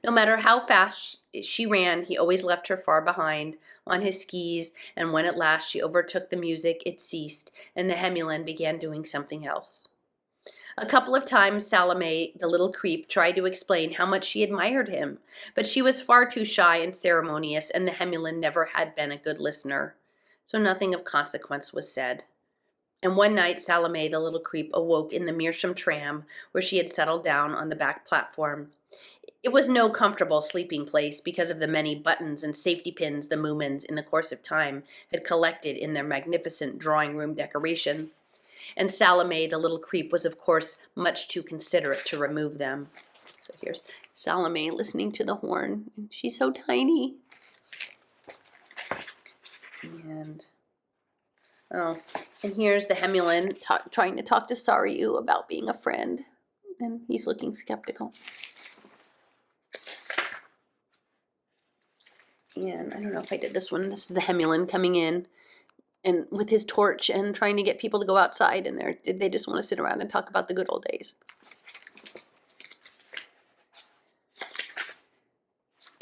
No matter how fast she ran, he always left her far behind on his skis, and when at last she overtook the music, it ceased, and the Hemulin began doing something else. A couple of times Salome, the little creep, tried to explain how much she admired him, but she was far too shy and ceremonious, and the Hemulin never had been a good listener, so nothing of consequence was said. And one night Salome, the little creep, awoke in the Meerschaum tram, where she had settled down on the back platform. It was no comfortable sleeping place because of the many buttons and safety pins the Moomins, in the course of time, had collected in their magnificent drawing-room decoration. And Salome, the little creep, was of course much too considerate to remove them. So here's Salome listening to the horn. She's so tiny. And here's the Hemulin trying to talk to Sorry-oo about being a friend. And he's looking skeptical. And I don't know if I did this one. This is the Hemulin coming in and with his torch and trying to get people to go outside, and they just want to sit around and talk about the good old days.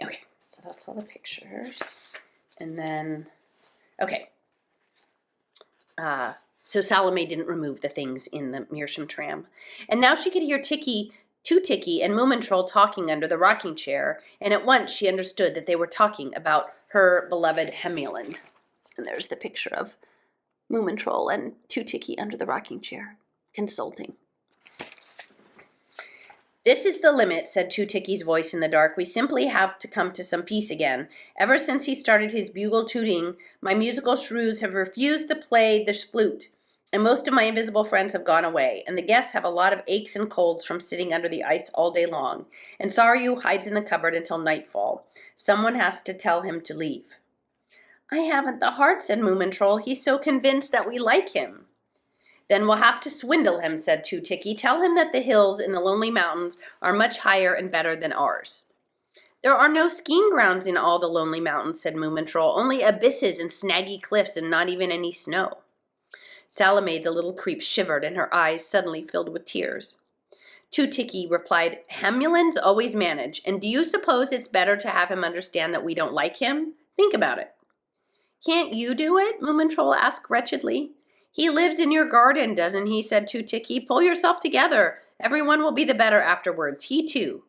Okay, so that's all the pictures. And then, okay. So Salome didn't remove the things in the Meerschaum tram. And now she could hear Two-Tiki and Moomintroll talking under the rocking chair, and at once she understood that they were talking about her beloved Hemulin. And there's the picture of Moomintroll and Two-Tiki under the rocking chair, consulting. This is the limit, said Two Ticky's voice in the dark. We simply have to come to some peace again. Ever since he started his bugle tooting, my musical shrews have refused to play the flute, and most of my invisible friends have gone away, and the guests have a lot of aches and colds from sitting under the ice all day long, and Saryu hides in the cupboard until nightfall. Someone has to tell him to leave. I haven't the heart, said Moomintroll. He's so convinced that we like him. Then we'll have to swindle him, said Two Ticky. Tell him that the hills in the Lonely Mountains are much higher and better than ours. There are no skiing grounds in all the Lonely Mountains, said Moomintroll. Only abysses and snaggy cliffs and not even any snow. Salome, the little creep, shivered, and her eyes suddenly filled with tears. Two Ticky replied, Hemulans always manage, and do you suppose it's better to have him understand that we don't like him? Think about it. Can't you do it? Moomintroll asked wretchedly. He lives in your garden, doesn't he? Said Two Ticky. Pull yourself together. Everyone will be the better afterwards. He too.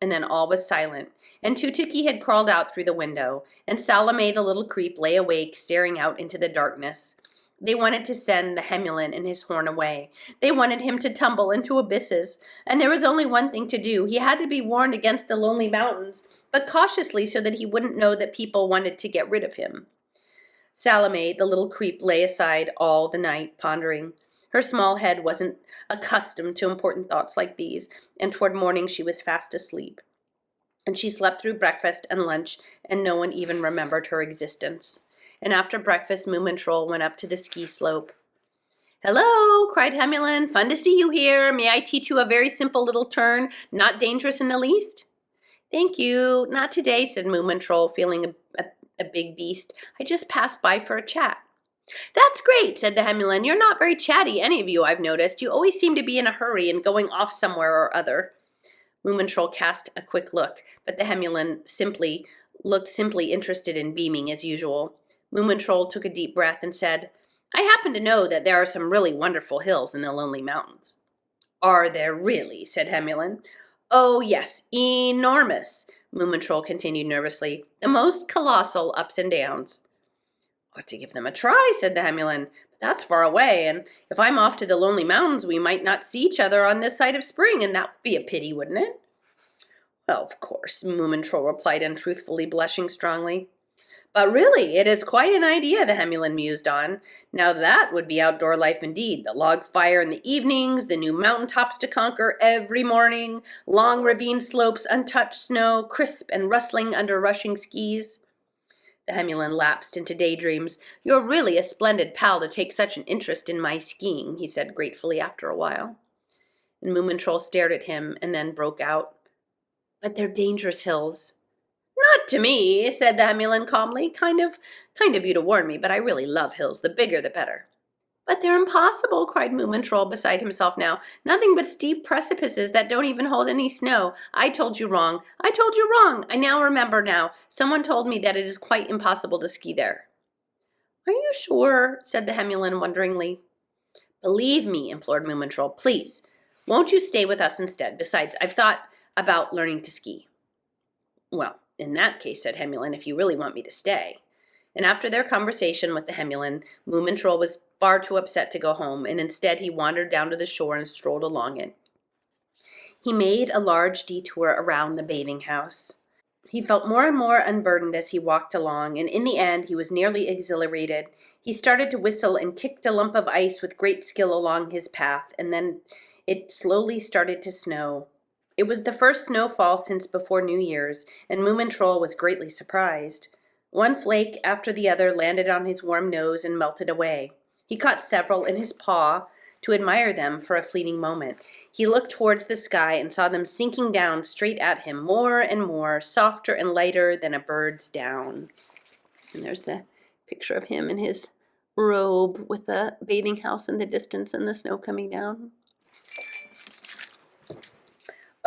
And then all was silent, and Two Ticky had crawled out through the window, and Salome the little creep lay awake, staring out into the darkness. They wanted to send the Hemulan and his horn away. They wanted him to tumble into abysses, and there was only one thing to do. He had to be warned against the Lonely Mountains, but cautiously so that he wouldn't know that people wanted to get rid of him. Salome, the little creep, lay aside all the night, pondering. Her small head wasn't accustomed to important thoughts like these, and toward morning she was fast asleep. And she slept through breakfast and lunch, and no one even remembered her existence. And after breakfast, Moomintroll went up to the ski slope. Hello, cried Hemulan. Fun to see you here. May I teach you a very simple little turn, not dangerous in the least? Thank you. Not today, said Moomintroll, feeling a big beast. I just passed by for a chat. That's great, said the Hemulan. You're not very chatty, any of you, I've noticed. You always seem to be in a hurry and going off somewhere or other. Moomintroll cast a quick look, but the Hemulan looked simply interested and beaming as usual. Moomintroll took a deep breath and said, I happen to know that there are some really wonderful hills in the Lonely Mountains. Are there really? Said Hemulan. Oh, yes, enormous, Moomintroll continued nervously. The most colossal ups and downs. Ought to give them a try, said the Hemulan. But that's far away, and if I'm off to the Lonely Mountains, we might not see each other on this side of spring, and that would be a pity, wouldn't it? Well, of course, Moomintroll replied untruthfully, blushing strongly. But really, it is quite an idea, the Hemulan mused on. Now that would be outdoor life indeed. The log fire in the evenings, the new mountaintops to conquer every morning, long ravine slopes, untouched snow, crisp and rustling under rushing skis. The Hemulan lapsed into daydreams. You're really a splendid pal to take such an interest in my skiing, he said gratefully after a while. And Moomintroll stared at him and then broke out. But they're dangerous hills. Not to me, said the Hemulan calmly. Kind of you to warn me, but I really love hills. The bigger, the better. But they're impossible, cried Moomintroll, beside himself now. Nothing but steep precipices that don't even hold any snow. I told you wrong. I now remember now. Someone told me that it is quite impossible to ski there. Are you sure? Said the Hemulan wonderingly. Believe me, implored Moomintroll. Please, won't you stay with us instead? Besides, I've thought about learning to ski. Well, in that case, said Hemulan, if you really want me to stay. And after their conversation with the Hemulan, Moomintroll was far too upset to go home, and instead he wandered down to the shore and strolled along it. He made a large detour around the bathing house. He felt more and more unburdened as he walked along, and in the end he was nearly exhilarated. He started to whistle and kicked a lump of ice with great skill along his path, and then it slowly started to snow. It was the first snowfall since before New Year's, and Moomintroll was greatly surprised. One flake after the other landed on his warm nose and melted away. He caught several in his paw to admire them for a fleeting moment. He looked towards the sky and saw them sinking down straight at him, more and more, softer and lighter than a bird's down. And there's the picture of him in his robe with the bathing house in the distance and the snow coming down.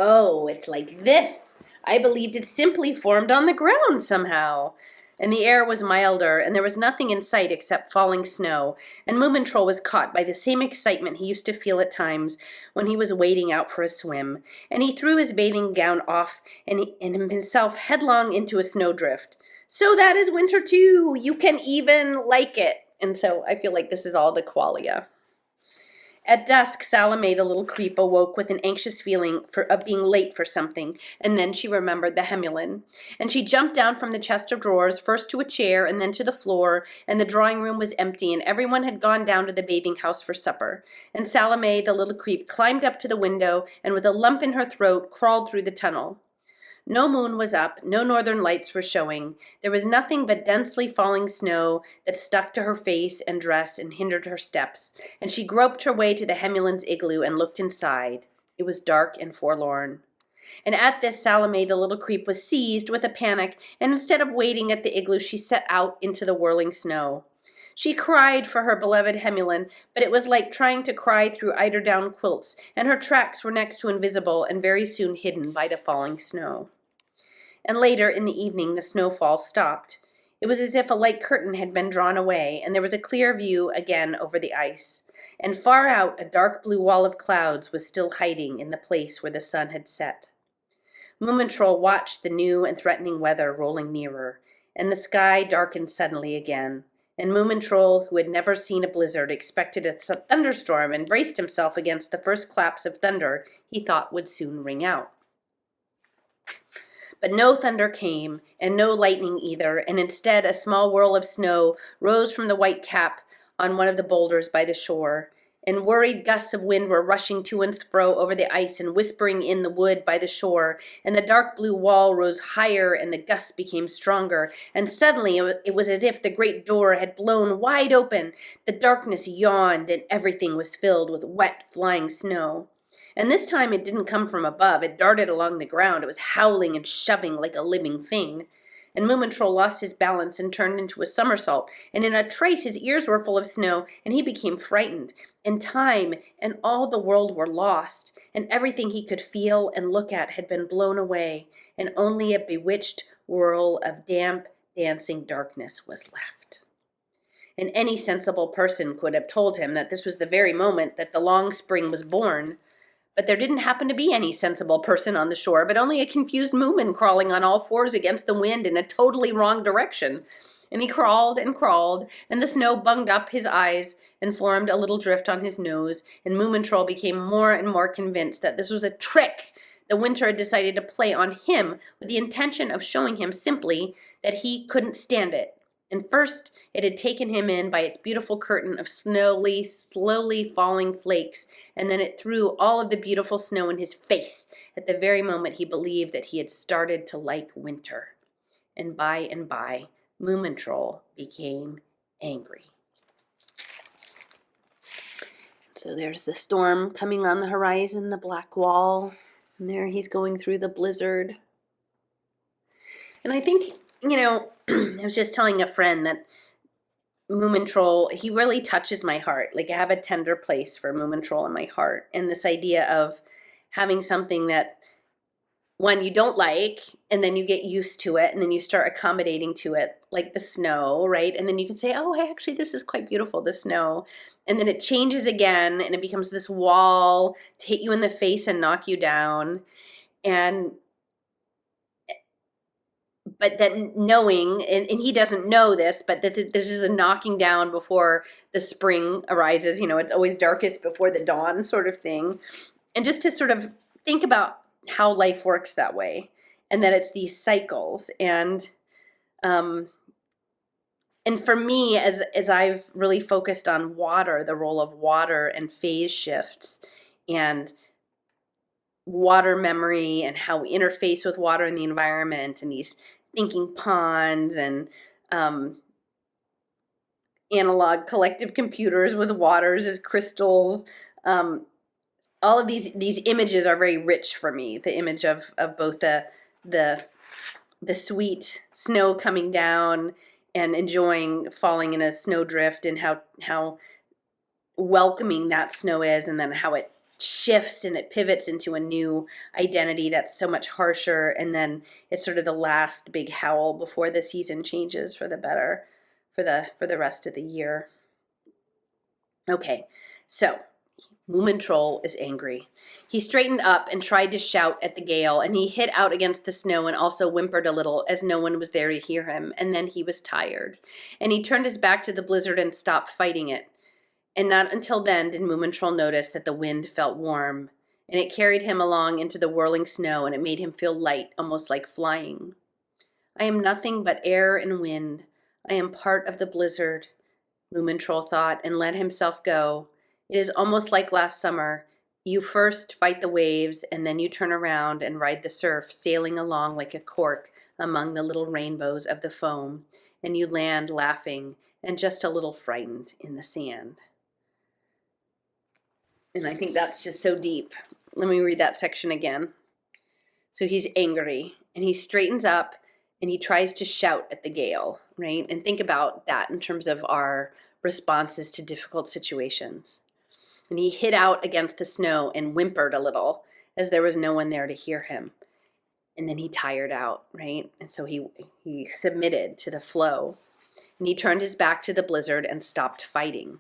Oh, it's like this. I believed it simply formed on the ground somehow. And the air was milder, and there was nothing in sight except falling snow, and Moomintroll was caught by the same excitement he used to feel at times when he was wading out for a swim, and he threw his bathing gown off and himself headlong into a snowdrift. So that is winter too. You can even like it. And so I feel like this is all the qualia. At dusk, Salome, the little creep, awoke with an anxious feeling of being late for something, and then she remembered the Hemulin. And she jumped down from the chest of drawers, first to a chair and then to the floor, and the drawing room was empty, and everyone had gone down to the bathing house for supper. And Salome, the little creep, climbed up to the window, and with a lump in her throat, crawled through the tunnel. No moon was up, no northern lights were showing. There was nothing but densely falling snow that stuck to her face and dress and hindered her steps, and she groped her way to the Hemulin's igloo and looked inside. It was dark and forlorn. And at this, Salome, the little creep, was seized with a panic, and instead of waiting at the igloo, she set out into the whirling snow. She cried for her beloved Hemulin, but it was like trying to cry through eiderdown quilts, and her tracks were next to invisible and very soon hidden by the falling snow. And later in the evening the snowfall stopped. It was as if a light curtain had been drawn away, and there was a clear view again over the ice. And far out a dark blue wall of clouds was still hiding in the place where the sun had set. Moomintroll watched the new and threatening weather rolling nearer, and the sky darkened suddenly again. And Moomintroll, who had never seen a blizzard, expected a thunderstorm and braced himself against the first claps of thunder he thought would soon ring out. But no thunder came, and no lightning either, and instead a small whirl of snow rose from the white cap on one of the boulders by the shore, and worried gusts of wind were rushing to and fro over the ice and whispering in the wood by the shore, and the dark blue wall rose higher and the gusts became stronger, and suddenly it was as if the great door had blown wide open. The darkness yawned, and everything was filled with wet, flying snow. And this time it didn't come from above. It darted along the ground. It was howling and shoving like a living thing. And Moomintroll lost his balance and turned into a somersault, and in a trace his ears were full of snow, and he became frightened. And time and all the world were lost, and everything he could feel and look at had been blown away, and only a bewitched whirl of damp, dancing darkness was left. And any sensible person could have told him that this was the very moment that the long spring was born. But there didn't happen to be any sensible person on the shore, but only a confused Moomin crawling on all fours against the wind in a totally wrong direction. And he crawled, and the snow bunged up his eyes and formed a little drift on his nose, and Moomintroll became more and more convinced that this was a trick the winter had decided to play on him with the intention of showing him simply that he couldn't stand it. And first, it had taken him in by its beautiful curtain of slowly falling flakes, and then it threw all of the beautiful snow in his face at the very moment he believed that he had started to like winter. And by, Moomintroll became angry. So there's the storm coming on the horizon, the black wall, and there he's going through the blizzard. And I think, I was just telling a friend that Moomintroll, he really touches my heart. Like, I have a tender place for Moomintroll in my heart. And this idea of having something that, one, you don't like, and then you get used to it, and then you start accommodating to it, like the snow, right? And then you can say, oh, hey, actually, this is quite beautiful, the snow. And then it changes again, and it becomes this wall to hit you in the face and knock you down. But then knowing, and he doesn't know this, but that this is the knocking down before the spring arises. It's always darkest before the dawn sort of thing. And just to sort of think about how life works that way, and that it's these cycles. And for me, as I've really focused on water, the role of water and phase shifts, and water memory, and how we interface with water in the environment, and these thinking ponds, and analog collective computers with waters as crystals. All of these images are very rich for me. The image of both the sweet snow coming down and enjoying falling in a snowdrift, and how welcoming that snow is, and then how it shifts and it pivots into a new identity that's so much harsher, and then it's sort of the last big howl before the season changes for the better for the rest of the year. Okay, so Moomintroll is angry. He straightened up and tried to shout at the gale, and he hit out against the snow and also whimpered a little as no one was there to hear him, and then he was tired. And he turned his back to the blizzard and stopped fighting it. And not until then did Moomintroll notice that the wind felt warm, and it carried him along into the whirling snow, and it made him feel light, almost like flying. I am nothing but air and wind. I am part of the blizzard, Moomintroll thought, and let himself go. It is almost like last summer. You first fight the waves, and then you turn around and ride the surf, sailing along like a cork among the little rainbows of the foam, and you land laughing and just a little frightened in the sand. And I think that's just so deep. Let me read that section again. So he's angry, and he straightens up, and he tries to shout at the gale, right? And think about that in terms of our responses to difficult situations. And he hit out against the snow and whimpered a little, as there was no one there to hear him. And then he tired out, right? And so he submitted to the flow. And he turned his back to the blizzard and stopped fighting.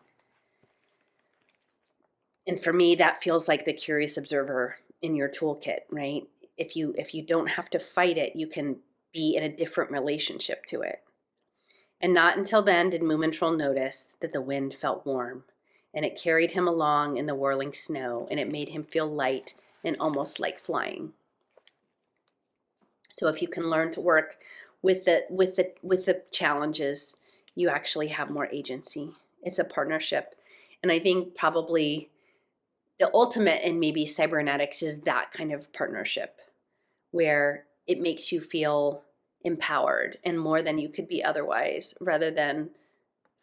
And for me, that feels like the curious observer in your toolkit, right? If you don't have to fight it, you can be in a different relationship to it. And not until then did Moomintroll notice that the wind felt warm, and it carried him along in the whirling snow, and it made him feel light and almost like flying. So if you can learn to work with the challenges, you actually have more agency. It's a partnership. And I think probably the ultimate in maybe cybernetics is that kind of partnership where it makes you feel empowered and more than you could be otherwise, rather than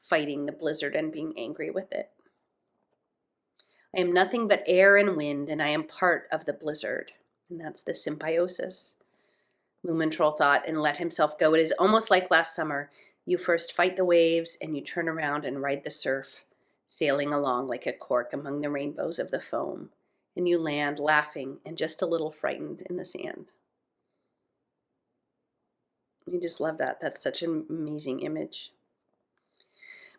fighting the blizzard and being angry with it. I am nothing but air and wind, and I am part of the blizzard. And that's the symbiosis. Moomintroll thought, and let himself go. It is almost like last summer. You first fight the waves, and you turn around and ride the surf, sailing along like a cork among the rainbows of the foam, and you land laughing and just a little frightened in the sand. You just love that. That's such an amazing image.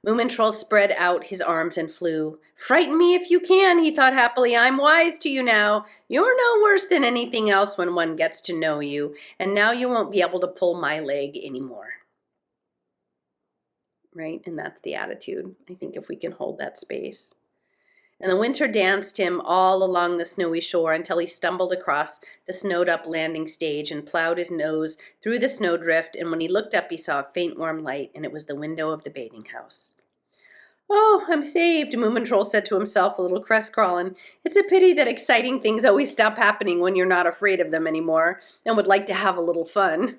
Moomintroll spread out his arms and flew. Frighten me if you can, he thought happily. I'm wise to you now. You're no worse than anything else when one gets to know you, and now you won't be able to pull my leg anymore. Right? And that's the attitude. I think if we can hold that space. And the winter danced him all along the snowy shore until he stumbled across the snowed-up landing stage and plowed his nose through the snowdrift, and when he looked up he saw a faint warm light, and it was the window of the bathing house. Oh, I'm saved, Moomintroll said to himself, a little crestfallen. It's a pity that exciting things always stop happening when you're not afraid of them anymore and would like to have a little fun.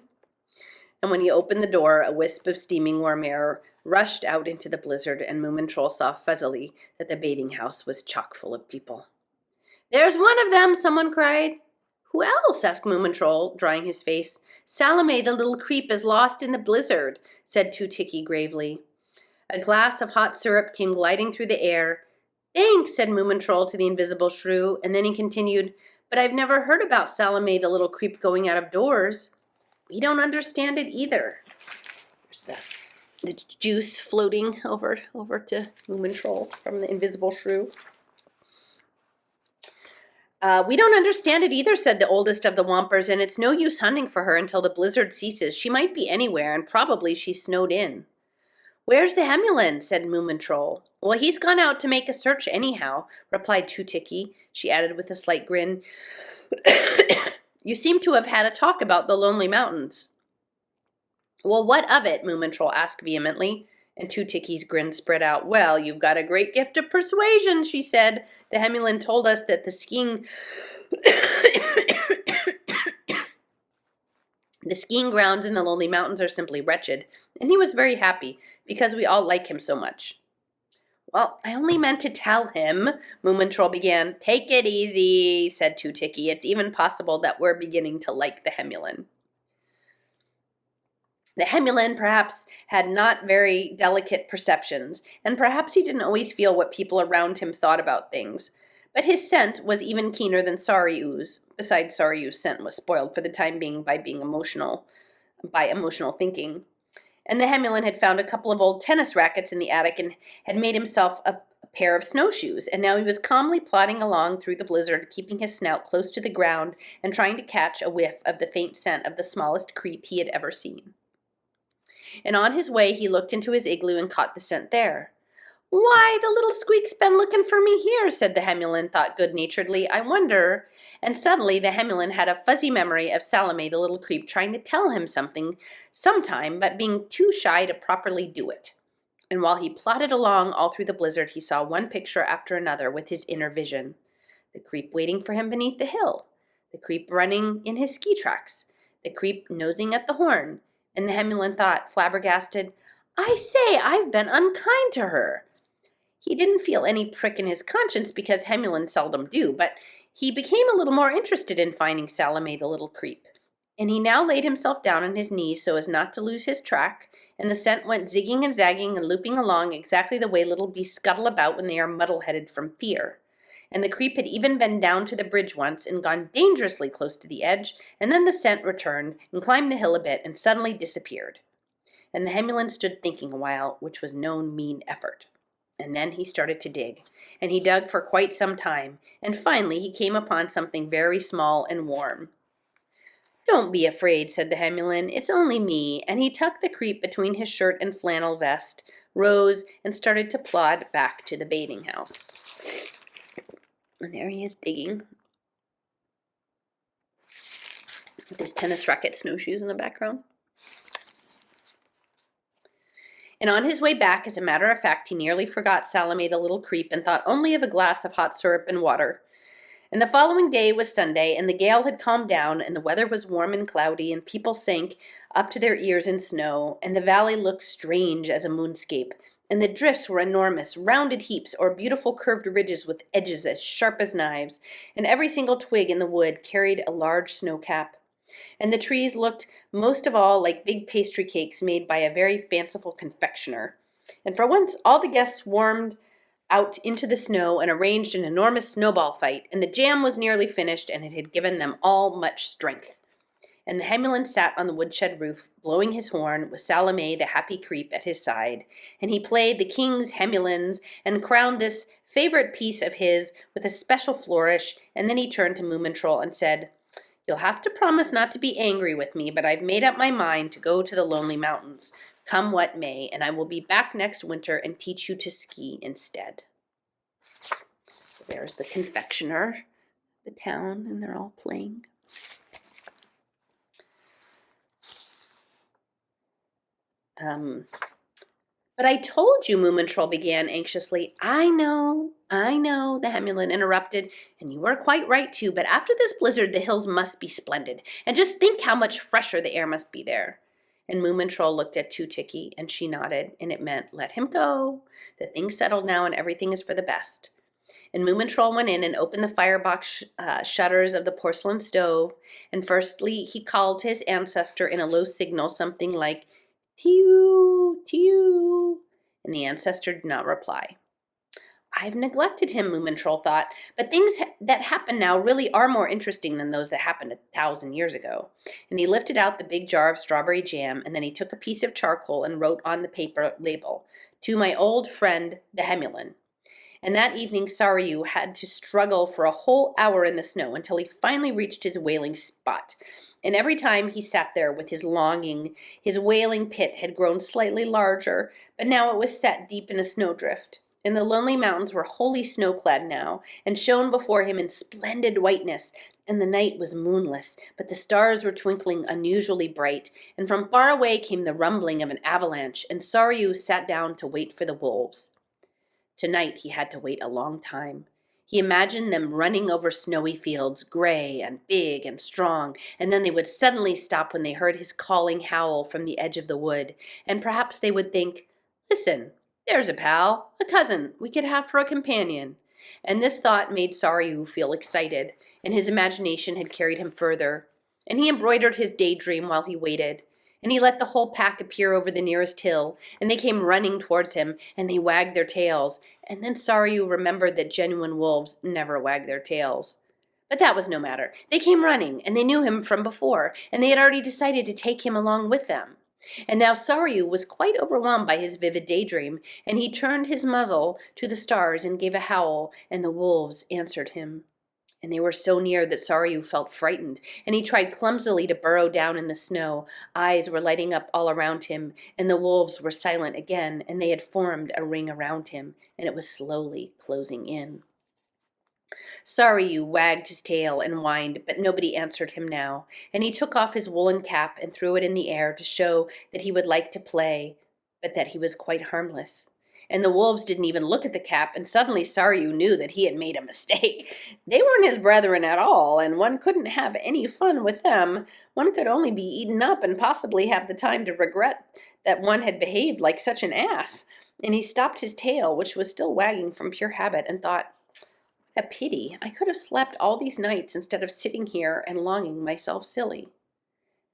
And when he opened the door, a wisp of steaming warm air rushed out into the blizzard, and Moomintroll saw fuzzily that the bathing house was chock full of people. There's one of them, someone cried. Who else? Asked Moomintroll, drying his face. Salome, the little creep, is lost in the blizzard, said Two-Ticky gravely. A glass of hot syrup came gliding through the air. Thanks, said Moomintroll to the invisible shrew, and then he continued, but I've never heard about Salome, the little creep, going out of doors. We don't understand it either. There's the juice floating over to Moomintroll from the invisible shrew. We don't understand it either, said the oldest of the Whompers, and it's no use hunting for her until the blizzard ceases. She might be anywhere, and probably she's snowed in. Where's the Hemulan? Said Moomintroll. Well, he's gone out to make a search anyhow, replied Two-Ticky. She added with a slight grin. You seem to have had a talk about the Lonely Mountains. Well, what of it? Moomintroll asked vehemently, and Two-Ticky's grin spread out. Well, you've got a great gift of persuasion, she said. The Hemulan told us that the skiing grounds in the Lonely Mountains are simply wretched, and he was very happy, because we all like him so much. Well, I only meant to tell him, Moomintroll began. Take it easy, said Two-Ticky. It's even possible that we're beginning to like the Hemulan. The Hemulan perhaps had not very delicate perceptions, and perhaps he didn't always feel what people around him thought about things. But his scent was even keener than Saryu's. Besides, Saryu's scent was spoiled for the time being by emotional thinking. And the Hemulan had found a couple of old tennis rackets in the attic and had made himself a pair of snowshoes, and now he was calmly plodding along through the blizzard, keeping his snout close to the ground and trying to catch a whiff of the faint scent of the smallest creep he had ever seen. And on his way he looked into his igloo and caught the scent there. "Why, the little squeak's been looking for me here," said the Hemulin, thought good-naturedly. "I wonder—" And suddenly the Hemulin had a fuzzy memory of Salome the little creep trying to tell him something sometime, but being too shy to properly do it. And while he plodded along all through the blizzard, he saw one picture after another with his inner vision. The creep waiting for him beneath the hill, the creep running in his ski tracks, the creep nosing at the horn, and the Hemulin thought, flabbergasted, "I say, I've been unkind to her." He didn't feel any prick in his conscience because Hemulin seldom do, but he became a little more interested in finding Salome the little creep. And he now laid himself down on his knees so as not to lose his track, and the scent went zigging and zagging and looping along exactly the way little beasts scuttle about when they are muddle-headed from fear. And the creep had even been down to the bridge once and gone dangerously close to the edge, and then the scent returned and climbed the hill a bit and suddenly disappeared. And the Hemulin stood thinking a while, which was no mean effort. And then he started to dig, and he dug for quite some time, and finally he came upon something very small and warm. "Don't be afraid," said the Hemulin, "it's only me," and he tucked the creep between his shirt and flannel vest, rose, and started to plod back to the bathing house. And there he is digging, with his tennis racket snowshoes in the background. And on his way back, as a matter of fact, he nearly forgot Salome the little creep and thought only of a glass of hot syrup and water. And the following day was Sunday, and the gale had calmed down, and the weather was warm and cloudy, and people sank up to their ears in snow, and the valley looked strange as a moonscape, and the drifts were enormous, rounded heaps or beautiful curved ridges with edges as sharp as knives, and every single twig in the wood carried a large snow cap. And the trees looked most of all like big pastry cakes made by a very fanciful confectioner. And for once, all the guests swarmed out into the snow and arranged an enormous snowball fight, and the jam was nearly finished, and it had given them all much strength. And the Hemulin sat on the woodshed roof, blowing his horn, with Salome the happy creep at his side, and he played the king's Hemulins, and crowned this favorite piece of his with a special flourish, and then he turned to Moomintroll and said, "You'll have to promise not to be angry with me, but I've made up my mind to go to the Lonely Mountains, come what may, and I will be back next winter and teach you to ski instead." So there's the confectioner, the town, and they're all playing. "But I told you," Moomintroll began anxiously. I know, the Hemulin interrupted, "and you are quite right too, but after this blizzard the hills must be splendid, and just think how much fresher the air must be there." And Moomintroll looked at Two-Ticky, and she nodded, and it meant, let him go. The thing's settled now, and everything is for the best. And Moomintroll went in and opened the firebox shutters of the porcelain stove, and firstly he called to his ancestor in a low signal, something like, "Tee-oo, tee-oo," and the ancestor did not reply. "I've neglected him," Moomintroll thought, "but things that happen now really are more interesting than those that happened 1,000 years ago." And he lifted out the big jar of strawberry jam, and then he took a piece of charcoal and wrote on the paper label, "To my old friend, the Hemulin." And that evening Saryu had to struggle for a whole hour in the snow until he finally reached his wailing spot. And every time he sat there with his longing, his wailing pit had grown slightly larger, but now it was set deep in a snowdrift. And the lonely mountains were wholly snow-clad now, and shone before him in splendid whiteness, and the night was moonless, but the stars were twinkling unusually bright, and from far away came the rumbling of an avalanche, and Saryu sat down to wait for the wolves. Tonight he had to wait a long time. He imagined them running over snowy fields, gray and big and strong, and then they would suddenly stop when they heard his calling howl from the edge of the wood, and perhaps they would think, "Listen, there's a pal, a cousin we could have for a companion." And this thought made Saryu feel excited, and his imagination had carried him further. And he embroidered his daydream while he waited. And he let the whole pack appear over the nearest hill, and they came running towards him, and they wagged their tails. And then Saryu remembered that genuine wolves never wag their tails. But that was no matter. They came running, and they knew him from before, and they had already decided to take him along with them. And now Saryu was quite overwhelmed by his vivid daydream, and he turned his muzzle to the stars and gave a howl, and the wolves answered him. And they were so near that Saryu felt frightened, and he tried clumsily to burrow down in the snow. Eyes were lighting up all around him, and the wolves were silent again, and they had formed a ring around him, and it was slowly closing in. Saryu wagged his tail and whined, but nobody answered him now, and he took off his woolen cap and threw it in the air to show that he would like to play, but that he was quite harmless. And the wolves didn't even look at the cap, and suddenly Saryu knew that he had made a mistake. They weren't his brethren at all, and one couldn't have any fun with them. One could only be eaten up and possibly have the time to regret that one had behaved like such an ass. And he stopped his tail, which was still wagging from pure habit, and thought, a pity. I could have slept all these nights instead of sitting here and longing myself silly.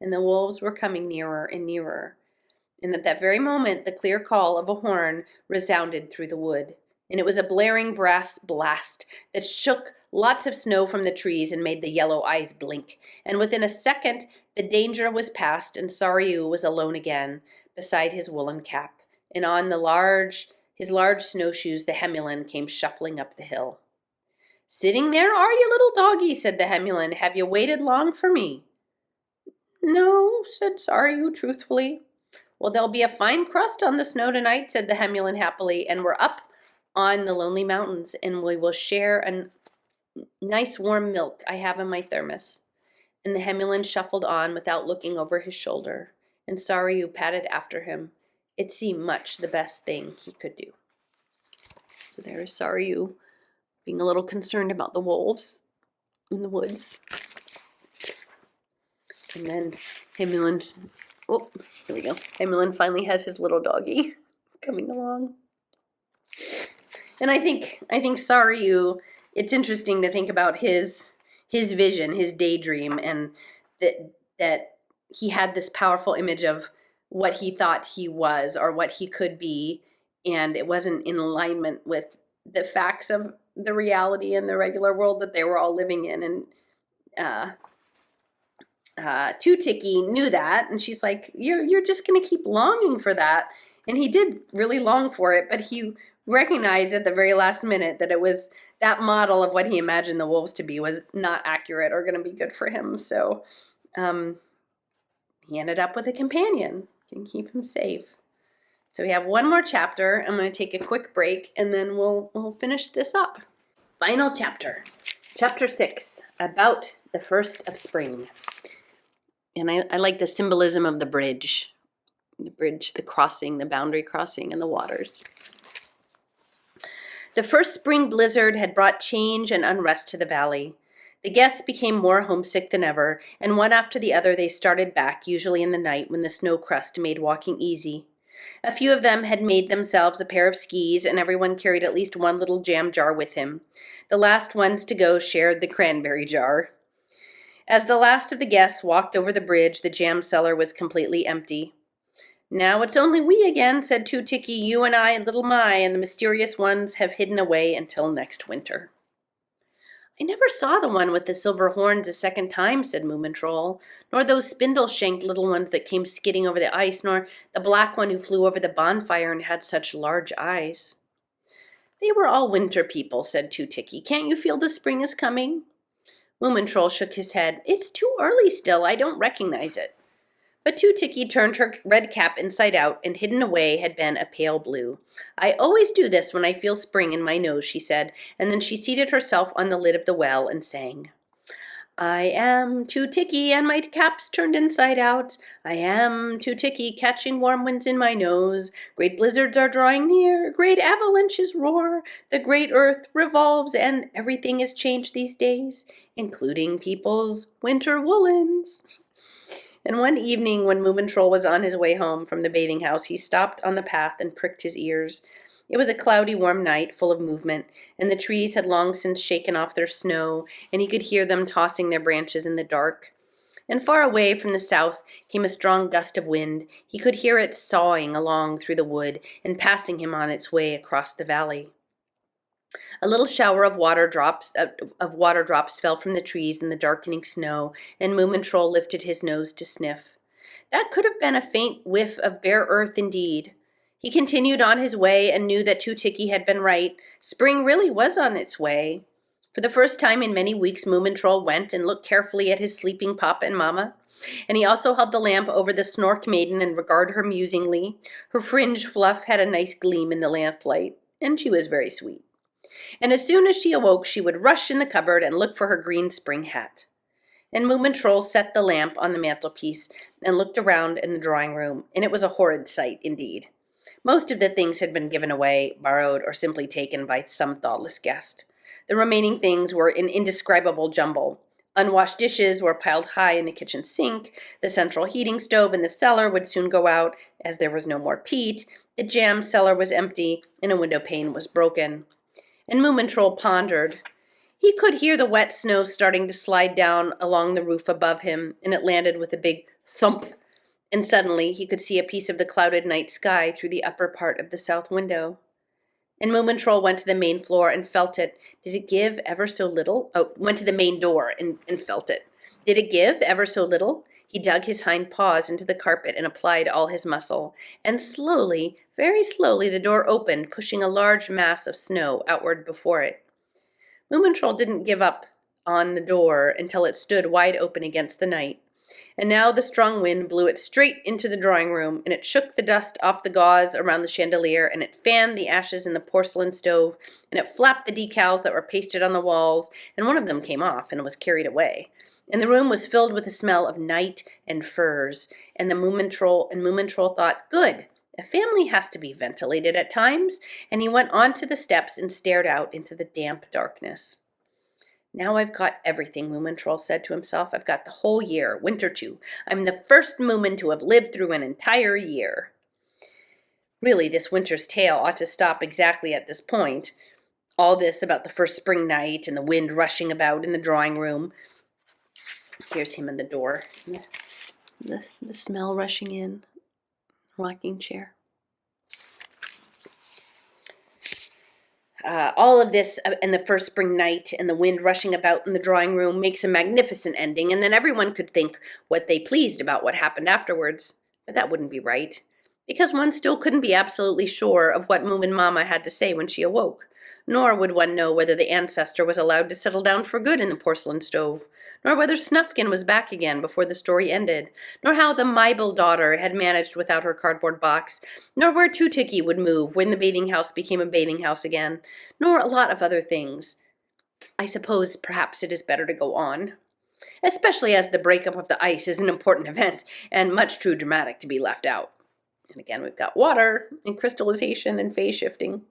And the wolves were coming nearer and nearer. And at that very moment, the clear call of a horn resounded through the wood. And it was a blaring brass blast that shook lots of snow from the trees and made the yellow eyes blink. And within a second, the danger was past, and Saryu was alone again, beside his woolen cap. And on his large snowshoes, the Hemulan came shuffling up the hill. "Sitting there, are you, little doggy?" said the Hemulan. "Have you waited long for me?" "No," said Saryu truthfully. "Well, there'll be a fine crust on the snow tonight," said the Hemulan happily, "and we're up on the lonely mountains, and we will share a nice warm milk I have in my thermos." And the Hemulan shuffled on without looking over his shoulder, and Saryu padded after him. It seemed much the best thing he could do. So there is Saryu, being a little concerned about the wolves in the woods. And then Hemulan, oh, here we go. Hemulan finally has his little doggy coming along. And I think Saryu, it's interesting to think about his vision, his daydream, and that he had this powerful image of what he thought he was or what he could be, and it wasn't in alignment with the facts of the reality and the regular world that they were all living in. And Two Tiki knew that, and she's like, you're just going to keep longing for that. And he did really long for it, but he recognized at the very last minute that it was that model of what he imagined the wolves to be was not accurate or going to be good for him. So he ended up with a companion can keep him safe. So we have one more chapter. I'm going to take a quick break, and then we'll finish this up. Final chapter, chapter 6, about the first of spring. And I like the symbolism of the bridge, the crossing, the boundary crossing, and the waters. The first spring blizzard had brought change and unrest to the valley. The guests became more homesick than ever, and one after the other they started back, usually in the night when the snow crust made walking easy. A few of them had made themselves a pair of skis, and everyone carried at least one little jam jar with him. The last ones to go shared the cranberry jar. As the last of the guests walked over the bridge, the jam cellar was completely empty. "Now it's only we again," said Two Tiki, "you and I and little Mai, and the mysterious ones have hidden away until next winter." "I never saw the one with the silver horns a second time," said Moomintroll, "nor those spindle-shanked little ones that came skidding over the ice, nor the black one who flew over the bonfire and had such large eyes." "They were all winter people," said Two Tiki. "Can't you feel the spring is coming?" Moomintroll shook his head. "It's too early still. I don't recognize it." But Two Tiki turned her red cap inside out, and hidden away had been a pale blue. "I always do this when I feel spring in my nose," she said, and then she seated herself on the lid of the well and sang. "I am Two Tiki, and my cap's turned inside out. I am Two Tiki, catching warm winds in my nose. Great blizzards are drawing near, great avalanches roar. The great earth revolves, and everything is changed these days, including people's winter woolens." And one evening when Moomintroll was on his way home from the bathing house, he stopped on the path and pricked his ears. It was a cloudy, warm night, full of movement, and the trees had long since shaken off their snow, and he could hear them tossing their branches in the dark. And far away from the south came a strong gust of wind. He could hear it sawing along through the wood and passing him on its way across the valley. A little shower of water drops fell from the trees in the darkening snow, and Moomintroll lifted his nose to sniff. That could have been a faint whiff of bare earth indeed. He continued on his way and knew that Two Tiki had been right. Spring really was on its way. For the first time in many weeks, Moomintroll went and looked carefully at his sleeping Papa and Mama, and he also held the lamp over the Snork Maiden and regarded her musingly. Her fringe fluff had a nice gleam in the lamplight, and she was very sweet. And as soon as she awoke, she would rush in the cupboard and look for her green spring hat. And Moomintroll set the lamp on the mantelpiece and looked around in the drawing room, and it was a horrid sight indeed. Most of the things had been given away, borrowed, or simply taken by some thoughtless guest. The remaining things were an indescribable jumble. Unwashed dishes were piled high in the kitchen sink. The central heating stove in the cellar would soon go out, as there was no more peat. The jam cellar was empty, and a window pane was broken. And Moomintroll pondered. He could hear the wet snow starting to slide down along the roof above him, and it landed with a big thump. And suddenly he could see a piece of the clouded night sky through the upper part of the south window. And Moomintroll went to the main floor and felt it. Did it give ever so little? Went to the main door and felt it. Did it give ever so little? He dug his hind paws into the carpet and applied all his muscle. And slowly, very slowly, the door opened, pushing a large mass of snow outward before it. Moomintroll didn't give up on the door until it stood wide open against the night. And now the strong wind blew it straight into the drawing room, and it shook the dust off the gauze around the chandelier, and it fanned the ashes in the porcelain stove, and it flapped the decals that were pasted on the walls, and one of them came off and was carried away. And the room was filled with the smell of night and furs, and Moomintroll thought, good, a family has to be ventilated at times, and he went on to the steps and stared out into the damp darkness. Now I've got everything, Moomintroll said to himself. I've got the whole year, winter too. I'm the first Moomin to have lived through an entire year. Really, this winter's tale ought to stop exactly at this point. All this about the first spring night and the wind rushing about in the drawing room. Here's him in the door. The smell rushing in. Rocking chair. All of this and the first spring night and the wind rushing about in the drawing room makes a magnificent ending, and then everyone could think what they pleased about what happened afterwards. But that wouldn't be right, because one still couldn't be absolutely sure of what Moomin Mama had to say when she awoke. Nor would one know whether the ancestor was allowed to settle down for good in the porcelain stove, nor whether Snufkin was back again before the story ended, nor how the Mybel daughter had managed without her cardboard box, nor where Tootiki would move when the bathing house became a bathing house again, nor a lot of other things. I suppose perhaps it is better to go on, especially as the breakup of the ice is an important event and much too dramatic to be left out. And again, we've got water and crystallization and phase shifting.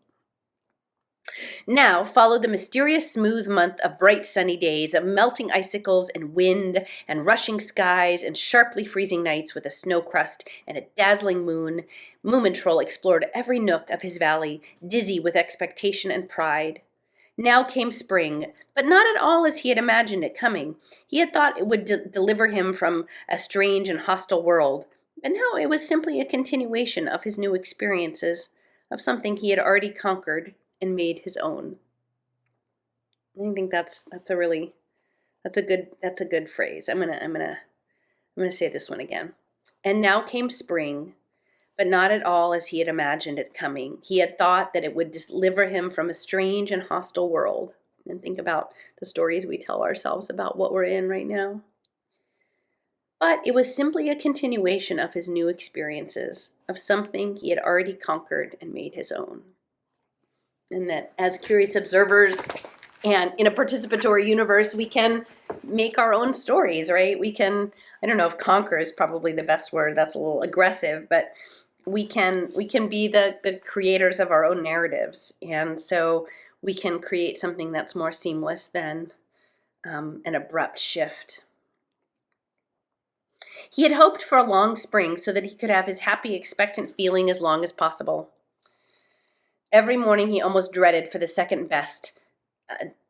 Now followed the mysterious smooth month of bright sunny days, of melting icicles and wind and rushing skies and sharply freezing nights with a snow crust and a dazzling moon. Moomintroll explored every nook of his valley, dizzy with expectation and pride. Now came spring, but not at all as he had imagined it coming. He had thought it would deliver him from a strange and hostile world, but now it was simply a continuation of his new experiences, of something he had already conquered and made his own. I think that's a good phrase. I'm gonna say this one again. And now came spring, but not at all as he had imagined it coming. He had thought that it would deliver him from a strange and hostile world. And think about the stories we tell ourselves about what we're in right now. But it was simply a continuation of his new experiences, of something he had already conquered and made his own. And that as curious observers and in a participatory universe, we can make our own stories, right? We can, I don't know if conquer is probably the best word, that's a little aggressive, but we can be the creators of our own narratives. And so we can create something that's more seamless than an abrupt shift. He had hoped for a long spring so that he could have his happy, expectant feeling as long as possible. Every morning he almost dreaded for the second best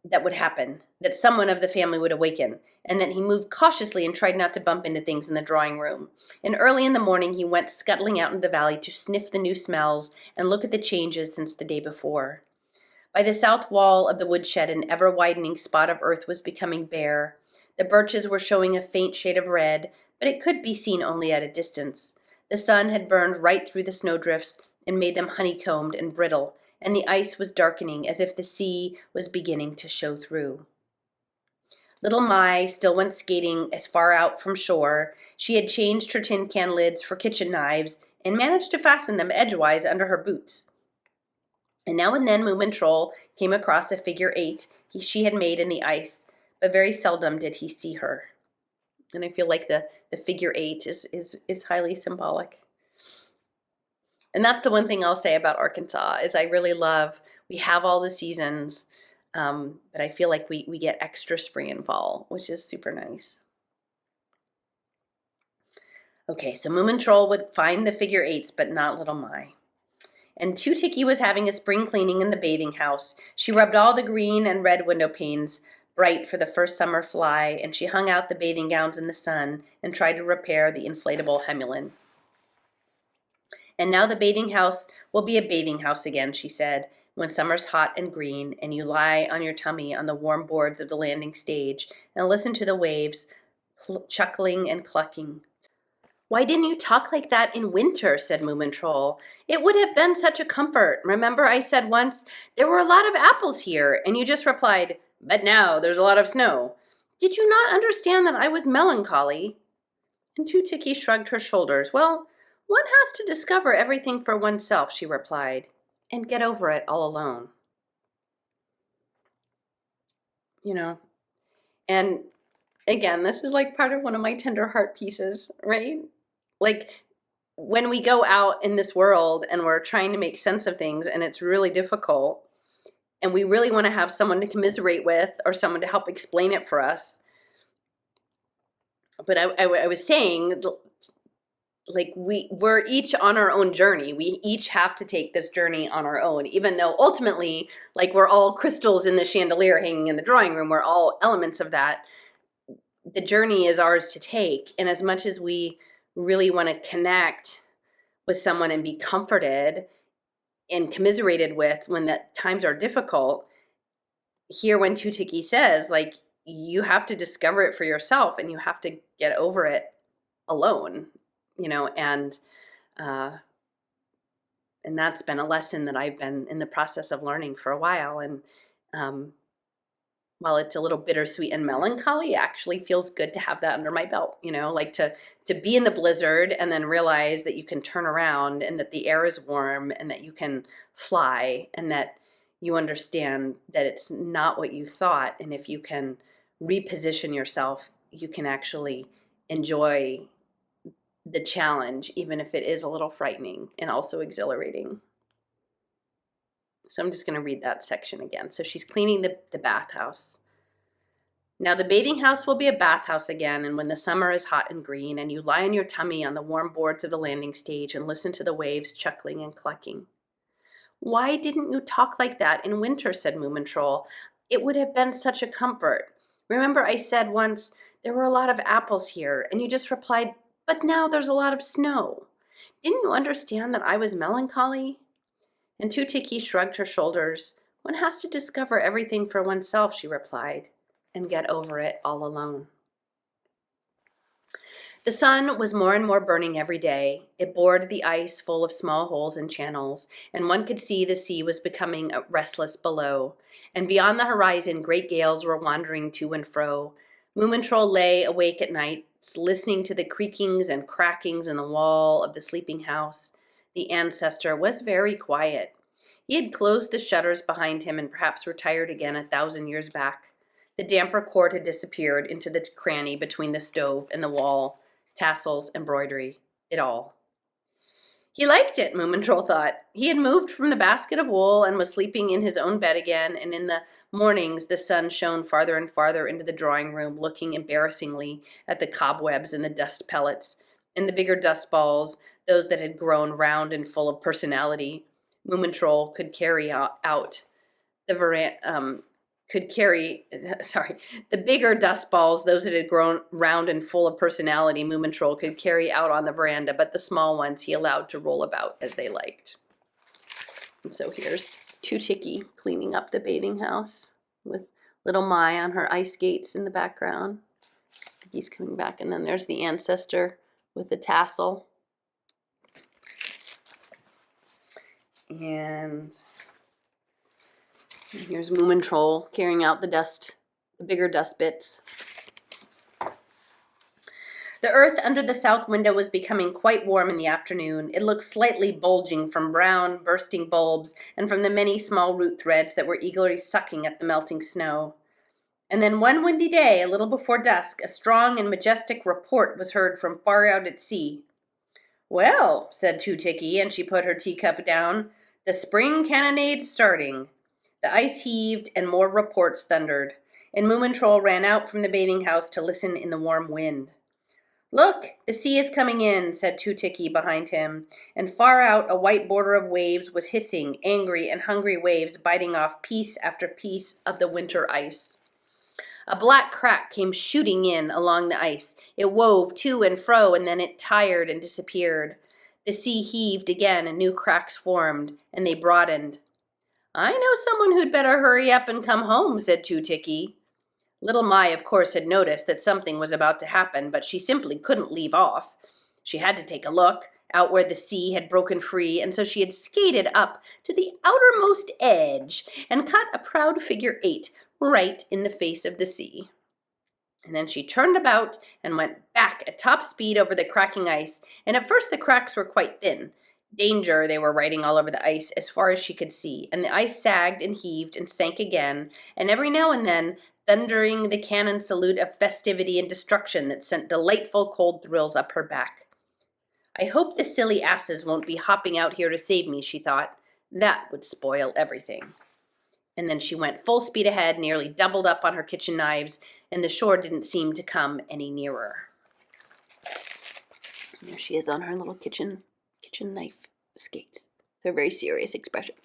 that would happen, that someone of the family would awaken, and then he moved cautiously and tried not to bump into things in the drawing room. And early in the morning he went scuttling out into the valley to sniff the new smells and look at the changes since the day before. By the south wall of the woodshed an ever-widening spot of earth was becoming bare. The birches were showing a faint shade of red, but it could be seen only at a distance. The sun had burned right through the snowdrifts and made them honeycombed and brittle, and the ice was darkening as if the sea was beginning to show through. Little Mai still went skating as far out from shore. She had changed her tin can lids for kitchen knives and managed to fasten them edgewise under her boots. And now and then Moomintroll came across a figure 8 she had made in the ice, but very seldom did he see her. And I feel like the figure 8 is highly symbolic. And that's the one thing I'll say about Arkansas is I really love, we have all the seasons, but I feel like we get extra spring and fall, which is super nice. Okay, so Moomintroll would find the figure 8s, but not Little Mai. And Two Tiki was having a spring cleaning in the bathing house. She rubbed all the green and red window panes bright for the first summer fly, and she hung out the bathing gowns in the sun and tried to repair the inflatable Hemulin. And now the bathing house will be a bathing house again, she said, when summer's hot and green and you lie on your tummy on the warm boards of the landing stage and listen to the waves chuckling and clucking. Why didn't you talk like that in winter, said Moomintroll. It would have been such a comfort. Remember I said once, there were a lot of apples here, and you just replied, but now there's a lot of snow. Did you not understand that I was melancholy? And Two Tiki shrugged her shoulders. Well, one has to discover everything for oneself, she replied, and get over it all alone. And again, this is like part of one of my tender heart pieces, right? Like when we go out in this world and we're trying to make sense of things and it's really difficult and we really want to have someone to commiserate with or someone to help explain it for us. But I was saying, like we're each on our own journey. We each have to take this journey on our own, even though ultimately, like we're all crystals in the chandelier hanging in the drawing room. We're all elements of that. The journey is ours to take. And as much as we really want to connect with someone and be comforted and commiserated with when the times are difficult, here when Two Tiki says, like, you have to discover it for yourself and you have to get over it alone, and that's been a lesson that I've been in the process of learning for a while. And while it's a little bittersweet and melancholy, it actually feels good to have that under my belt, like to be in the blizzard and then realize that you can turn around and that the air is warm and that you can fly and that you understand that it's not what you thought. And if you can reposition yourself, you can actually enjoy the challenge, even if it is a little frightening and also exhilarating. So I'm just going to read that section again. So she's cleaning the bathhouse. Now the bathing house will be a bathhouse again, and when the summer is hot and green, and you lie on your tummy on the warm boards of the landing stage and listen to the waves chuckling and clucking. Why didn't you talk like that in winter, said Moomintroll. It would have been such a comfort. Remember I said once, there were a lot of apples here, and you just replied, but now there's a lot of snow. Didn't you understand that I was melancholy? And Two Tiki shrugged her shoulders. One has to discover everything for oneself, she replied, and get over it all alone. The sun was more and more burning every day. It bored the ice full of small holes and channels, and one could see the sea was becoming restless below. And beyond the horizon, great gales were wandering to and fro. Moomintroll lay awake at night, listening to the creakings and crackings in the wall of the sleeping house. The ancestor was very quiet. He had closed the shutters behind him and perhaps retired again 1,000 years back. The damper cord had disappeared into the cranny between the stove and the wall, tassels, embroidery, it all. He liked it, Moomintroll thought. He had moved from the basket of wool and was sleeping in his own bed again, and in the mornings the sun shone farther and farther into the drawing room, looking embarrassingly at the cobwebs and the dust pellets, and the bigger dust balls, those that had grown round and full of personality. Moomintroll could carry out the the bigger dust balls, those that had grown round and full of personality, Moomintroll could carry out on the veranda, but the small ones he allowed to roll about as they liked. And so here's Two Tiki cleaning up the bathing house with little Mai on her ice skates in the background. He's coming back, and then there's the ancestor with the tassel. And Here's Moomintroll carrying out the bigger dust bits. The earth under the south window was becoming quite warm in the afternoon. It looked slightly bulging from brown, bursting bulbs and from the many small root threads that were eagerly sucking at the melting snow. And then one windy day, a little before dusk, a strong and majestic report was heard from far out at sea. "Well," said Two-Ticky, and she put her teacup down, "the spring cannonade's starting." The ice heaved, and more reports thundered, and Moomintroll ran out from the bathing house to listen in the warm wind. "Look, the sea is coming in," said Two-Ticky behind him, and far out a white border of waves was hissing, angry and hungry waves biting off piece after piece of the winter ice. A black crack came shooting in along the ice. It wove to and fro, and then it tired and disappeared. The sea heaved again, and new cracks formed, and they broadened. "I know someone who'd better hurry up and come home," said Two-Ticky. Little My, of course, had noticed that something was about to happen, but she simply couldn't leave off. She had to take a look out where the sea had broken free, and so she had skated up to the outermost edge and cut a proud figure 8 right in the face of the sea. And then she turned about and went back at top speed over the cracking ice, and at first the cracks were quite thin. Danger, they were writing all over the ice as far as she could see, and the ice sagged and heaved and sank again, and every now and then thundering the cannon salute of festivity and destruction that sent delightful cold thrills up her back. "I hope the silly asses won't be hopping out here to save me," she thought. "That would spoil everything." And then she went full speed ahead, nearly doubled up on her kitchen knives, and the shore didn't seem to come any nearer. And there she is on her little kitchen knife skates. They're a very serious expression.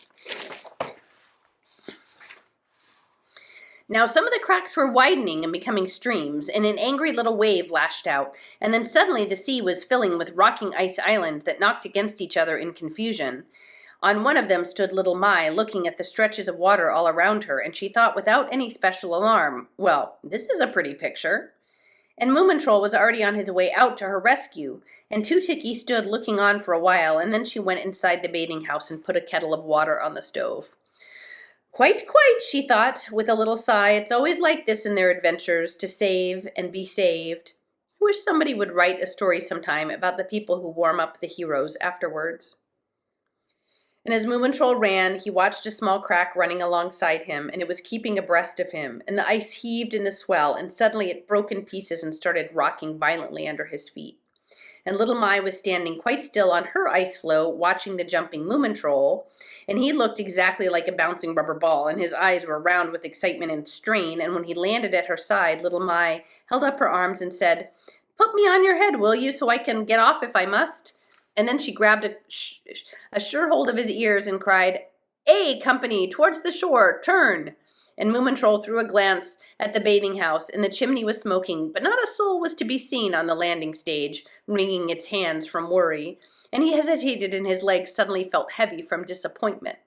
Now some of the cracks were widening and becoming streams, and an angry little wave lashed out, and then suddenly the sea was filling with rocking ice islands that knocked against each other in confusion. On one of them stood little My, looking at the stretches of water all around her, and she thought without any special alarm, "Well, this is a pretty picture." And Moomintroll was already on his way out to her rescue, and Two-Ticky stood looking on for a while, and then she went inside the bathing house and put a kettle of water on the stove. Quite, she thought, with a little sigh. It's always like this in their adventures, to save and be saved. I wish somebody would write a story sometime about the people who warm up the heroes afterwards. And as Moomintroll ran, he watched a small crack running alongside him, and it was keeping abreast of him, and the ice heaved in the swell, and suddenly it broke in pieces and started rocking violently under his feet. And little My was standing quite still on her ice floe, watching the jumping Moomintroll, and he looked exactly like a bouncing rubber ball, and his eyes were round with excitement and strain, and when he landed at her side, little My held up her arms and said, "Put me on your head, will you, so I can get off if I must?" And then she grabbed a sure hold of his ears and cried, "Ay, company, towards the shore, turn!" And Moomintroll threw a glance at the bathing house, and the chimney was smoking, but not a soul was to be seen on the landing stage, wringing its hands from worry, and he hesitated and his legs suddenly felt heavy from disappointment.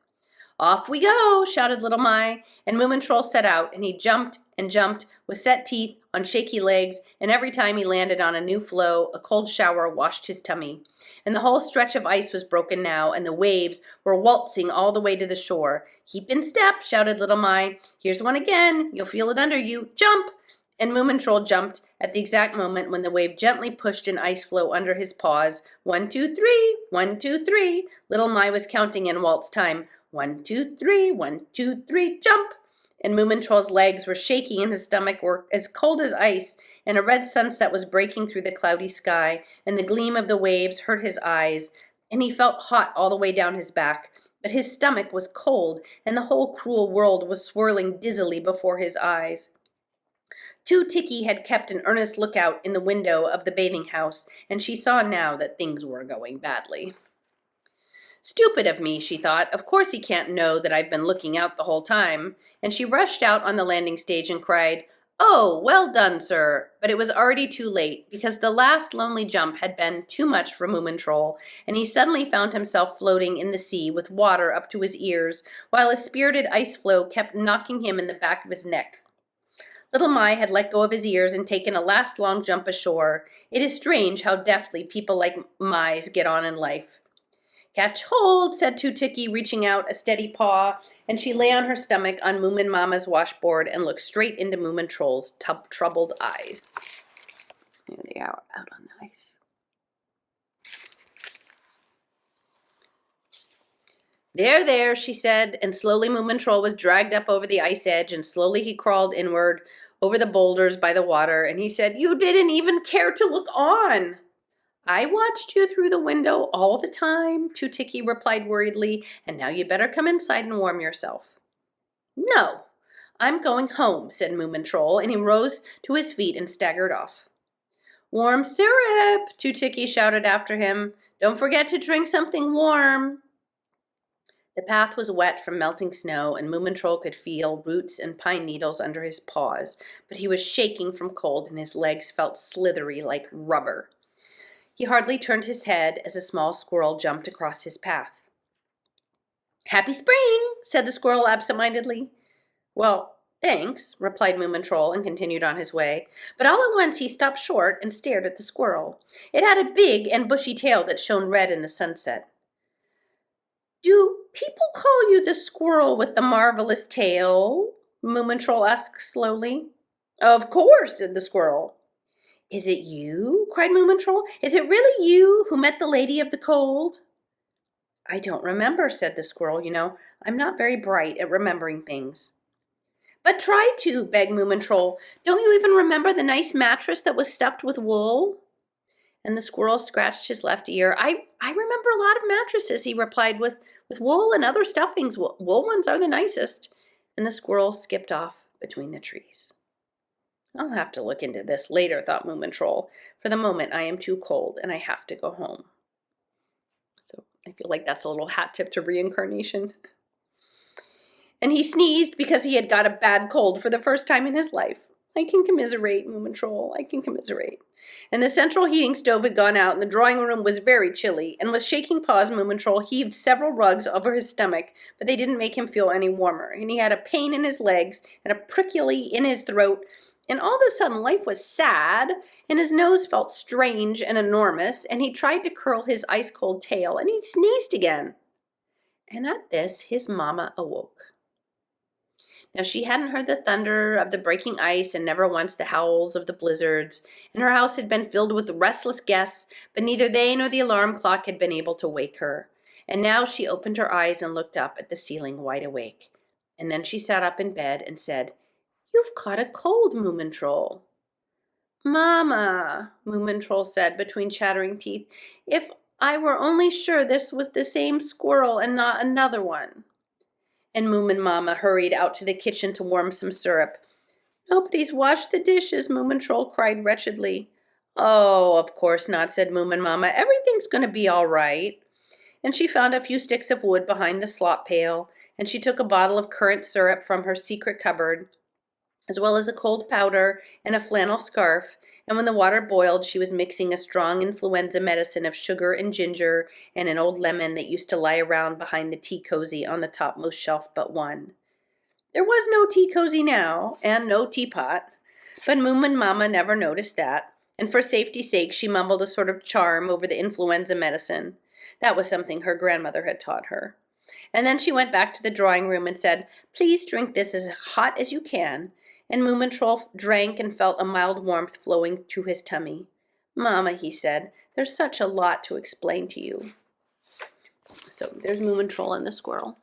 "Off we go!" shouted little My, and Moomintroll set out, and he jumped and jumped with set teeth on shaky legs, and every time he landed on a new floe, a cold shower washed his tummy. And the whole stretch of ice was broken now, and the waves were waltzing all the way to the shore. "Keep in step!" shouted little My. "Here's one again. You'll feel it under you. Jump!" And Moomintroll jumped at the exact moment when the wave gently pushed an ice floe under his paws. 1, 2, 3, 1, 2, 3. Little My was counting in waltz time. 1, 2, 3, 1, 2, 3, jump! And Moomintroll's legs were shaky and his stomach were as cold as ice, and a red sunset was breaking through the cloudy sky, and the gleam of the waves hurt his eyes, and he felt hot all the way down his back, but his stomach was cold, and the whole cruel world was swirling dizzily before his eyes. Two-Ticky had kept an earnest lookout in the window of the bathing house, and she saw now that things were going badly. "Stupid of me," she thought. "Of course he can't know that I've been looking out the whole time." And she rushed out on the landing stage and cried, "Oh, well done, sir." But it was already too late, because the last lonely jump had been too much for Moomintroll, and he suddenly found himself floating in the sea with water up to his ears, while a spirited ice floe kept knocking him in the back of his neck. Little My had let go of his ears and taken a last long jump ashore. It is strange how deftly people like Mice get on in life. Catch hold, said Two-Ticky, reaching out a steady paw, and she lay on her stomach on Moomin Mama's washboard and looked straight into Moomin Troll's troubled eyes. There they are, out on the ice. There, there, she said, and slowly Moomin Troll was dragged up over the ice edge, and slowly he crawled inward over the boulders by the water, and he said, "You didn't even care to look on." "I watched you through the window all the time," Two-Ticky replied worriedly, "and now you better come inside and warm yourself." "No, I'm going home," said Moomin Troll, and he rose to his feet and staggered off. "Warm syrup," Two-Ticky shouted after him. "Don't forget to drink something warm." The path was wet from melting snow, and Moomin Troll could feel roots and pine needles under his paws, but he was shaking from cold and his legs felt slithery like rubber. He hardly turned his head as a small squirrel jumped across his path. "Happy spring," said the squirrel absent-mindedly. "Well, thanks," replied Moomin Troll and continued on his way. But all at once he stopped short and stared at the squirrel. It had a big and bushy tail that shone red in the sunset. "Do people call you the squirrel with the marvelous tail?" Moomin Troll asked slowly. "Of course," said the squirrel. "Is it you?" cried Moomin Troll. "Is it really you who met the Lady of the Cold?" "I don't remember," said the squirrel. "You know, I'm not very bright at remembering things." "But try to," begged Moomin Troll. "Don't you even remember the nice mattress that was stuffed with wool?" And the squirrel scratched his left ear. I remember a lot of mattresses," he replied, with wool and other stuffings. Wool ones are the nicest." And the squirrel skipped off between the trees. "I'll have to look into this later," thought Moomin Troll. "For the moment, I am too cold, and I have to go home." So I feel like that's a little hat tip to reincarnation. And he sneezed because he had got a bad cold for the first time in his life. I can commiserate, Moomin Troll, I can commiserate. And the central heating stove had gone out, and the drawing room was very chilly, and with shaking paws, Moomin Troll heaved several rugs over his stomach, but they didn't make him feel any warmer, and he had a pain in his legs and a prickly in his throat, and all of a sudden life was sad, and his nose felt strange and enormous, and he tried to curl his ice-cold tail, and he sneezed again. And at this, his mama awoke. Now, she hadn't heard the thunder of the breaking ice and never once the howls of the blizzards, and her house had been filled with restless guests, but neither they nor the alarm clock had been able to wake her. And now she opened her eyes and looked up at the ceiling wide awake. And then she sat up in bed and said, "You've caught a cold, Moomin Troll." "Mama," Moomin Troll said between chattering teeth, "if I were only sure this was the same squirrel and not another one." And Moomin Mama hurried out to the kitchen to warm some syrup. "Nobody's washed the dishes," Moomin Troll cried wretchedly. "Oh, of course not," said Moomin Mama. "Everything's going to be all right." And she found a few sticks of wood behind the slop pail, and she took a bottle of currant syrup from her secret cupboard, as well as a cold powder and a flannel scarf, and when the water boiled, she was mixing a strong influenza medicine of sugar and ginger and an old lemon that used to lie around behind the tea cozy on the topmost shelf but one. There was no tea cozy now, and no teapot, but Moomin Mama never noticed that, and for safety's sake she mumbled a sort of charm over the influenza medicine. That was something her grandmother had taught her. And then she went back to the drawing room and said, "Please drink this as hot as you can." And Moomin Troll drank and felt a mild warmth flowing to his tummy. "Mama," he said, "there's such a lot to explain to you." So there's Moomin Troll and the squirrel.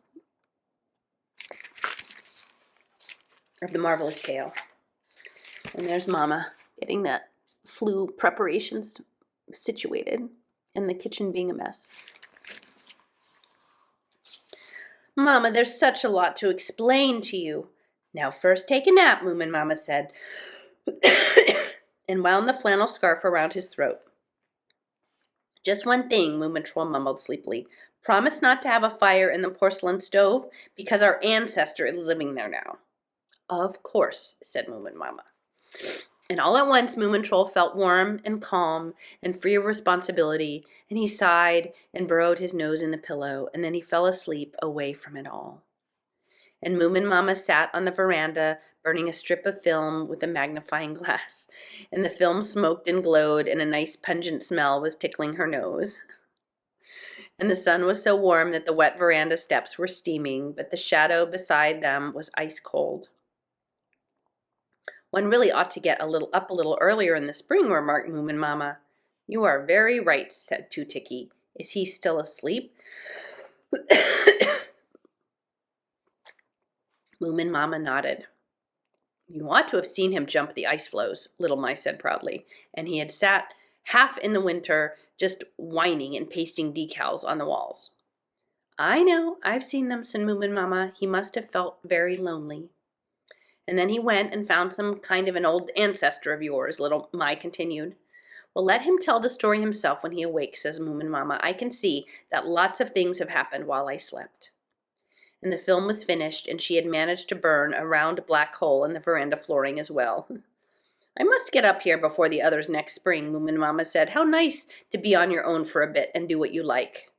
Of the marvelous tale. And there's Mama getting that flu preparations situated and the kitchen being a mess. "Mama, there's such a lot to explain to you." "Now first take a nap," Moomin Mama said, and wound the flannel scarf around his throat. "Just one thing," Moomin Troll mumbled sleepily. "Promise not to have a fire in the porcelain stove, because our ancestor is living there now." "Of course," said Moomin Mama. And all at once Moomin Troll felt warm and calm and free of responsibility, and he sighed and burrowed his nose in the pillow, and then he fell asleep away from it all. And Moomin Mama sat on the veranda, burning a strip of film with a magnifying glass, and the film smoked and glowed, and a nice pungent smell was tickling her nose. and the sun was so warm that the wet veranda steps were steaming, but the shadow beside them was ice cold. One really ought to get up a little earlier in the spring, remarked Moomin Mamma. You are very right, said Two-Ticky. Is he still asleep? Moomin Mamma nodded. You ought to have seen him jump the ice floes, Little Mice said proudly, and he had sat half in the winter just whining and pasting decals on the walls. I know, I've seen them, said Moomin Mamma. He must have felt very lonely. And then he went and found some kind of an old ancestor of yours, Little My continued. Well, let him tell the story himself when he awakes, says Moomin Mamma. I can see that lots of things have happened while I slept. And the film was finished, and she had managed to burn a round black hole in the veranda flooring as well. I must get up here before the others next spring, Moomin Mamma said. How nice to be on your own for a bit and do what you like.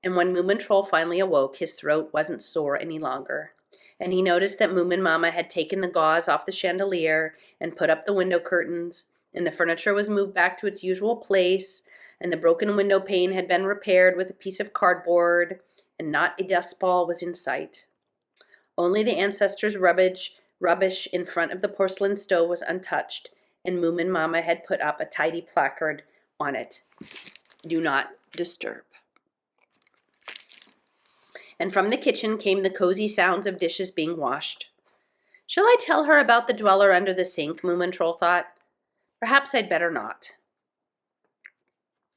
And when Moomin Troll finally awoke, his throat wasn't sore any longer. And he noticed that Moomin Mamma had taken the gauze off the chandelier and put up the window curtains, and the furniture was moved back to its usual place, and the broken window pane had been repaired with a piece of cardboard, and not a dust ball was in sight. Only the ancestors' rubbish in front of the porcelain stove was untouched, and Moomin Mamma had put up a tidy placard on it. Do not disturb. And from the kitchen came the cozy sounds of dishes being washed. Shall I tell her about the dweller under the sink, Moomin Troll thought. Perhaps I'd better not.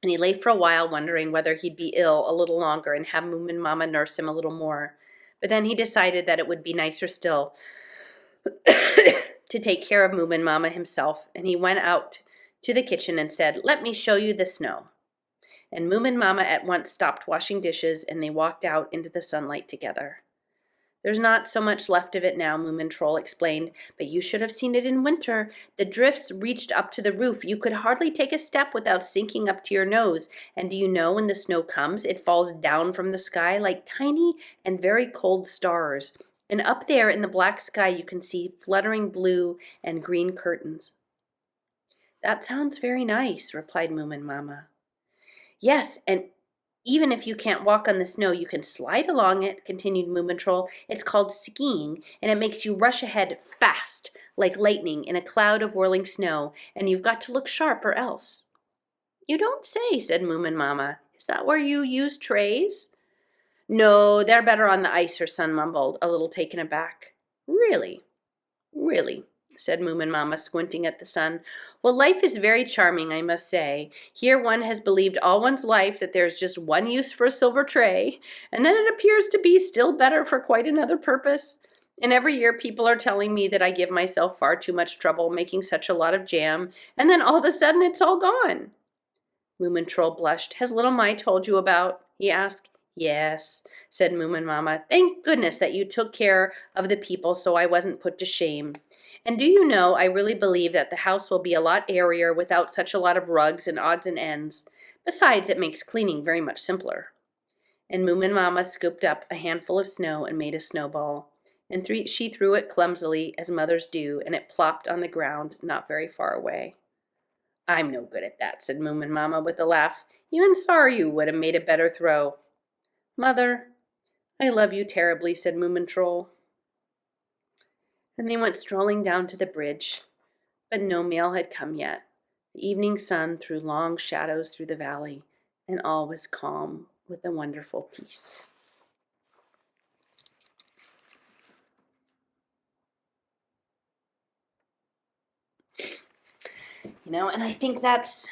And he lay for a while wondering whether he'd be ill a little longer and have Moomin Mamma nurse him a little more. But then he decided that it would be nicer still to take care of Moomin Mamma himself, and he went out to the kitchen and said, Let me show you the snow. And Moomin Mamma at once stopped washing dishes, and they walked out into the sunlight together. There's not so much left of it now, Moomin Troll explained, but you should have seen it in winter. The drifts reached up to the roof. You could hardly take a step without sinking up to your nose. And do you know when the snow comes, it falls down from the sky like tiny and very cold stars. And up there in the black sky you can see fluttering blue and green curtains. That sounds very nice, replied Moomin Mamma. Yes, and even if you can't walk on the snow, you can slide along it, continued Moomin Troll. It's called skiing, and it makes you rush ahead fast, like lightning in a cloud of whirling snow, and you've got to look sharp or else. You don't say, said Moomin Mamma. Is that where you use trays? No, they're better on the ice, her son mumbled, a little taken aback. Really? Really? Said Moomin Mamma, squinting at the sun. Well, life is very charming, I must say. Here one has believed all one's life that there's just one use for a silver tray, and then it appears to be still better for quite another purpose. And every year people are telling me that I give myself far too much trouble making such a lot of jam, and then all of a sudden it's all gone. Moomin Troll blushed. Has Little My told you about? He asked. Yes, said Moomin Mamma. Thank goodness that you took care of the people so I wasn't put to shame. And do you know, I really believe that the house will be a lot airier without such a lot of rugs and odds and ends. Besides, it makes cleaning very much simpler. And Moomin Mamma scooped up a handful of snow and made a snowball. And she threw it clumsily, as mothers do, and it plopped on the ground not very far away. I'm no good at that, said Moomin Mamma with a laugh. Even Saryu would have made a better throw. Mother, I love you terribly, said Moomin Troll. Then they went strolling down to the bridge, but no mail had come yet. The evening sun threw long shadows through the valley, and all was calm with a wonderful peace. And I think that's,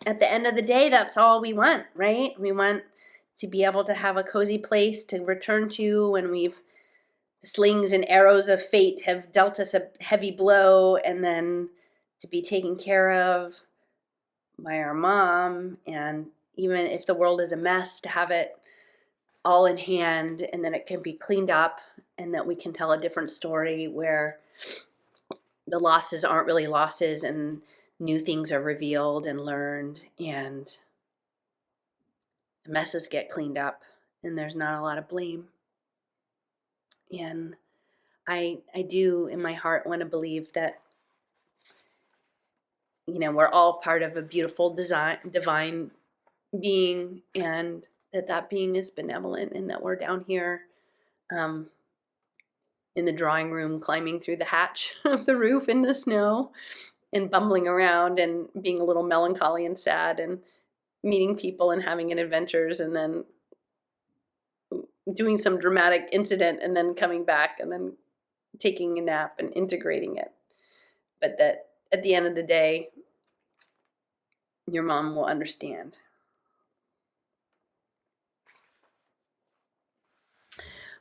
at the end of the day, that's all we want, right? We want to be able to have a cozy place to return to when the slings and arrows of fate have dealt us a heavy blow, and then to be taken care of by our mom, and even if the world is a mess, to have it all in hand, and then it can be cleaned up, and that we can tell a different story where the losses aren't really losses and new things are revealed and learned, and the messes get cleaned up, and there's not a lot of blame. And I do, in my heart, want to believe that, we're all part of a beautiful divine being, and that being is benevolent and that we're down here um, in the drawing room climbing through the hatch of the roof in the snow and bumbling around and being a little melancholy and sad and meeting people and having adventures and then doing some dramatic incident and then coming back and then taking a nap and integrating it. But that at the end of the day, your mom will understand.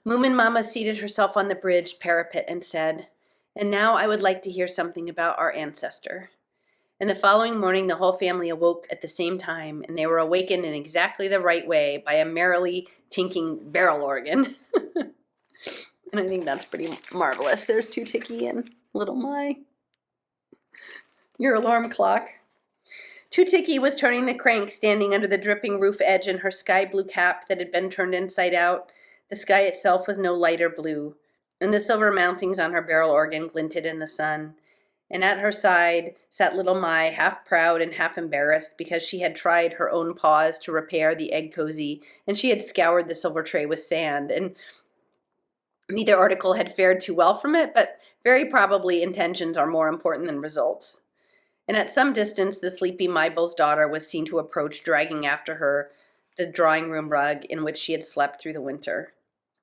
Moomin Mama seated herself on the bridge parapet and said, "And now I would like to hear something about our ancestor." And the following morning, the whole family awoke at the same time, and they were awakened in exactly the right way by a merrily tinking barrel organ. And I think that's pretty marvelous. There's Two Ticky and Little My. Your alarm clock. Two Ticky was turning the crank, standing under the dripping roof edge in her sky blue cap that had been turned inside out. The sky itself was no lighter blue, and the silver mountings on her barrel organ glinted in the sun. And at her side sat little Mai, half proud and half embarrassed, because she had tried her own paws to repair the egg cozy, and she had scoured the silver tray with sand, and neither article had fared too well from it, but very probably intentions are more important than results. And at some distance, the sleepy Mybel's daughter was seen to approach, dragging after her the drawing room rug in which she had slept through the winter.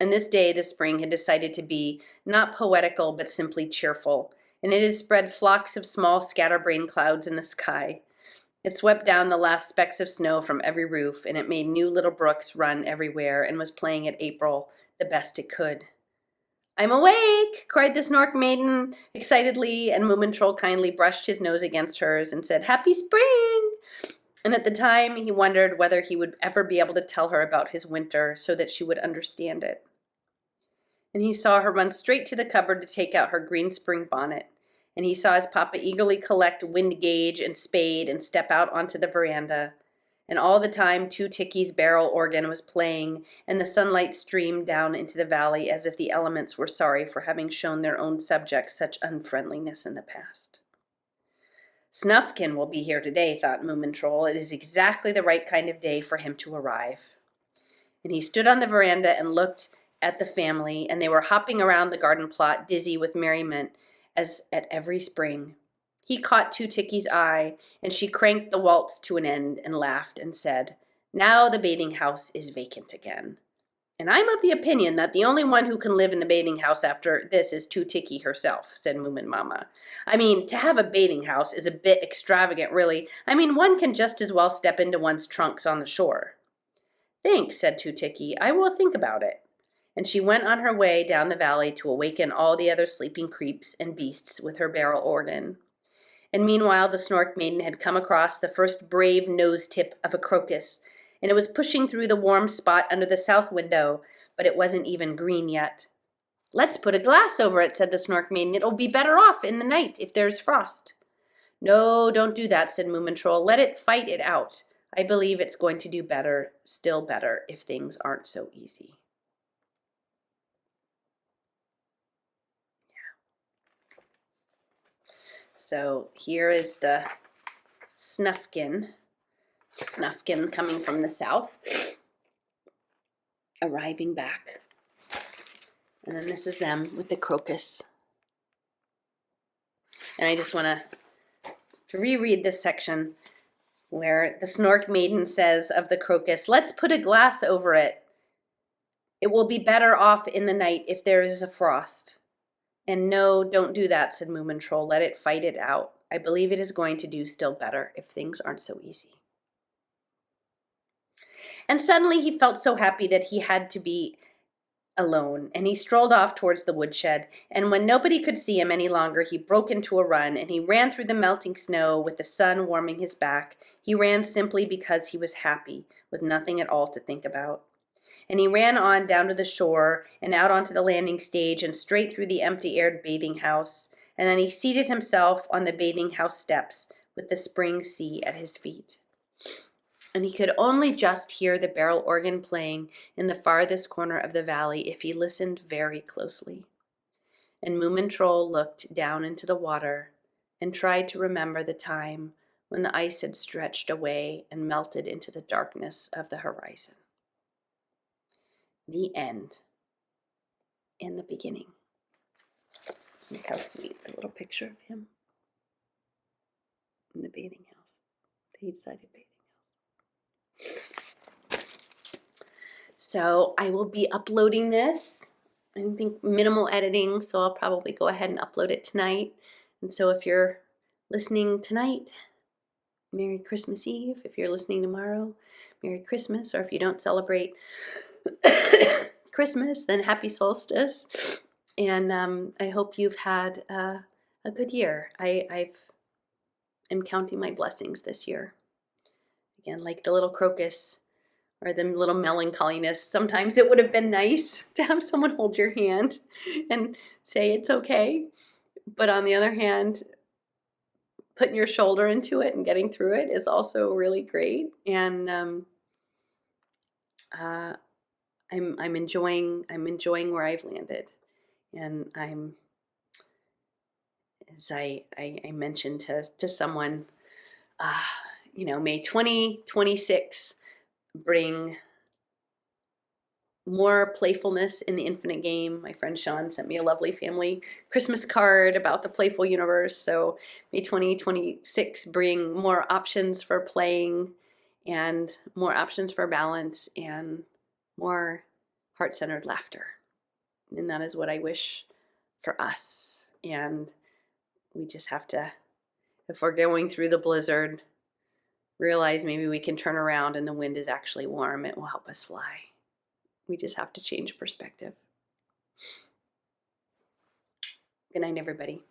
And this day, the spring had decided to be not poetical, but simply cheerful, and it had spread flocks of small scatterbrain clouds in the sky. It swept down the last specks of snow from every roof, and it made new little brooks run everywhere, and was playing at April the best it could. "I'm awake!" cried the Snork Maiden excitedly, and Moomin Troll kindly brushed his nose against hers and said, "Happy spring!" And at the time, he wondered whether he would ever be able to tell her about his winter so that she would understand it. And he saw her run straight to the cupboard to take out her green spring bonnet. And he saw his papa eagerly collect wind gauge and spade and step out onto the veranda. And all the time, Two Ticky's barrel organ was playing, and the sunlight streamed down into the valley as if the elements were sorry for having shown their own subjects such unfriendliness in the past. "Snufkin will be here today," thought Moomin Troll. "It is exactly the right kind of day for him to arrive." And he stood on the veranda and looked at the family, and they were hopping around the garden plot, dizzy with merriment, as at every spring. He caught Two Ticky's eye, and she cranked the waltz to an end and laughed and said, "Now the bathing house is vacant again." "And I'm of the opinion that the only one who can live in the bathing house after this is Two Ticky herself," said Moomin Mama. "I mean, to have a bathing house is a bit extravagant, really. I mean, one can just as well step into one's trunks on the shore." "Thanks," said Two Ticky. "I will think about it." And she went on her way down the valley to awaken all the other sleeping creeps and beasts with her barrel organ. And meanwhile, the Snork Maiden had come across the first brave nose-tip of a crocus, and it was pushing through the warm spot under the south window, but it wasn't even green yet. "Let's put a glass over it," said the Snork Maiden. "It'll be better off in the night if there's frost." "No, don't do that," said Moomin Troll. "Let it fight it out. I believe it's going to do better, still better, if things aren't so easy." So here is the Snufkin coming from the south, arriving back. And then this is them with the crocus. And I just want to reread this section where the Snork Maiden says of the crocus, "Let's put a glass over it. It will be better off in the night if there is a frost." "And no, don't do that," said Moomin Troll. "Let it fight it out. I believe it is going to do still better if things aren't so easy." And suddenly he felt so happy that he had to be alone, and he strolled off towards the woodshed, and when nobody could see him any longer, he broke into a run, and he ran through the melting snow with the sun warming his back. He ran simply because he was happy, with nothing at all to think about. And he ran on down to the shore and out onto the landing stage and straight through the empty-aired bathing house. And then he seated himself on the bathing house steps with the spring sea at his feet. And he could only just hear the barrel organ playing in the farthest corner of the valley if he listened very closely. And Moomin Troll looked down into the water and tried to remember the time when the ice had stretched away and melted into the darkness of the horizon. the end and the beginning. Look how sweet, the little picture of him in the bathing house, the eight-sided bathing house. So I will be uploading this. I think minimal editing, so I'll probably go ahead and upload it tonight. And so if you're listening tonight, Merry Christmas Eve. If you're listening tomorrow, Merry Christmas. Or if you don't celebrate Christmas, then Happy Solstice. And I hope you've had a good year. I'm counting my blessings this year. Again, like the little crocus or the little melancholiness. Sometimes it would have been nice to have someone hold your hand and say it's okay. But on the other hand, putting your shoulder into it and getting through it is also really great. And I'm enjoying where I've landed. And as I mentioned to someone, may 2026 bring more playfulness in the infinite game. My friend Sean sent me a lovely family Christmas card about the playful universe. So may 2026 bring more options for playing and more options for balance and more heart-centered laughter. And that is what I wish for us. And we just have to, if we're going through the blizzard, realize maybe we can turn around and the wind is actually warm. It will help us fly. We just have to change perspective. Good night, everybody.